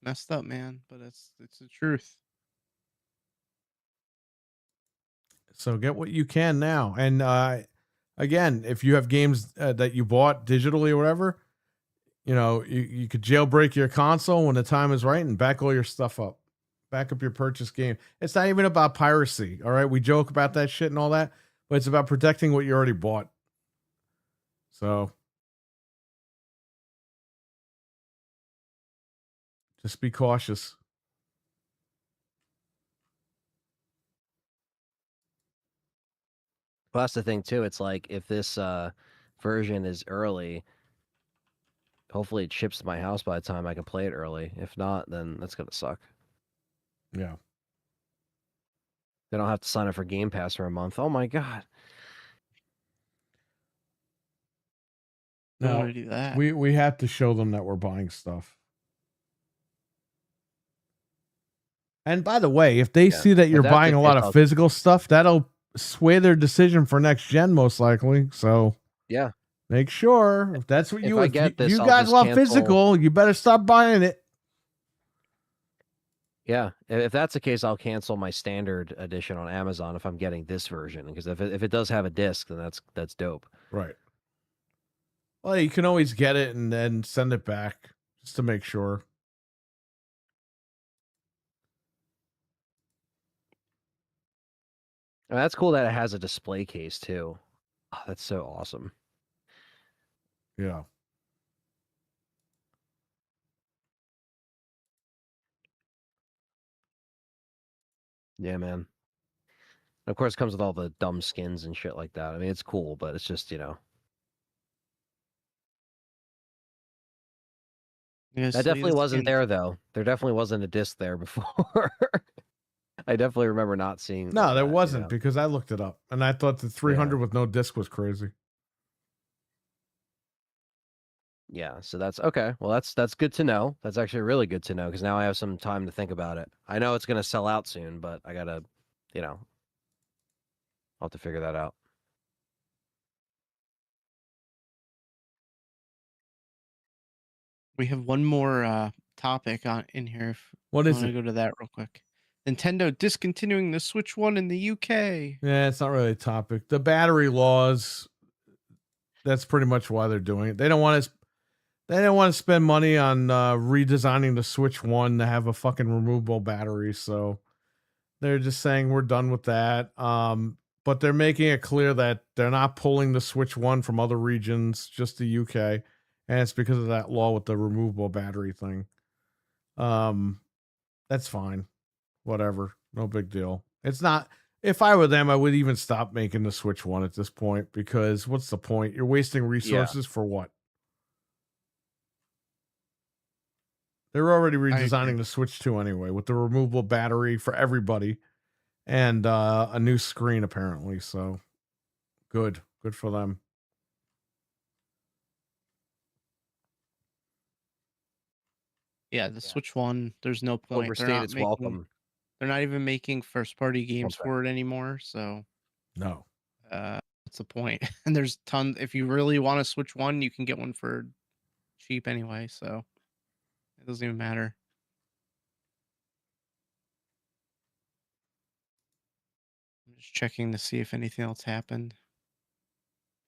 Messed up, man, but it's the truth. So get what you can now. And again, if you have games that you bought digitally or whatever, you could jailbreak your console when the time is right and back all your stuff up. Back up your purchase game. It's not even about piracy. All right. We joke about that shit and all that, but it's about protecting what you already bought. So just be cautious. Well, that's the thing too. It's like if this version is early, hopefully it ships to my house by the time I can play it early. If not, then that's gonna suck. Yeah. Then I'll have to sign up for Game Pass for a month. Oh my god. Why No, would I do that? we have to show them that we're buying stuff. And by the way, if they see that you're that's buying the a lot case, of physical stuff, that'll sway their decision for next gen, most likely. So Yeah. make sure if that's what If you I if get you, this, you I'll guys just love cancel- physical, you better stop buying it. Yeah. If that's the case, I'll cancel my standard edition on Amazon if I'm getting this version. Because if it does have a disc, then that's dope. Right. Well, you can always get it and then send it back just to make sure. And that's cool that it has a display case too. Oh, that's so awesome. Yeah. Yeah, man. Of course, it comes with all the dumb skins and shit like that. I mean, it's cool, but it's just, Yeah, that definitely wasn't there though. There definitely wasn't a disc there before. I definitely remember not seeing. No, there that, wasn't because I looked it up and I thought the 300 with no disc was crazy. Yeah, so that's okay. Well, that's good to know. That's actually really good to know because now I have some time to think about it. I know it's gonna sell out soon, but I gotta, I'll have to figure that out. We have one more topic in here. What I is want to it? go to that real quick. Nintendo discontinuing the Switch 1 in the UK. Yeah, it's not really a topic. The battery laws, that's pretty much why they're doing it. They don't want to spend money on redesigning the Switch 1 to have a fucking removable battery, so they're just saying we're done with that. But they're making it clear that they're not pulling the Switch 1 from other regions, just the UK, and it's because of that law with the removable battery thing. That's fine. Whatever. No big deal. It's not. If I were them, I would even stop making the Switch 1 at this point because what's the point? You're wasting resources for what? They're already agree. redesigning the Switch 2 anyway, with the removable battery for everybody and a new screen apparently. So good for them. Yeah, the Switch 1, there's no point. Overstayed its welcome. They're not even making first-party games Okay. for it anymore, so No. what's the point? And there's tons. If you really want a Switch 1, you can get one for cheap anyway, so it doesn't even matter. I'm just checking to see if anything else happened.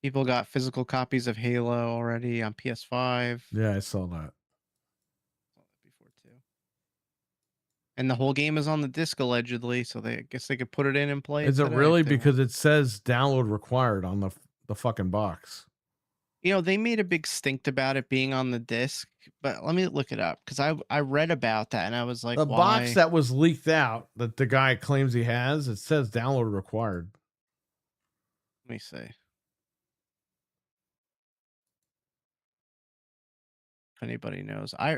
People got physical copies of Halo already on PS5. Yeah, I saw that. Saw that before too. And the whole game is on the disc allegedly, so I guess they could put it in and play. Is it today really? if they Because want. it says download required on the fucking box. You know, they made a big stink about it being on the disc, but let me look it up because I read about that and I was like, The why? box that was leaked out that the guy claims he has, it says download required. Let me see. If anybody knows. I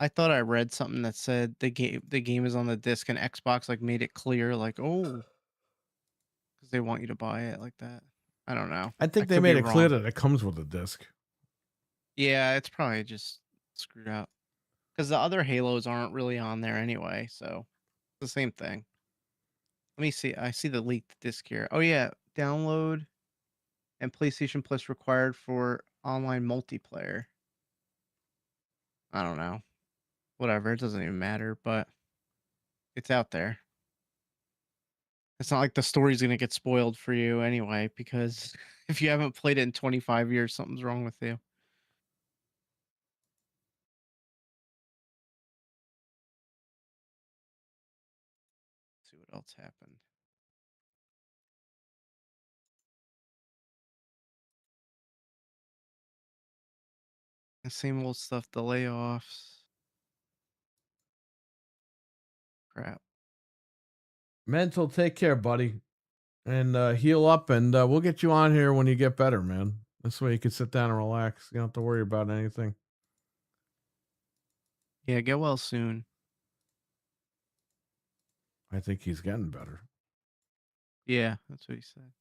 thought I read something that said the game is on the disc and Xbox like made it clear like, oh, because they want you to buy it like that. I don't know. I think I they could made be it clear wrong. that it comes with a disc. Yeah, it's probably just screwed out because the other Halos aren't really on there anyway, so it's the same thing. Let me see. I see the leaked disc here. Oh yeah, download and PlayStation Plus required for online multiplayer. I don't know. Whatever, it doesn't even matter, but it's out there. It's not like the story's gonna get spoiled for you anyway, because if you haven't played it in 25 years, something's wrong with you. Let's see what else happened. The same old stuff, the layoffs. Crap. Mental, take care, buddy. And heal up, and we'll get you on here when you get better, man. This way you can sit down and relax. You don't have to worry about anything. Yeah, get well soon. I think he's getting better. Yeah, that's what he said.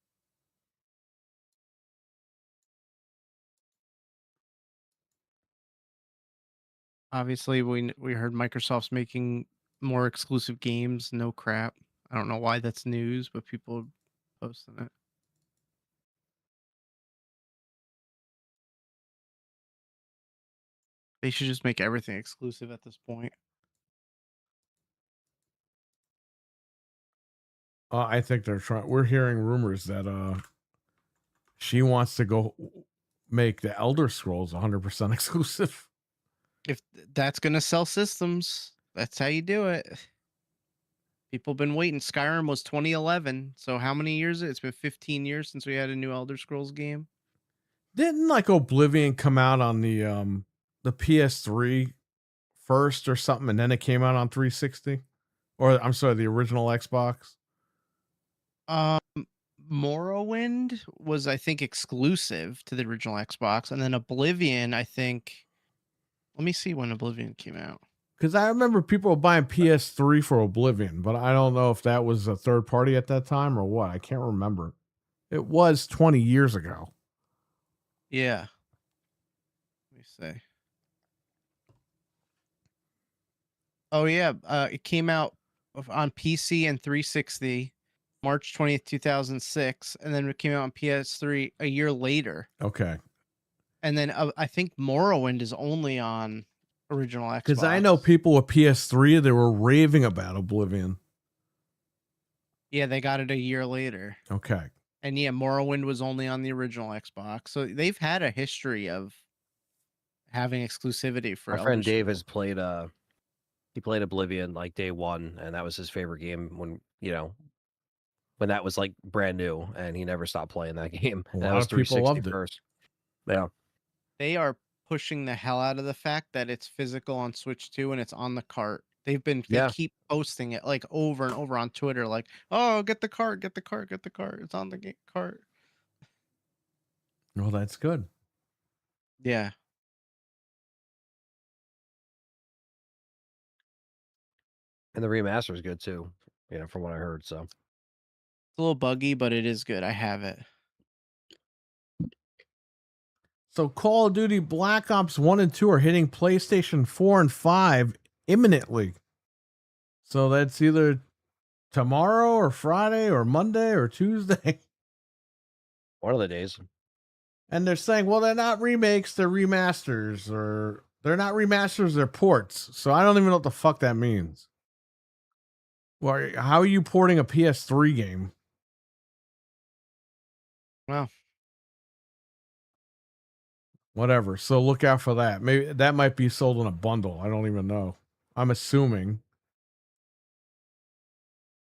Obviously, we heard Microsoft's making more exclusive games. No crap. I don't know why that's news, but people are posting it. They should just make everything exclusive at this point. I think they're trying. We're hearing rumors that she wants to go make the Elder Scrolls 100% exclusive. If that's gonna sell systems, that's how you do it. People been waiting. Skyrim was 2011, so how many years? It's been 15 years since we had a new Elder Scrolls game. Didn't like Oblivion come out on the PS3 first or something, and then it came out on 360? Or I'm sorry, the original Xbox. Um, Morrowind was, I think, exclusive to the original Xbox, and then Oblivion, I think. Let me see when Oblivion came out. Because I remember people were buying PS3 for Oblivion, but I don't know if that was a third party at that time or what. I can't remember. It was 20 years ago. Yeah. Let me see. Oh yeah, it came out on PC and 360 March 20th, 2006, and then it came out on PS3 a year later. Okay. And then I think Morrowind is only on original Xbox. Because I know people with PS3, they were raving about Oblivion. Yeah, they got it a year later. Okay. And yeah, Morrowind was only on the original Xbox. So they've had a history of having exclusivity for My Elder friend Dave Scrolls. has played he played Oblivion like day one, and that was his favorite game when when that was like brand new, and he never stopped playing that game. A And that lot was of people 360 loved it. first. Yeah. They are pushing the hell out of the fact that it's physical on Switch 2 and it's on the cart. They Yeah. keep posting it like over and over on Twitter, like, oh, get the cart, get the cart, get the cart. It's on the cart. Well, that's good. Yeah. And the remaster is good too, from what I heard. So It's a little buggy, but it is good. I have it. So Call of Duty Black Ops 1 and 2 are hitting PlayStation 4 and 5 imminently. So that's either tomorrow or Friday or Monday or Tuesday. one of the days. And they're saying, well, they're not remakes, they're remasters, or they're not remasters, they're ports. So I don't even know what the fuck that means. Well, how are you porting a PS3 game? Well, Whatever. So look out for that. Maybe that might be sold in a bundle. I don't even know. I'm assuming.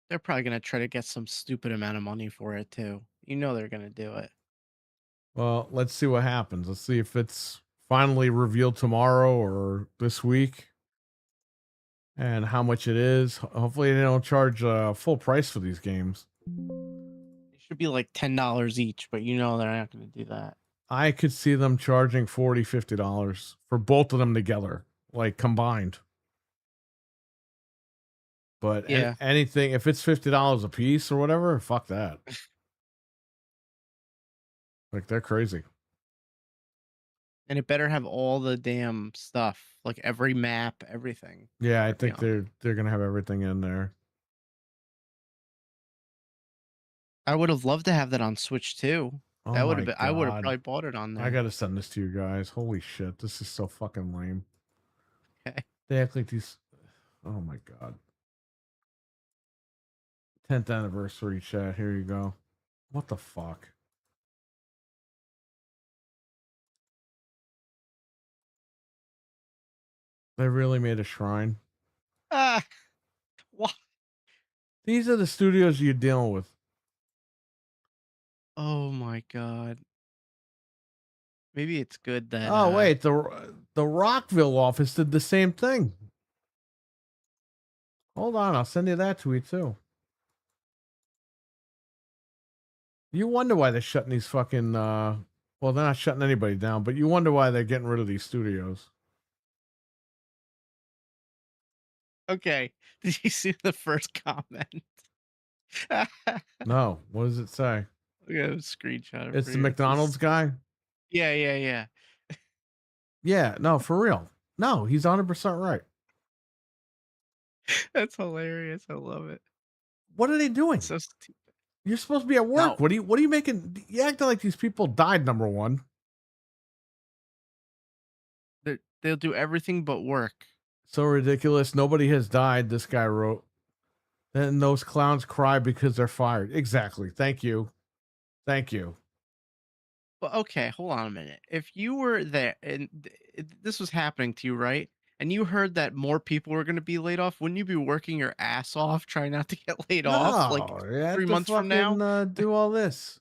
they're probably gonna try to get some stupid amount of money for it too. You know they're gonna do it. Well, let's see what happens. Let's see if it's finally revealed tomorrow or this week and how much it is. Hopefully they don't charge full price for these games. It should be like $10 each, but you know they're not gonna do that. I could see them charging $40, $50 for both of them together, like combined. But Yeah. anything, if it's $50 a piece or whatever, fuck that. Like, they're crazy. And it better have all the damn stuff, like every map, everything. Yeah, I Better be think on. they're gonna have everything in there. I would have loved to have that on Switch too. Oh That would my have been. I would have God. probably bought it on there. I gotta send this to you guys. Holy shit, this is so fucking lame. Okay. They act like these. Oh my God. 10th anniversary chat. Here you go. What the fuck? They really made a shrine. Ah, what? These are the studios you're dealing with. Oh my God. Maybe it's good that. Oh wait, the Rockville office did the same thing. Hold on, I'll send you that tweet too. You wonder why they're shutting these fucking well, they're not shutting anybody down, but you wonder why they're getting rid of these studios. Okay. Did you see the first comment? No, what does it say? Look at a screenshot. It's the McDonald's guy? Yeah, yeah, yeah. Yeah, no, for real. No, he's 100% right. That's hilarious. I love it. What are they doing? So stupid. You're supposed to be at work. No. What are you making? You acting like these people died, number one. They'll do everything but work. So ridiculous. Nobody has died, this guy wrote. Then those clowns cry because they're fired. Exactly. Thank you. Thank you. But okay, hold on a minute. If you were there and this was happening to you, right? And you heard that more people were going to be laid off, wouldn't you be working your ass off trying not to get laid off like you have 3 to months from now? fucking, do all this.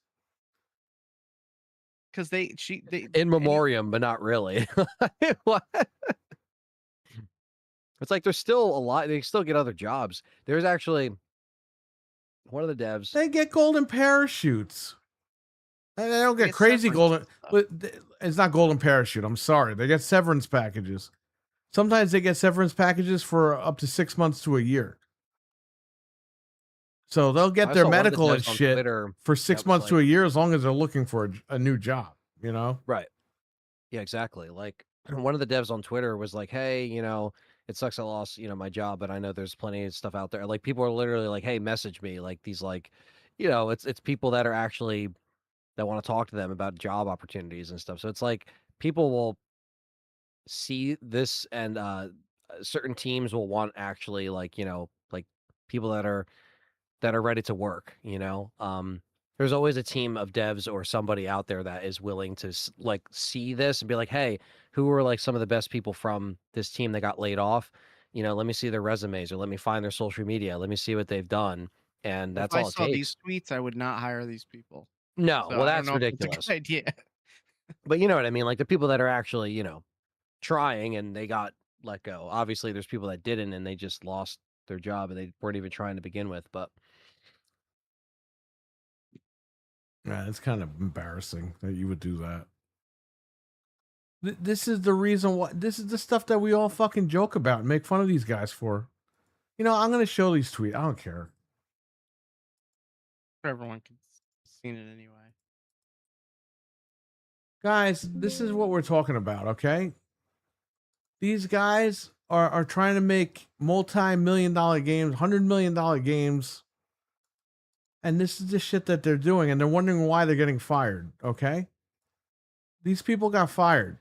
Because they In memoriam, but not really. What? It's like there's still a lot. They still get other jobs. There's actually one of the devs. They get golden parachutes. And they don't get get crazy severance golden. and stuff. But it's not golden parachute. I'm sorry. They get severance packages. Sometimes they get severance packages for up to 6 months to a year. So they'll get I their saw one of the medical and devs on shit Twitter for 6 that was months to like- a year, as long as they're looking for a new job, you know? Right. Yeah, exactly. Like one of the devs on Twitter was like, "Hey, it sucks I lost, my job, but I know there's plenty of stuff out there." Like people are literally like, "Hey, message me." Like these it's people that are actually that want to talk to them about job opportunities and stuff. So it's like people will see this and certain teams will want actually like people that are ready to work. There's always a team of devs or somebody out there that is willing to see this and be like, "Hey, who are like some of the best people from this team that got laid off? Let me see their resumes or let me find their social media. Let me see what they've done." And that's if all I it saw takes. these tweets, I would not hire these people. No, So well, I don't that's know if it's a ridiculous. good idea. But you know what I mean? Like the people that are actually, trying and they got let go. Obviously, there's people that didn't and they just lost their job and they weren't even trying to begin with. But Yeah, it's kind of embarrassing that you would do that. This is the reason why. This is the stuff that we all fucking joke about and make fun of these guys for. I'm going to show these tweets. I don't care. Everyone can seen it anyway. Guys, this is what we're talking about, okay? These guys are trying to make multi-million-dollar games, $100 million games, and this is the shit that they're doing, and they're wondering why they're getting fired, okay? These people got fired.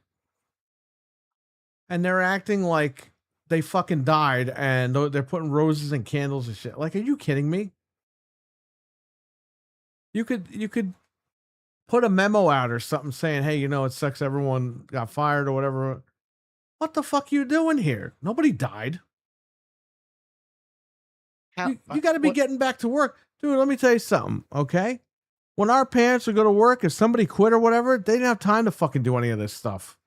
And they're acting like they fucking died, and they're putting roses and candles and shit. Like, are you kidding me? You could put a memo out or something saying, hey, it sucks everyone got fired or whatever. What the fuck you doing here? Nobody died. You got to be getting back to work. Dude, let me tell you something, okay? When our parents would go to work, if somebody quit or whatever, they didn't have time to fucking do any of this stuff.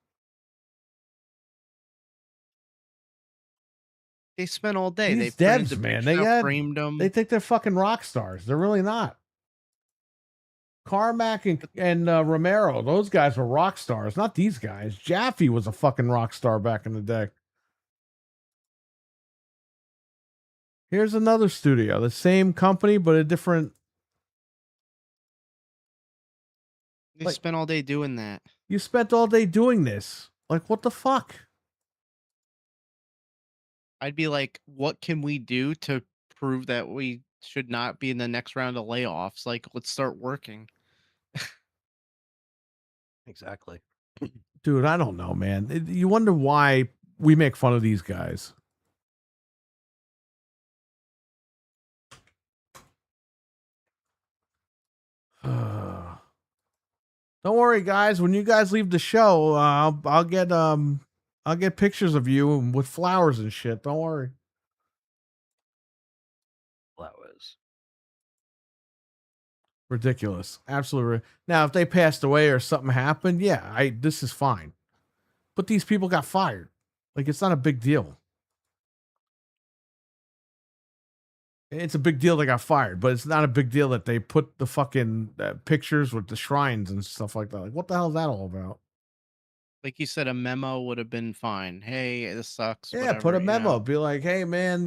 They spent all day. These they printed devs, the man, picture, framed them. They think they're fucking rock stars. They're really not. Carmack and Romero, those guys were rock stars, not these guys. Jaffe was a fucking rock star back in the day. Here's another studio, the same company, but a different. They spent all day doing that. You spent all day doing this. Like, what the fuck? I'd be like, what can we do to prove that we should not be in the next round of layoffs? Like, let's start working. Exactly. Dude, I don't know, man. You wonder why we make fun of these guys. Don't worry, guys. When you guys leave the show, I'll get pictures of you with flowers and shit. Don't worry. Flowers. Ridiculous. Absolutely. Now, if they passed away or something happened, yeah, this is fine. But these people got fired. Like, it's not a big deal. It's a big deal they got fired, but it's not a big deal that they put the fucking pictures with the shrines and stuff like that. Like, what the hell is that all about? Like you said, a memo would have been fine. Hey, this sucks. Yeah, whatever, put a memo. Be like, hey, man,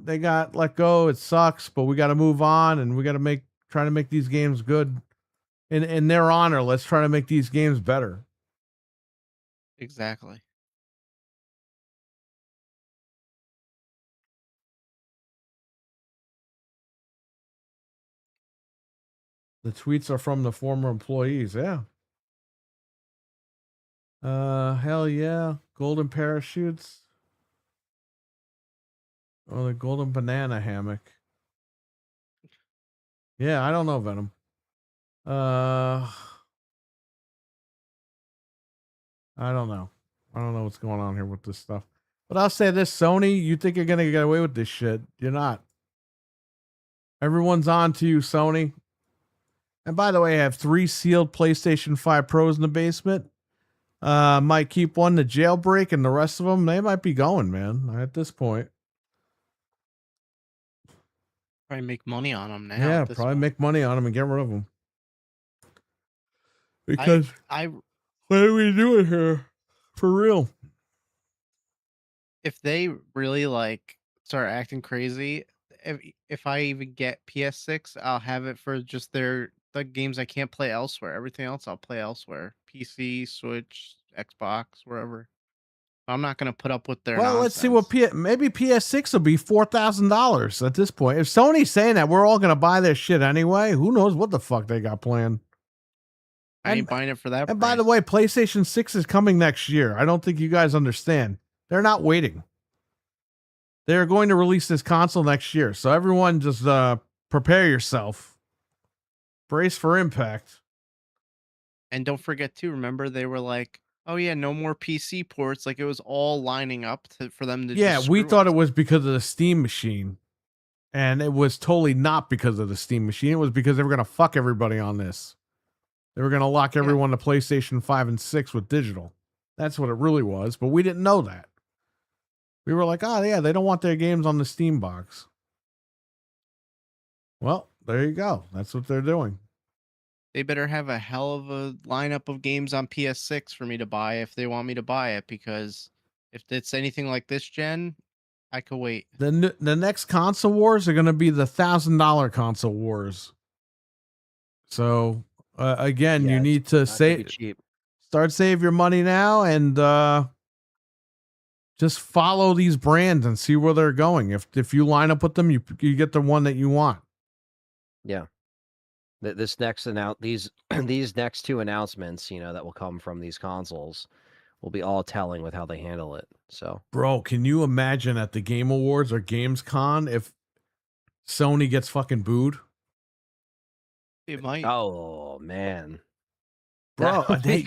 they got let go. It sucks, but we got to move on, and we got to try to make these games good. In their honor, let's try to make these games better. Exactly. The tweets are from the former employees. Yeah. Hell yeah. Golden parachutes. Or the golden banana hammock. Yeah, I don't know, Venom. I don't know. I don't know what's going on here with this stuff. But I'll say this, Sony, you think you're going to get away with this shit. You're not. Everyone's on to you, Sony. And by the way, I have 3 sealed PlayStation 5 Pros in the basement. Might keep one to jailbreak, and the rest of them, they might be going, man, at this point. Probably make money on them now. Yeah, probably make money on them and get rid of them. Because what are we doing here? For real. If they really start acting crazy, if I even get PS6, I'll have it for just the games I can't play elsewhere. Everything else I'll play elsewhere. PC, Switch, Xbox, wherever. I'm not going to put up with their nonsense. Let's see what maybe PS6 will be $4,000 at this point. If Sony's saying that we're all going to buy their shit anyway, who knows what the fuck they got planned. I ain't buying it for that And price. by the way, PlayStation 6 is coming next year. I don't think you guys understand. They're not waiting. They're going to release this console next year. So everyone just prepare yourself. Brace for impact. And don't forget too, remember they were like, oh yeah, no more PC ports. Like it was all lining up for them to just we screw thought us. it was because of the Steam machine. And it was totally not because of the Steam machine. It was because they were going to fuck everybody on this. They were going to lock everyone to PlayStation 5 and 6 with digital. That's what it really was. But we didn't know that. We were like, oh, yeah, they don't want their games on the Steam box. Well, there you go. That's what they're doing. They better have a hell of a lineup of games on PS6 for me to buy if they want me to buy it. Because if it's anything like this gen, I could wait. The next console wars are going to be the $1,000 console wars. So again, Yeah, you it's need to not gonna be cheap. start save your money now and just follow these brands and see where they're going. If you line up with them, you get the one that you want. Yeah. This next these next two announcements, you know, that will come from these consoles will be all telling with how they handle it. So, Bro, can you imagine at the Game Awards or Gamescom if Sony gets fucking booed? It might. oh man, Bro, That would be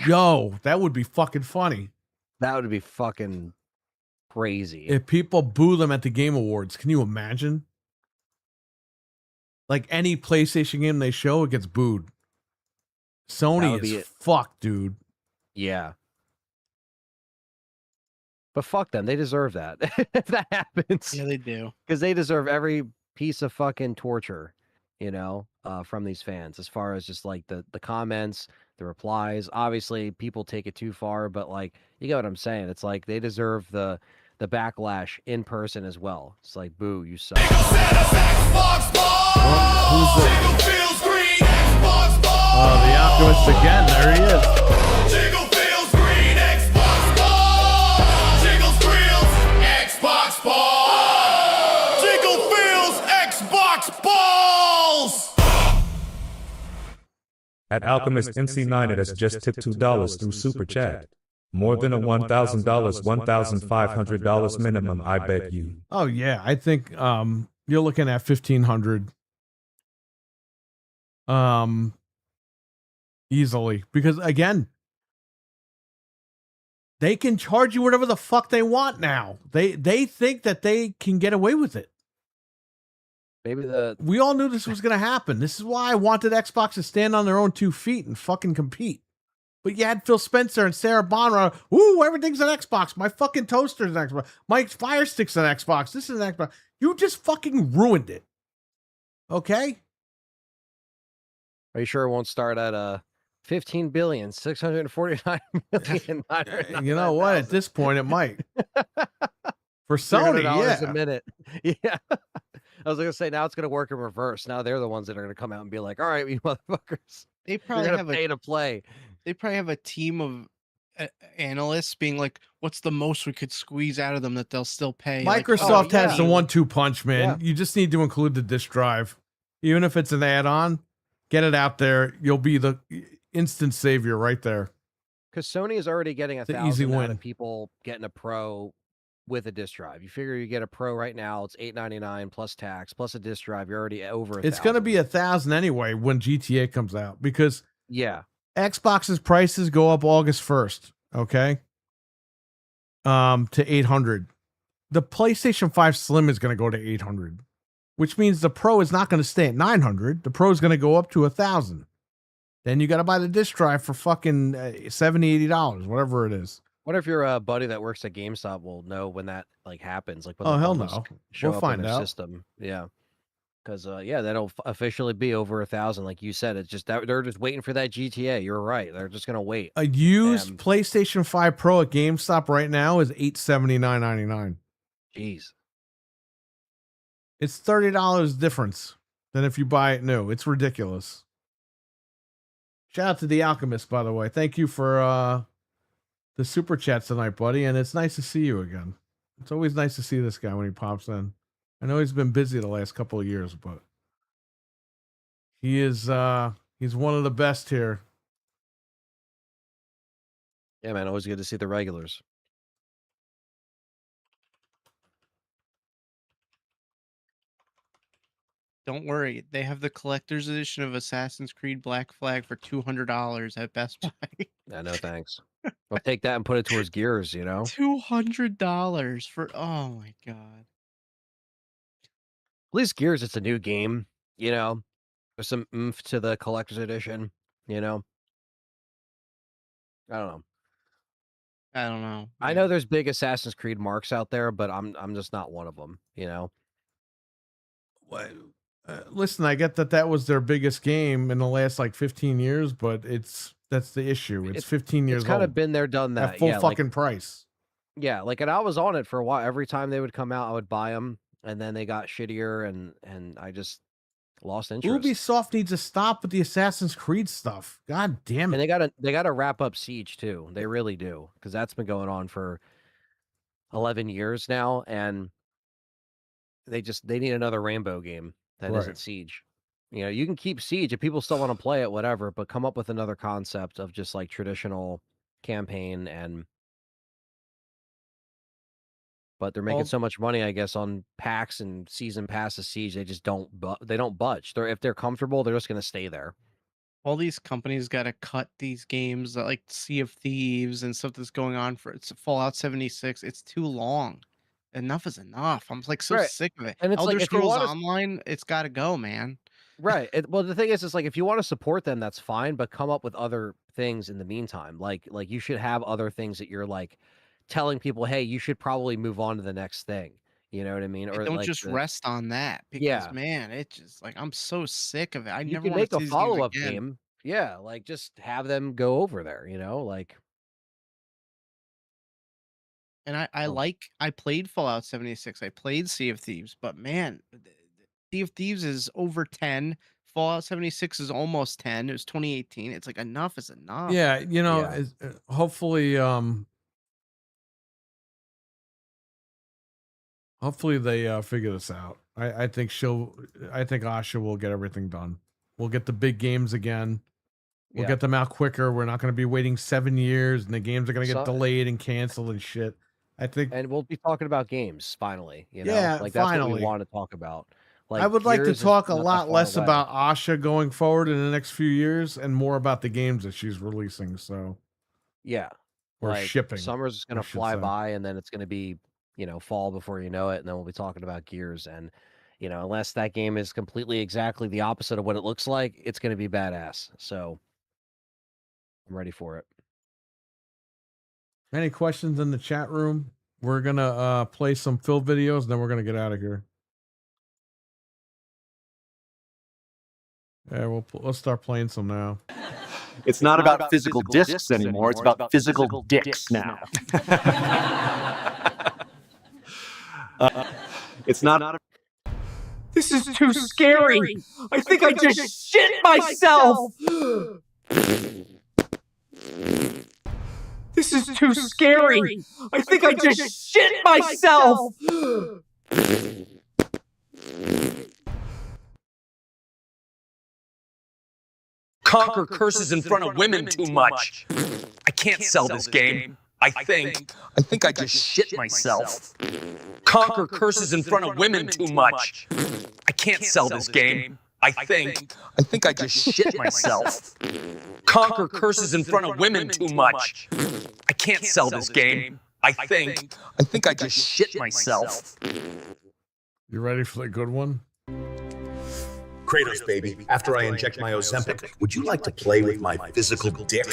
that would be fucking funny. that would be fucking crazy. If people boo them at the Game Awards, can you imagine? Like any PlayStation game they show, it gets booed. Sony would is be it. fucked, dude. Yeah. But fuck them. They deserve that. If that happens. Yeah, they do. Because they deserve every piece of fucking torture, you know, from these fans, as far as just like the comments, the replies. Obviously, people take it too far, but like, you get what I'm saying. It's like they deserve the backlash in person as well. It's like, boo, you suck. Oh, the Alchemist again. There he is. Jingle feels green, Xbox Ball. Jingle Grills, Xbox Ball. Jingle feels Xbox Balls. At Alchemist MC9, it has just tipped $2 through Super Chat. More than a $1,000, $1,500 minimum, I bet you. Oh yeah, I think you're looking at 1,500 easily, because again, they can charge you whatever the fuck they want now. They think that they can get away with it. Maybe We all knew this was going to happen. This is why I wanted Xbox to stand on their own 2 feet and fucking compete. But you had Phil Spencer and Sarah Bonner. Ooh, everything's an Xbox. My fucking toaster's an Xbox. My Fire Stick's an Xbox. This is an Xbox. You just fucking ruined it. Okay? Are you sure it won't start at 15,649,000,000? You know what? At this point, it might. For Sony, $300 yeah. a minute. Yeah. I was gonna say, now it's gonna work in reverse. Now they're the ones that are gonna come out and be like, "All right, you motherfuckers, They you're probably gonna have pay to play." they probably have a team of analysts being like, "What's the most we could squeeze out of them that they'll still pay?" Microsoft has the yeah. 1-2 punch, man. Yeah. You just need to include the disk drive. Even if it's an add-on, get it out there. You'll be the instant savior right there. Because Sony is already getting an easy 1,000 out win. of people getting a Pro with a disk drive. You figure you get a Pro right now, it's $899 plus tax plus a disk drive. You're already over. It's going to be 1,000 anyway when GTA comes out, because yeah. Xbox's prices go up August 1st, okay? To 800. The PlayStation 5 Slim is going to go to 800, which means the Pro is not going to stay at 900. The Pro is going to go up to 1,000. Then you got to buy the disk drive for fucking $70, $80, whatever it is. What if your buddy that works at GameStop will know when that like happens? Like when Oh, the hell bundles no. show We'll up find in their out. system. Yeah. Because that'll officially be over 1,000, like you said. It's just that they're just waiting for that GTA. You're right. They're just gonna wait. A used PlayStation 5 Pro at GameStop right now is $879.99. Jeez. It's $30 difference than if you buy it new. It's ridiculous. Shout out to the Alchemist, by the way. Thank you for the super chats tonight, buddy. And it's nice to see you again. It's always nice to see this guy when he pops in. I know he's been busy the last couple of years, but he is he's one of the best here. Yeah, man. Always good to see the regulars. Don't worry, they have the collector's edition of Assassin's Creed Black Flag for $200 at Best Buy. Yeah, no thanks. I'll take that and put it towards Gears, you know? $200 for, oh my God. At least Gears, it's a new game, you know? There's some oomph to the collector's edition, you know? I don't know. I don't know. I know there's big Assassin's Creed marks out there, but I'm just not one of them, you know? Listen, I get that was their biggest game in the last like 15 years, but that's the issue. It's 15 years It's kind old. of been there, done that. At full yeah, fucking price. Yeah, like, and I was on it for a while. Every time they would come out, I would buy them, and then they got shittier, and I just lost interest. Ubisoft needs to stop with the Assassin's Creed stuff. God damn And it. they gotta wrap up Siege too. They really do, because that's been going on for 11 years now, and they need another Rainbow game that Right. isn't Siege. You know, you can keep Siege if people still want to play it, whatever, but come up with another concept of just like traditional campaign. But they're making All- so much money, I guess, on packs and season passes Siege. They just don't budge. If they're comfortable, they're just going to stay there. All these companies got to cut these games like Sea of Thieves and stuff that's going on for it's Fallout 76. It's too long. Enough is enough. I'm like so Right. sick of it. And it's Elder like, if you Scrolls wanna- Online, it's got to go, man. Right. Well, the thing is like, if you want to support them, that's fine, but come up with other things in the meantime. Like you should have other things that you're like telling people, hey, you should probably move on to the next thing. You know what I mean? Or Or don't like just rest on that because Yeah. man, it's just like I'm so sick of it. I you never can want make to a see these games follow-up again. game. Yeah, like just have them go over there, you know, like And I Oh. I played Fallout 76. I played Sea of Thieves, but man, Sea of Thieves is over 10. Fallout 76 is almost 10. It was 2018. It's like enough is enough. Yeah, you know, Yeah. hopefully they figure this out. I think Asha will get everything done. We'll get the big games again. We'll Yeah. get them out quicker. We're not going to be waiting 7 years, and the games are going to get So- delayed and canceled and shit. I think and we'll be talking about games finally, you know. Yeah, like that's what finally. we want to talk about. I would like to Gears is talk a not that lot far less away. about Asha going forward in the next few years and more about the games that she's releasing. So Yeah. or like, shipping. Summer's just I gonna should fly say. by, and then it's gonna be, you know, fall before you know it, and then we'll be talking about Gears. And you know, unless that game is completely exactly the opposite of what it looks like, it's gonna be badass. So I'm ready for it. Any questions in the chat room? We're gonna play some Phil videos, and then we're gonna get out of here. Yeah, let's start playing some now. It's not about physical discs anymore. It's about physical dicks now. It's not. This is too scary. I think I just shit myself. This is too scary. I think I just shit myself. Conquer curses in front of women too much. I can't sell this game. I think I just shit myself. Conquer curses in front of women too much. I can't sell this game. I think I just shit myself. Conquer curses in front of women too much. I can't sell this game. I think I just shit myself. You ready for the good one? Kratos, baby, after I inject my Ozempic, would you like to play with my physical dick?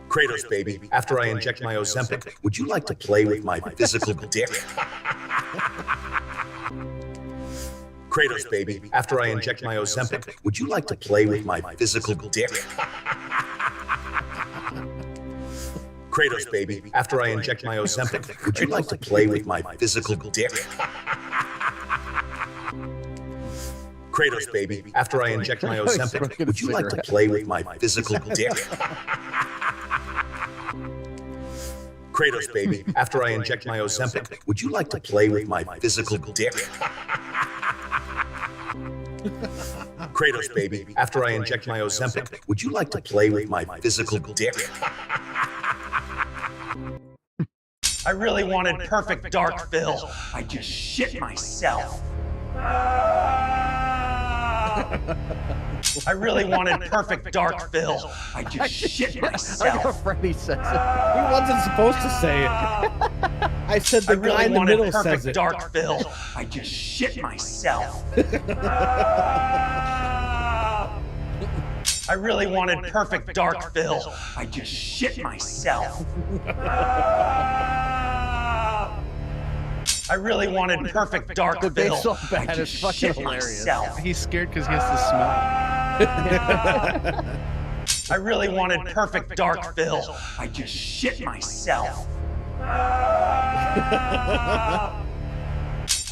Kratos, baby, after I inject my Ozempic, would you like to play with my physical dick? Kratos, baby, after I inject my Ozempic, would you like to play with my physical dick? Kratos, baby, after I inject my Ozempic, would you like to play with my physical dick? Kratos, baby, after I inject my Ozempic, would you like to play with my physical dick? Kratos, baby, after I inject my Ozempic, would you like to play with my physical dick? Kratos, baby, after I inject my Ozempic, would you like to play with my physical dick? I really wanted perfect dark Phil. I just shit myself. I really wanted perfect dark Phil. I just shit I know myself. Freddy says it. He wasn't supposed to say it. I said the I guy really in the wanted middle says perfect it. dark Phil. I just shit myself. I really wanted perfect dark Phil. I just shit myself. I really wanted perfect dark The Phil. bass off bad I is just fucking shit hilarious. myself. He's scared because he has to smell. I really wanted perfect dark fill. I just shit myself.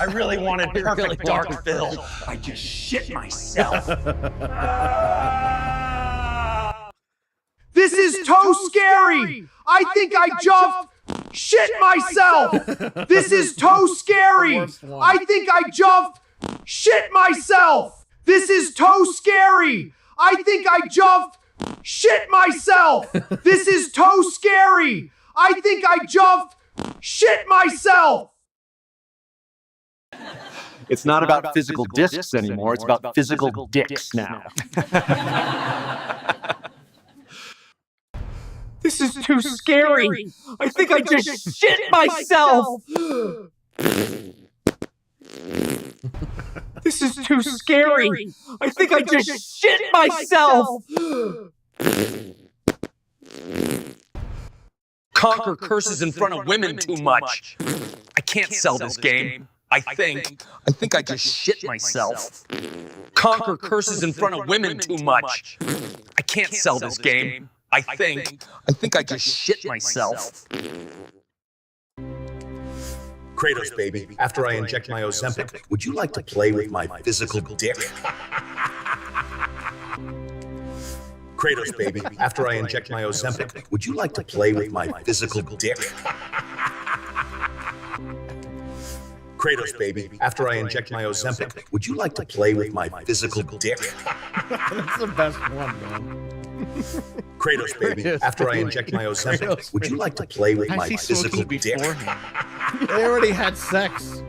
I really wanted perfect dark fill. I just shit myself. This is too scary. I think I just shit myself. This is too scary. I think I just shit myself. This is too scary. I think I just shit myself. This is too scary. I think I just shit myself. It's not about physical discs anymore. It's about physical dicks now. This is too scary. I think I just shit myself. This is too scary. I think I just shit myself. Conquer curses in front of women too much. I can't sell this game. I think I just shit myself. Conquer curses in front of women too much. I can't sell this game. I think I just shit myself. Kratos, baby, after I inject my Ozempic, would you like to play with my physical dick? Kratos, baby, after I inject my Ozempic, would you like to play with my physical dick? Kratos, baby, after I inject my Ozempic, would you like to play with my physical dick? That's the best one, man. Kratos, baby, after I inject my Ozempic, would you like to play with my physical dick? They already had sex.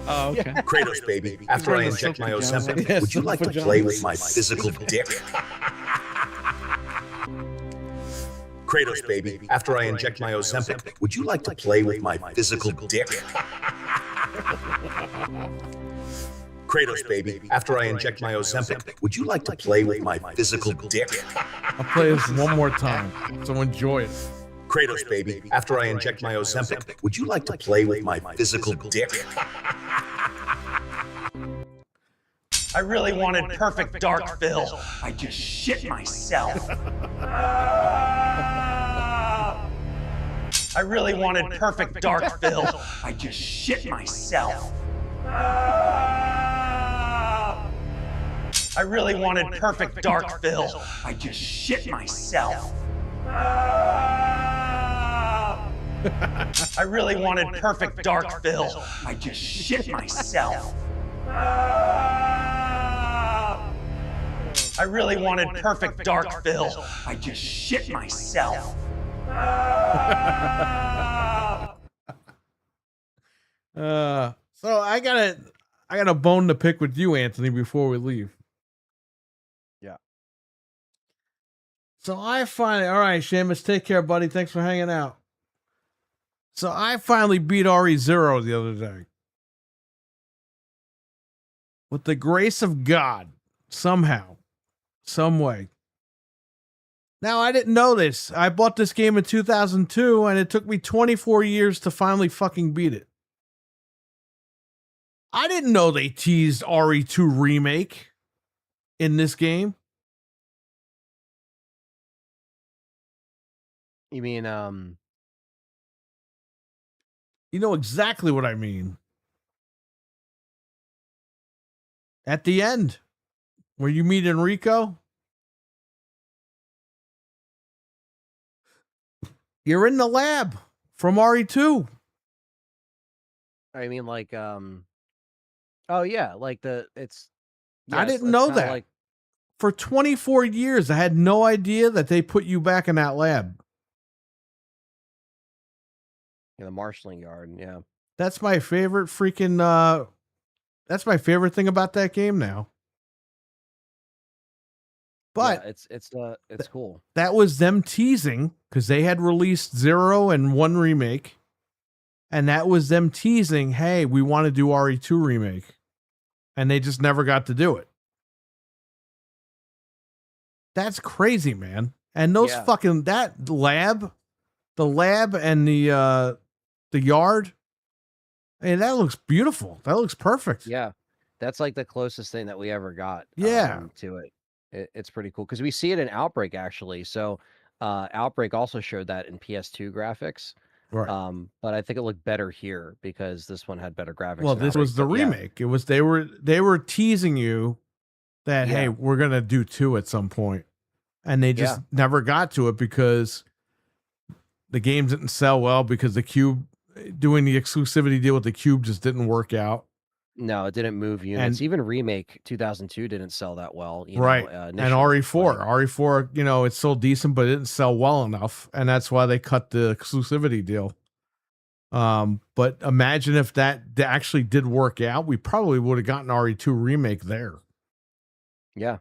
Oh, okay. Kratos, baby, after I inject my Ozempic, would you like to play with my physical dick? Kratos, baby, after I inject my Ozempic, would you like to play with my physical dick? Kratos, baby, after I inject my Ozempic, would you like to play with my physical dick? I'll play this one more time, so enjoy it. Kratos, baby, after I inject my Ozempic, would you like to play with my physical dick? I really wanted perfect dark fill. I just shit myself. I really wanted perfect dark fill. I just shit myself. I really wanted perfect dark fill. I just shit myself. I really wanted perfect dark fill. I just shit myself. I really wanted perfect dark fill. I just shit myself. So I got a bone to pick with you, Anthony, before we leave. Yeah. So I finally, all right, Seamus, take care, buddy. Thanks for hanging out. So I finally beat RE0 the other day. With the grace of God, somehow, some way. Now, I didn't know this. I bought this game in 2002, and it took me 24 years to finally fucking beat it. I didn't know they teased RE2 Remake in this game. You mean, You know exactly what I mean. At the end, where you meet Enrico, you're in the lab from RE2. I mean, like, oh yeah, like it's. I yes, didn't know kinda that. Like, For 24 years, I had no idea that they put you back in that lab. in the marshalling yard, yeah. That's my favorite freaking, that's my favorite thing about that game now. But Yeah, it's cool. that was them teasing, because they had released 0 and 1 remake. And that was them teasing, hey, we want to do RE2 remake. And they just never got to do it. That's crazy, man. And those fucking, that lab, the lab and the yard, hey, that looks beautiful. That looks perfect. Yeah, that's like the closest thing that we ever got. Yeah. To it. It's pretty cool because we see it in Outbreak actually. So Outbreak also showed that in PS2 graphics. Right. But I think it looked better here because this one had better graphics. Well, than this Outbreak, was the but yeah. remake. It was they were teasing you that hey, Yeah. we're gonna do 2 at some point, and they just never got to it because the game didn't sell well because the Cube doing the exclusivity deal with the Cube just didn't work out. No, it didn't move units. And- Even Remake 2002 didn't sell that well. You Right. Know, And initially. RE4, RE4, you know, it's sold decent, but it didn't sell well enough, and that's why they cut the exclusivity deal. But imagine if that actually did work out, we probably would have gotten RE2 remake there. Yeah.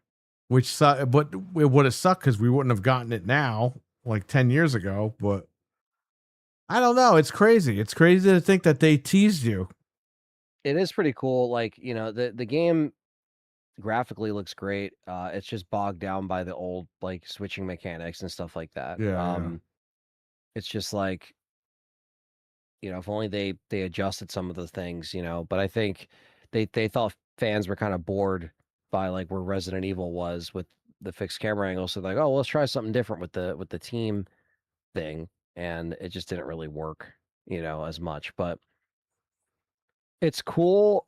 But it would have sucked because we wouldn't have gotten it now, like 10 years ago. But I don't know. It's crazy. It's crazy to think that they teased you. It is pretty cool. Like, you know, the game graphically looks great. It's just bogged down by the old like switching mechanics and stuff like that. Yeah. It's just like, you know, if only they adjusted some of the things, you know. But I think they thought fans were kind of bored by like where Resident Evil was with the fixed camera angle. So like, oh, let's try something different with the team thing, and it just didn't really work, you know, as much. But it's cool,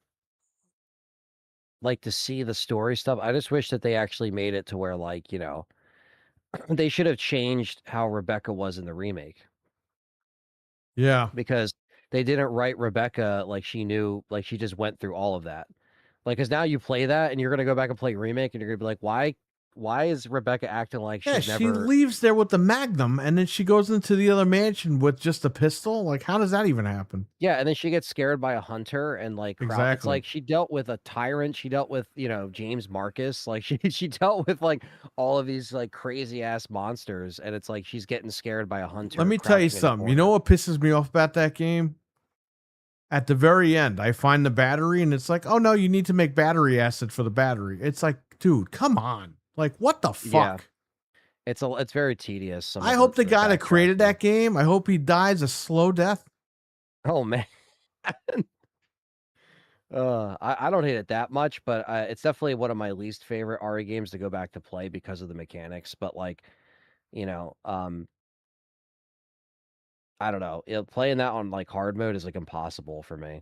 like to see the story stuff. I just wish that they actually made it to where, like, you know, they should have changed how Rebecca was in the remake. Yeah. Because they didn't write Rebecca like she knew, like she just went through all of that. Like, because now you play that and you're gonna go back and play remake and you're gonna be like, why is Rebecca acting like Yeah, she's she never? leaves there with the Magnum, and then she goes into the other mansion with just a pistol. Like, how does that even happen? Yeah, and then she gets scared by a hunter and like It's Exactly. like she dealt with a tyrant. She dealt with, you know, James Marcus. Like she dealt with like all of these like crazy ass monsters, and it's like she's getting scared by a hunter. Let me tell you crouching in a something. You know corner. what pisses me off about that game? At the very end, I find the battery, and it's like, oh no, you need to make battery acid for the battery. It's like, dude, come on. Like, what the Yeah. fuck? It's very tedious. some I of hope the the guy that created backtracking. that game, I hope he dies a slow death. Oh man. I don't hate it that much, but it's definitely one of my least favorite RE games to go back to play because of the mechanics. But like, you know, I don't know. Playing that on like hard mode is like impossible for me.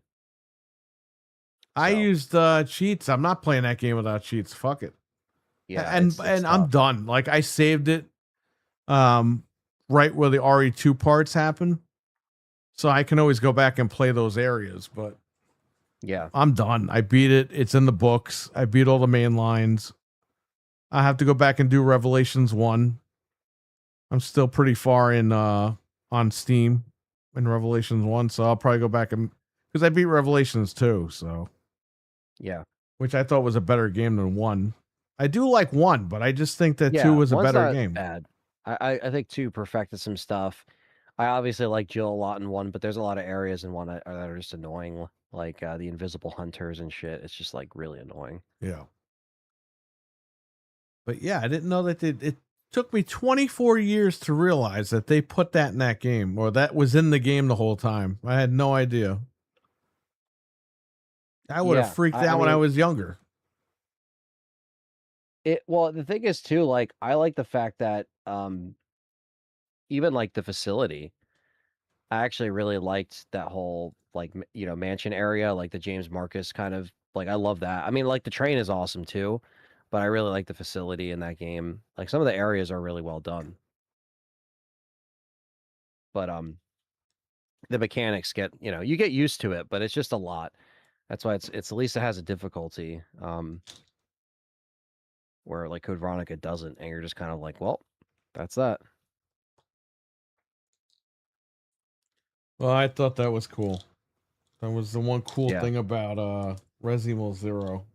I So, used cheats. I'm not playing that game without cheats. Fuck it. yeah, and it's I'm tough. done. Like, I saved it right where the RE2 parts happen. So I can always go back and play those areas, but Yeah, I'm done. I beat it. It's in the books. I beat all the main lines. I have to go back and do Revelations 1. I'm still pretty far in on Steam in Revelations 1, so I'll probably go back and because I beat Revelations 2, so yeah, which I thought was a better game than 1. I do like 1, but I just think that yeah. 2 was a One's better not game. bad. I think 2 perfected some stuff. I obviously like Jill a lot in 1, but there's a lot of areas in 1 that are just annoying, like the invisible hunters and shit. It's just like really annoying. Yeah. But yeah, I didn't know that it took me 24 years to realize that they put that in that game, or that was in the game the whole time. I had no idea. I would Yeah, have freaked I out when I mean- was younger. Well, the thing is too, like I like the fact that even like the facility, I actually really liked that whole like you know, mansion area, like the James Marcus kind of like I love that. I mean, like the train is awesome too, but I really like the facility in that game. Like some of the areas are really well done. But the mechanics get, you know, you get used to it, but it's just a lot. That's why it's at least it has a difficulty. Where like Code Veronica doesn't, and you're just kind of like, well, that's that. Well, I thought that was cool. That was the one cool Yeah. thing about Resident Evil 0.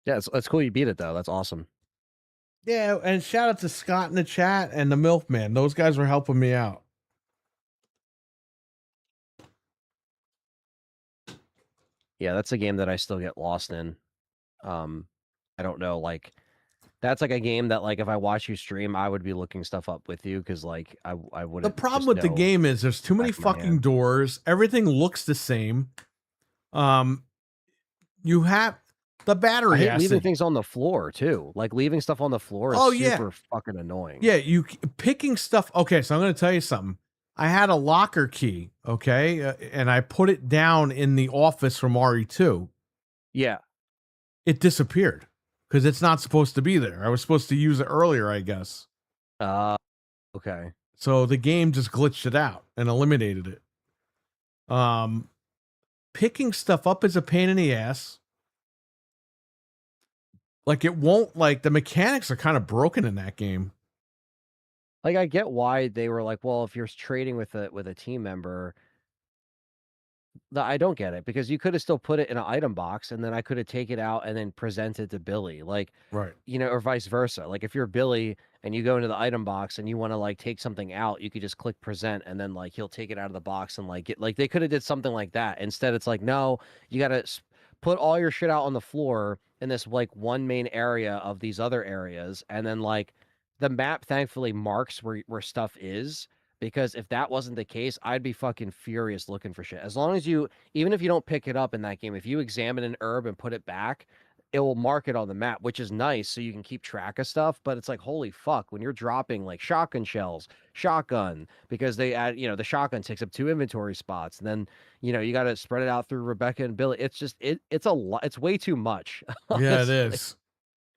Yeah, it's cool you beat it though. That's awesome. Yeah, and shout out to Scott in the chat and the Milkman. Those guys were helping me out. Yeah, that's a game that I still get lost in. I don't know, like that's like a game that like if I watch you stream, I would be looking stuff up with you because like I wouldn't. The problem just with the know. game is there's too many back of my fucking hand. doors. Everything looks the same. You have The I battery hate leaving acid. things on the floor too. Like leaving stuff on the floor is Oh, yeah. super fucking annoying. Yeah, picking stuff. Okay, so I'm going to tell you something. I had a locker key, okay, and I put it down in the office from RE2. Yeah. It disappeared because it's not supposed to be there. I was supposed to use it earlier, I guess. Okay. So the game just glitched it out and eliminated it. Picking stuff up is a pain in the ass. Like it won't, like the mechanics are kind of broken in that game. Like I get why they were like, well, if you're trading with a team member, I don't get it because you could have still put it in an item box and then I could have taken it out and then presented to Billy. Like, Right. you know, or vice versa. Like if you're Billy and you go into the item box and you want to like take something out, you could just click present and then like he'll take it out of the box and like get like they could have did something like that. Instead, it's like, no, you got to put all your shit out on the floor in this like one main area of these other areas, and then like the map thankfully marks where stuff is. Because if that wasn't the case, I'd be fucking furious looking for shit. As long as you, even if you don't pick it up in that game, if you examine an herb and put it back, it will mark it on the map, which is nice so you can keep track of stuff. But it's like, holy fuck, when you're dropping like shotgun shells, shotgun, because they add, you know, the shotgun takes up 2 inventory spots. And then, you know, you got to spread it out through Rebecca and Billy. It's just, it's a lot. It's way too much. Yeah, it is.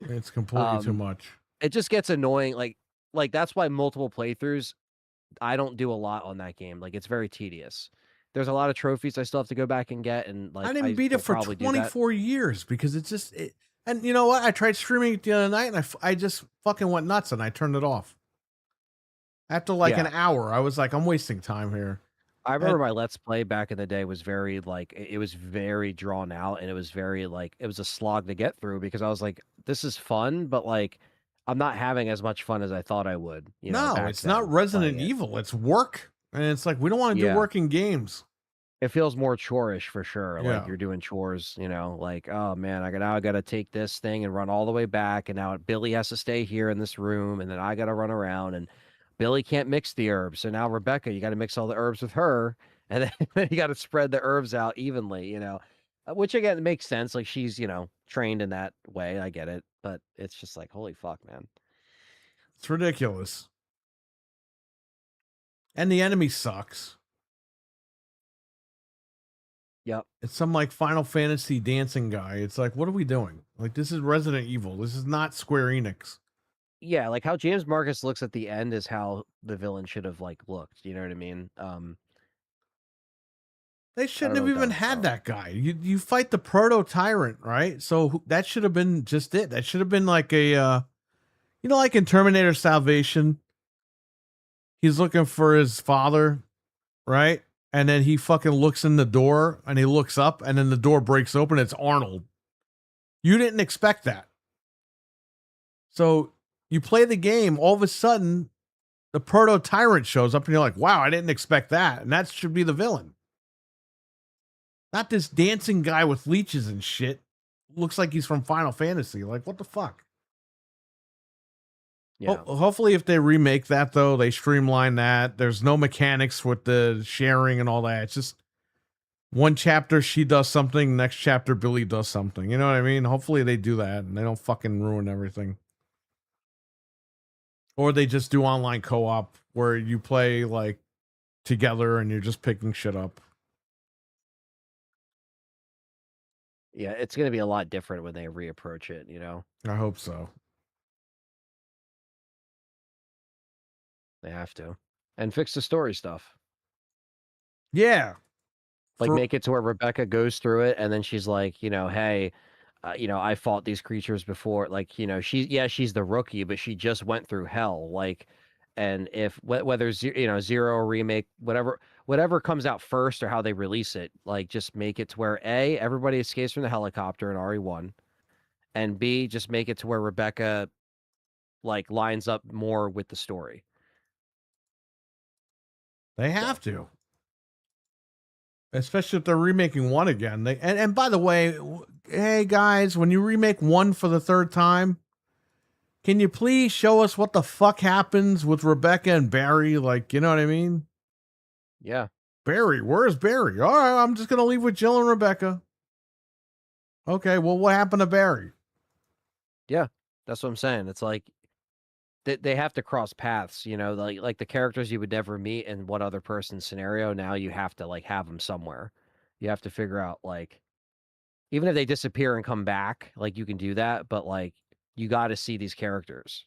It's completely too much. It just gets annoying. Like that's why multiple playthroughs, I don't do a lot on that game. Like it's very tedious. There's a lot of trophies I still have to go back and get, and like I didn't beat it for 24 years because it's just it. And you know what? I tried streaming it the other night, and I just fucking went nuts, and I turned it off. After like an hour, I was like, I'm wasting time here. I remember my Let's Play back in the day was very like it was very drawn out, and it was very like it was a slog to get through because I was like, this is fun, but like I'm not having as much fun as I thought I would. You know, No, it's not Resident Evil. It's work. And it's like, we don't want to do work in games. It feels more chore-ish for sure. Yeah. Like you're doing chores, you know, like, oh man, I gotta take this thing and run all the way back. And now Billy has to stay here in this room. And then I got to run around and Billy can't mix the herbs. So now Rebecca, you got to mix all the herbs with her. And then you got to spread the herbs out evenly, you know, which again makes sense. Like she's, you know, trained in that way. I get it. But it's just like, holy fuck, man. It's ridiculous. And the enemy sucks. Yep. It's some like Final Fantasy dancing guy. It's like, what are we doing? Like, this is Resident Evil. This is not Square Enix. Yeah, like how James Marcus looks at the end is how the villain should have like looked. You know what I mean? They shouldn't have even had that guy. You fight the proto tyrant, right? So that should have been just it. That should have been like a, you know, like in Terminator Salvation, he's looking for his father, right? And then he fucking looks in the door and he looks up and then the door breaks open. It's Arnold. You didn't expect that. So you play the game, all of a sudden the proto tyrant shows up and you're like, wow, I didn't expect that. And that should be the villain. Not this dancing guy with leeches and shit. Looks like he's from Final Fantasy. Like, what the fuck? Yeah. Hopefully, if they remake that, though, they streamline that. There's no mechanics with the sharing and all that. It's just one chapter, she does something. Next chapter, Billy does something. You know what I mean? Hopefully, they do that and they don't fucking ruin everything. Or they just do online co-op where you play like together and you're just picking shit up. Yeah, it's going to be a lot different when they reapproach it, you know? I hope so. They have to. And fix the story stuff. Yeah. Like make it to where Rebecca goes through it and then she's like, you know, hey, you know, I fought these creatures before. Like, you know, she's the rookie, but she just went through hell. Like, and if whether, you know, Zero remake, whatever comes out first or how they release it, like just make it to where A, everybody escapes from the helicopter in RE1, and B, just make it to where Rebecca like lines up more with the story. They have to. Especially if they're remaking one again. And by the way, hey guys, when you remake one for the third time, can you please show us what the fuck happens with Rebecca and Barry? Like, you know what I mean? Yeah. Barry, where's Barry? All right, I'm just going to leave with Jill and Rebecca. Okay, well, what happened to Barry? Yeah, that's what I'm saying. It's like they have to cross paths, you know, like the characters you would never meet in one other person's scenario. Now you have to like have them somewhere. You have to figure out like, even if they disappear and come back, like you can do that, but like you got to see these characters,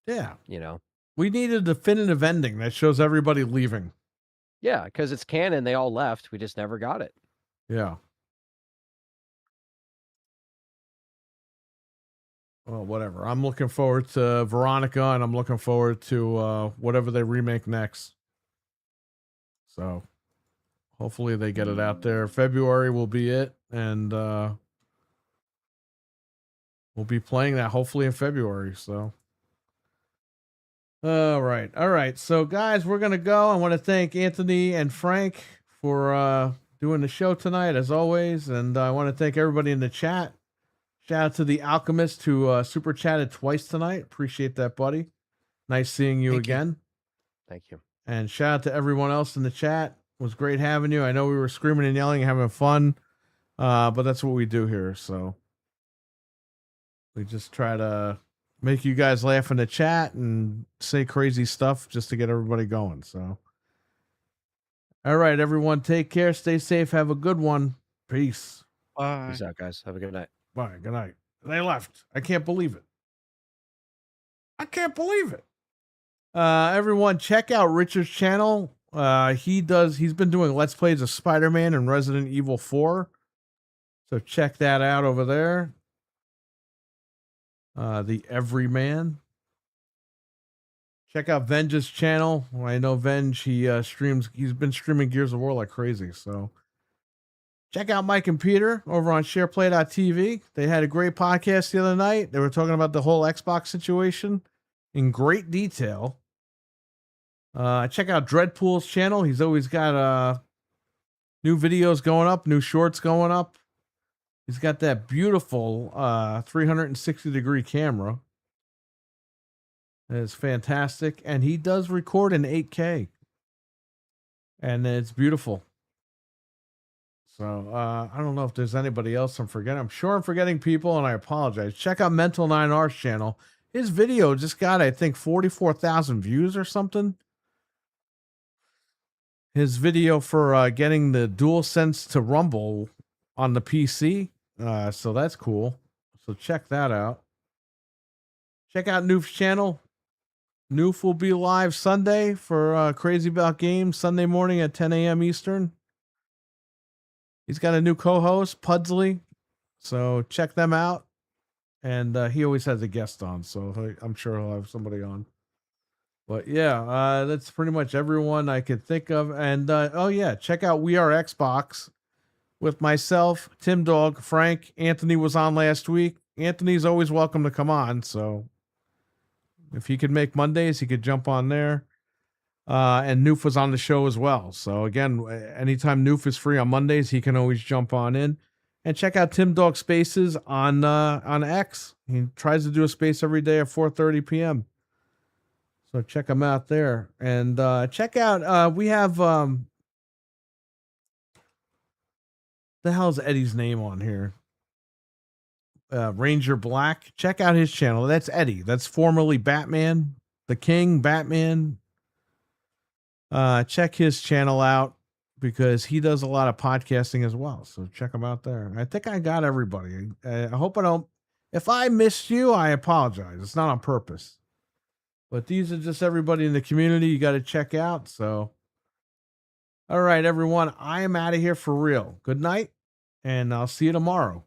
Yeah. you know? We need a definitive ending that shows everybody leaving. Yeah, because it's canon. They all left. We just never got it. Yeah. Well, whatever. I'm looking forward to Veronica, and I'm looking forward to whatever they remake next. So hopefully they get it out there. February will be it, and we'll be playing that hopefully in February. So all right. So guys, we're gonna go. I want to thank Anthony and Frank for doing the show tonight, as always, and I want to thank everybody in the chat. Shout out to the Alchemist who super chatted twice tonight. Appreciate that, buddy. Nice seeing you again. Thank you. And shout out to everyone else in the chat. It was great having you. I know we were screaming and yelling and having fun, but that's what we do here. So we just try to make you guys laugh in the chat and say crazy stuff just to get everybody going. So, all right, everyone, take care. Stay safe. Have a good one. Peace. Bye. Peace out, guys. Have a good night. Bye. Good night. They left. I can't believe it. Everyone, check out Richard's channel. He's been doing Let's Plays of Spider-Man and Resident Evil 4. So check that out over there. The Everyman. Check out Venge's channel. I know Venge, he's been streaming Gears of War like crazy. So check out Mike and Peter over on shareplay.tv. They had a great podcast the other night. They were talking about the whole Xbox situation in great detail. Check out Dreadpool's channel. He's always got new videos going up, new shorts going up. He's got that beautiful 360-degree camera. It's fantastic. And he does record in 8K. And it's beautiful. So I don't know if there's anybody else I'm forgetting. I'm sure I'm forgetting people, and I apologize. Check out Mental 9R's channel. His video just got, I think, 44,000 views or something. His video for getting the DualSense to rumble on the PC. So that's cool. So check that out. Check out Noof's channel. Noof will be live Sunday for Crazy About Games, Sunday morning at 10 a.m. Eastern. He's got a new co-host, Pudsley. So check them out. And he always has a guest on, so I'm sure he'll have somebody on. But yeah, that's pretty much everyone I could think of. And oh yeah, check out We Are Xbox with myself, Tim Dog, Frank. Anthony was on last week. Anthony's always welcome to come on. So if he could make Mondays, he could jump on there. And Noof was on the show as well. So again, anytime Noof is free on Mondays, he can always jump on in. And check out Tim Dog Spaces on X. He tries to do a space every day at 4:30 p.m. So check him out there. And check out, we have, the hell's Eddie's name on here? Ranger Black. Check out his channel. That's Eddie. That's formerly Batman, the King, Batman. Check his channel out because he does a lot of podcasting as well. So check him out there. I think I got everybody. I hope I don't. If I missed you, I apologize. It's not on purpose. But these are just everybody in the community you got to check out. So, all right, everyone. I am out of here for real. Good night, and I'll see you tomorrow.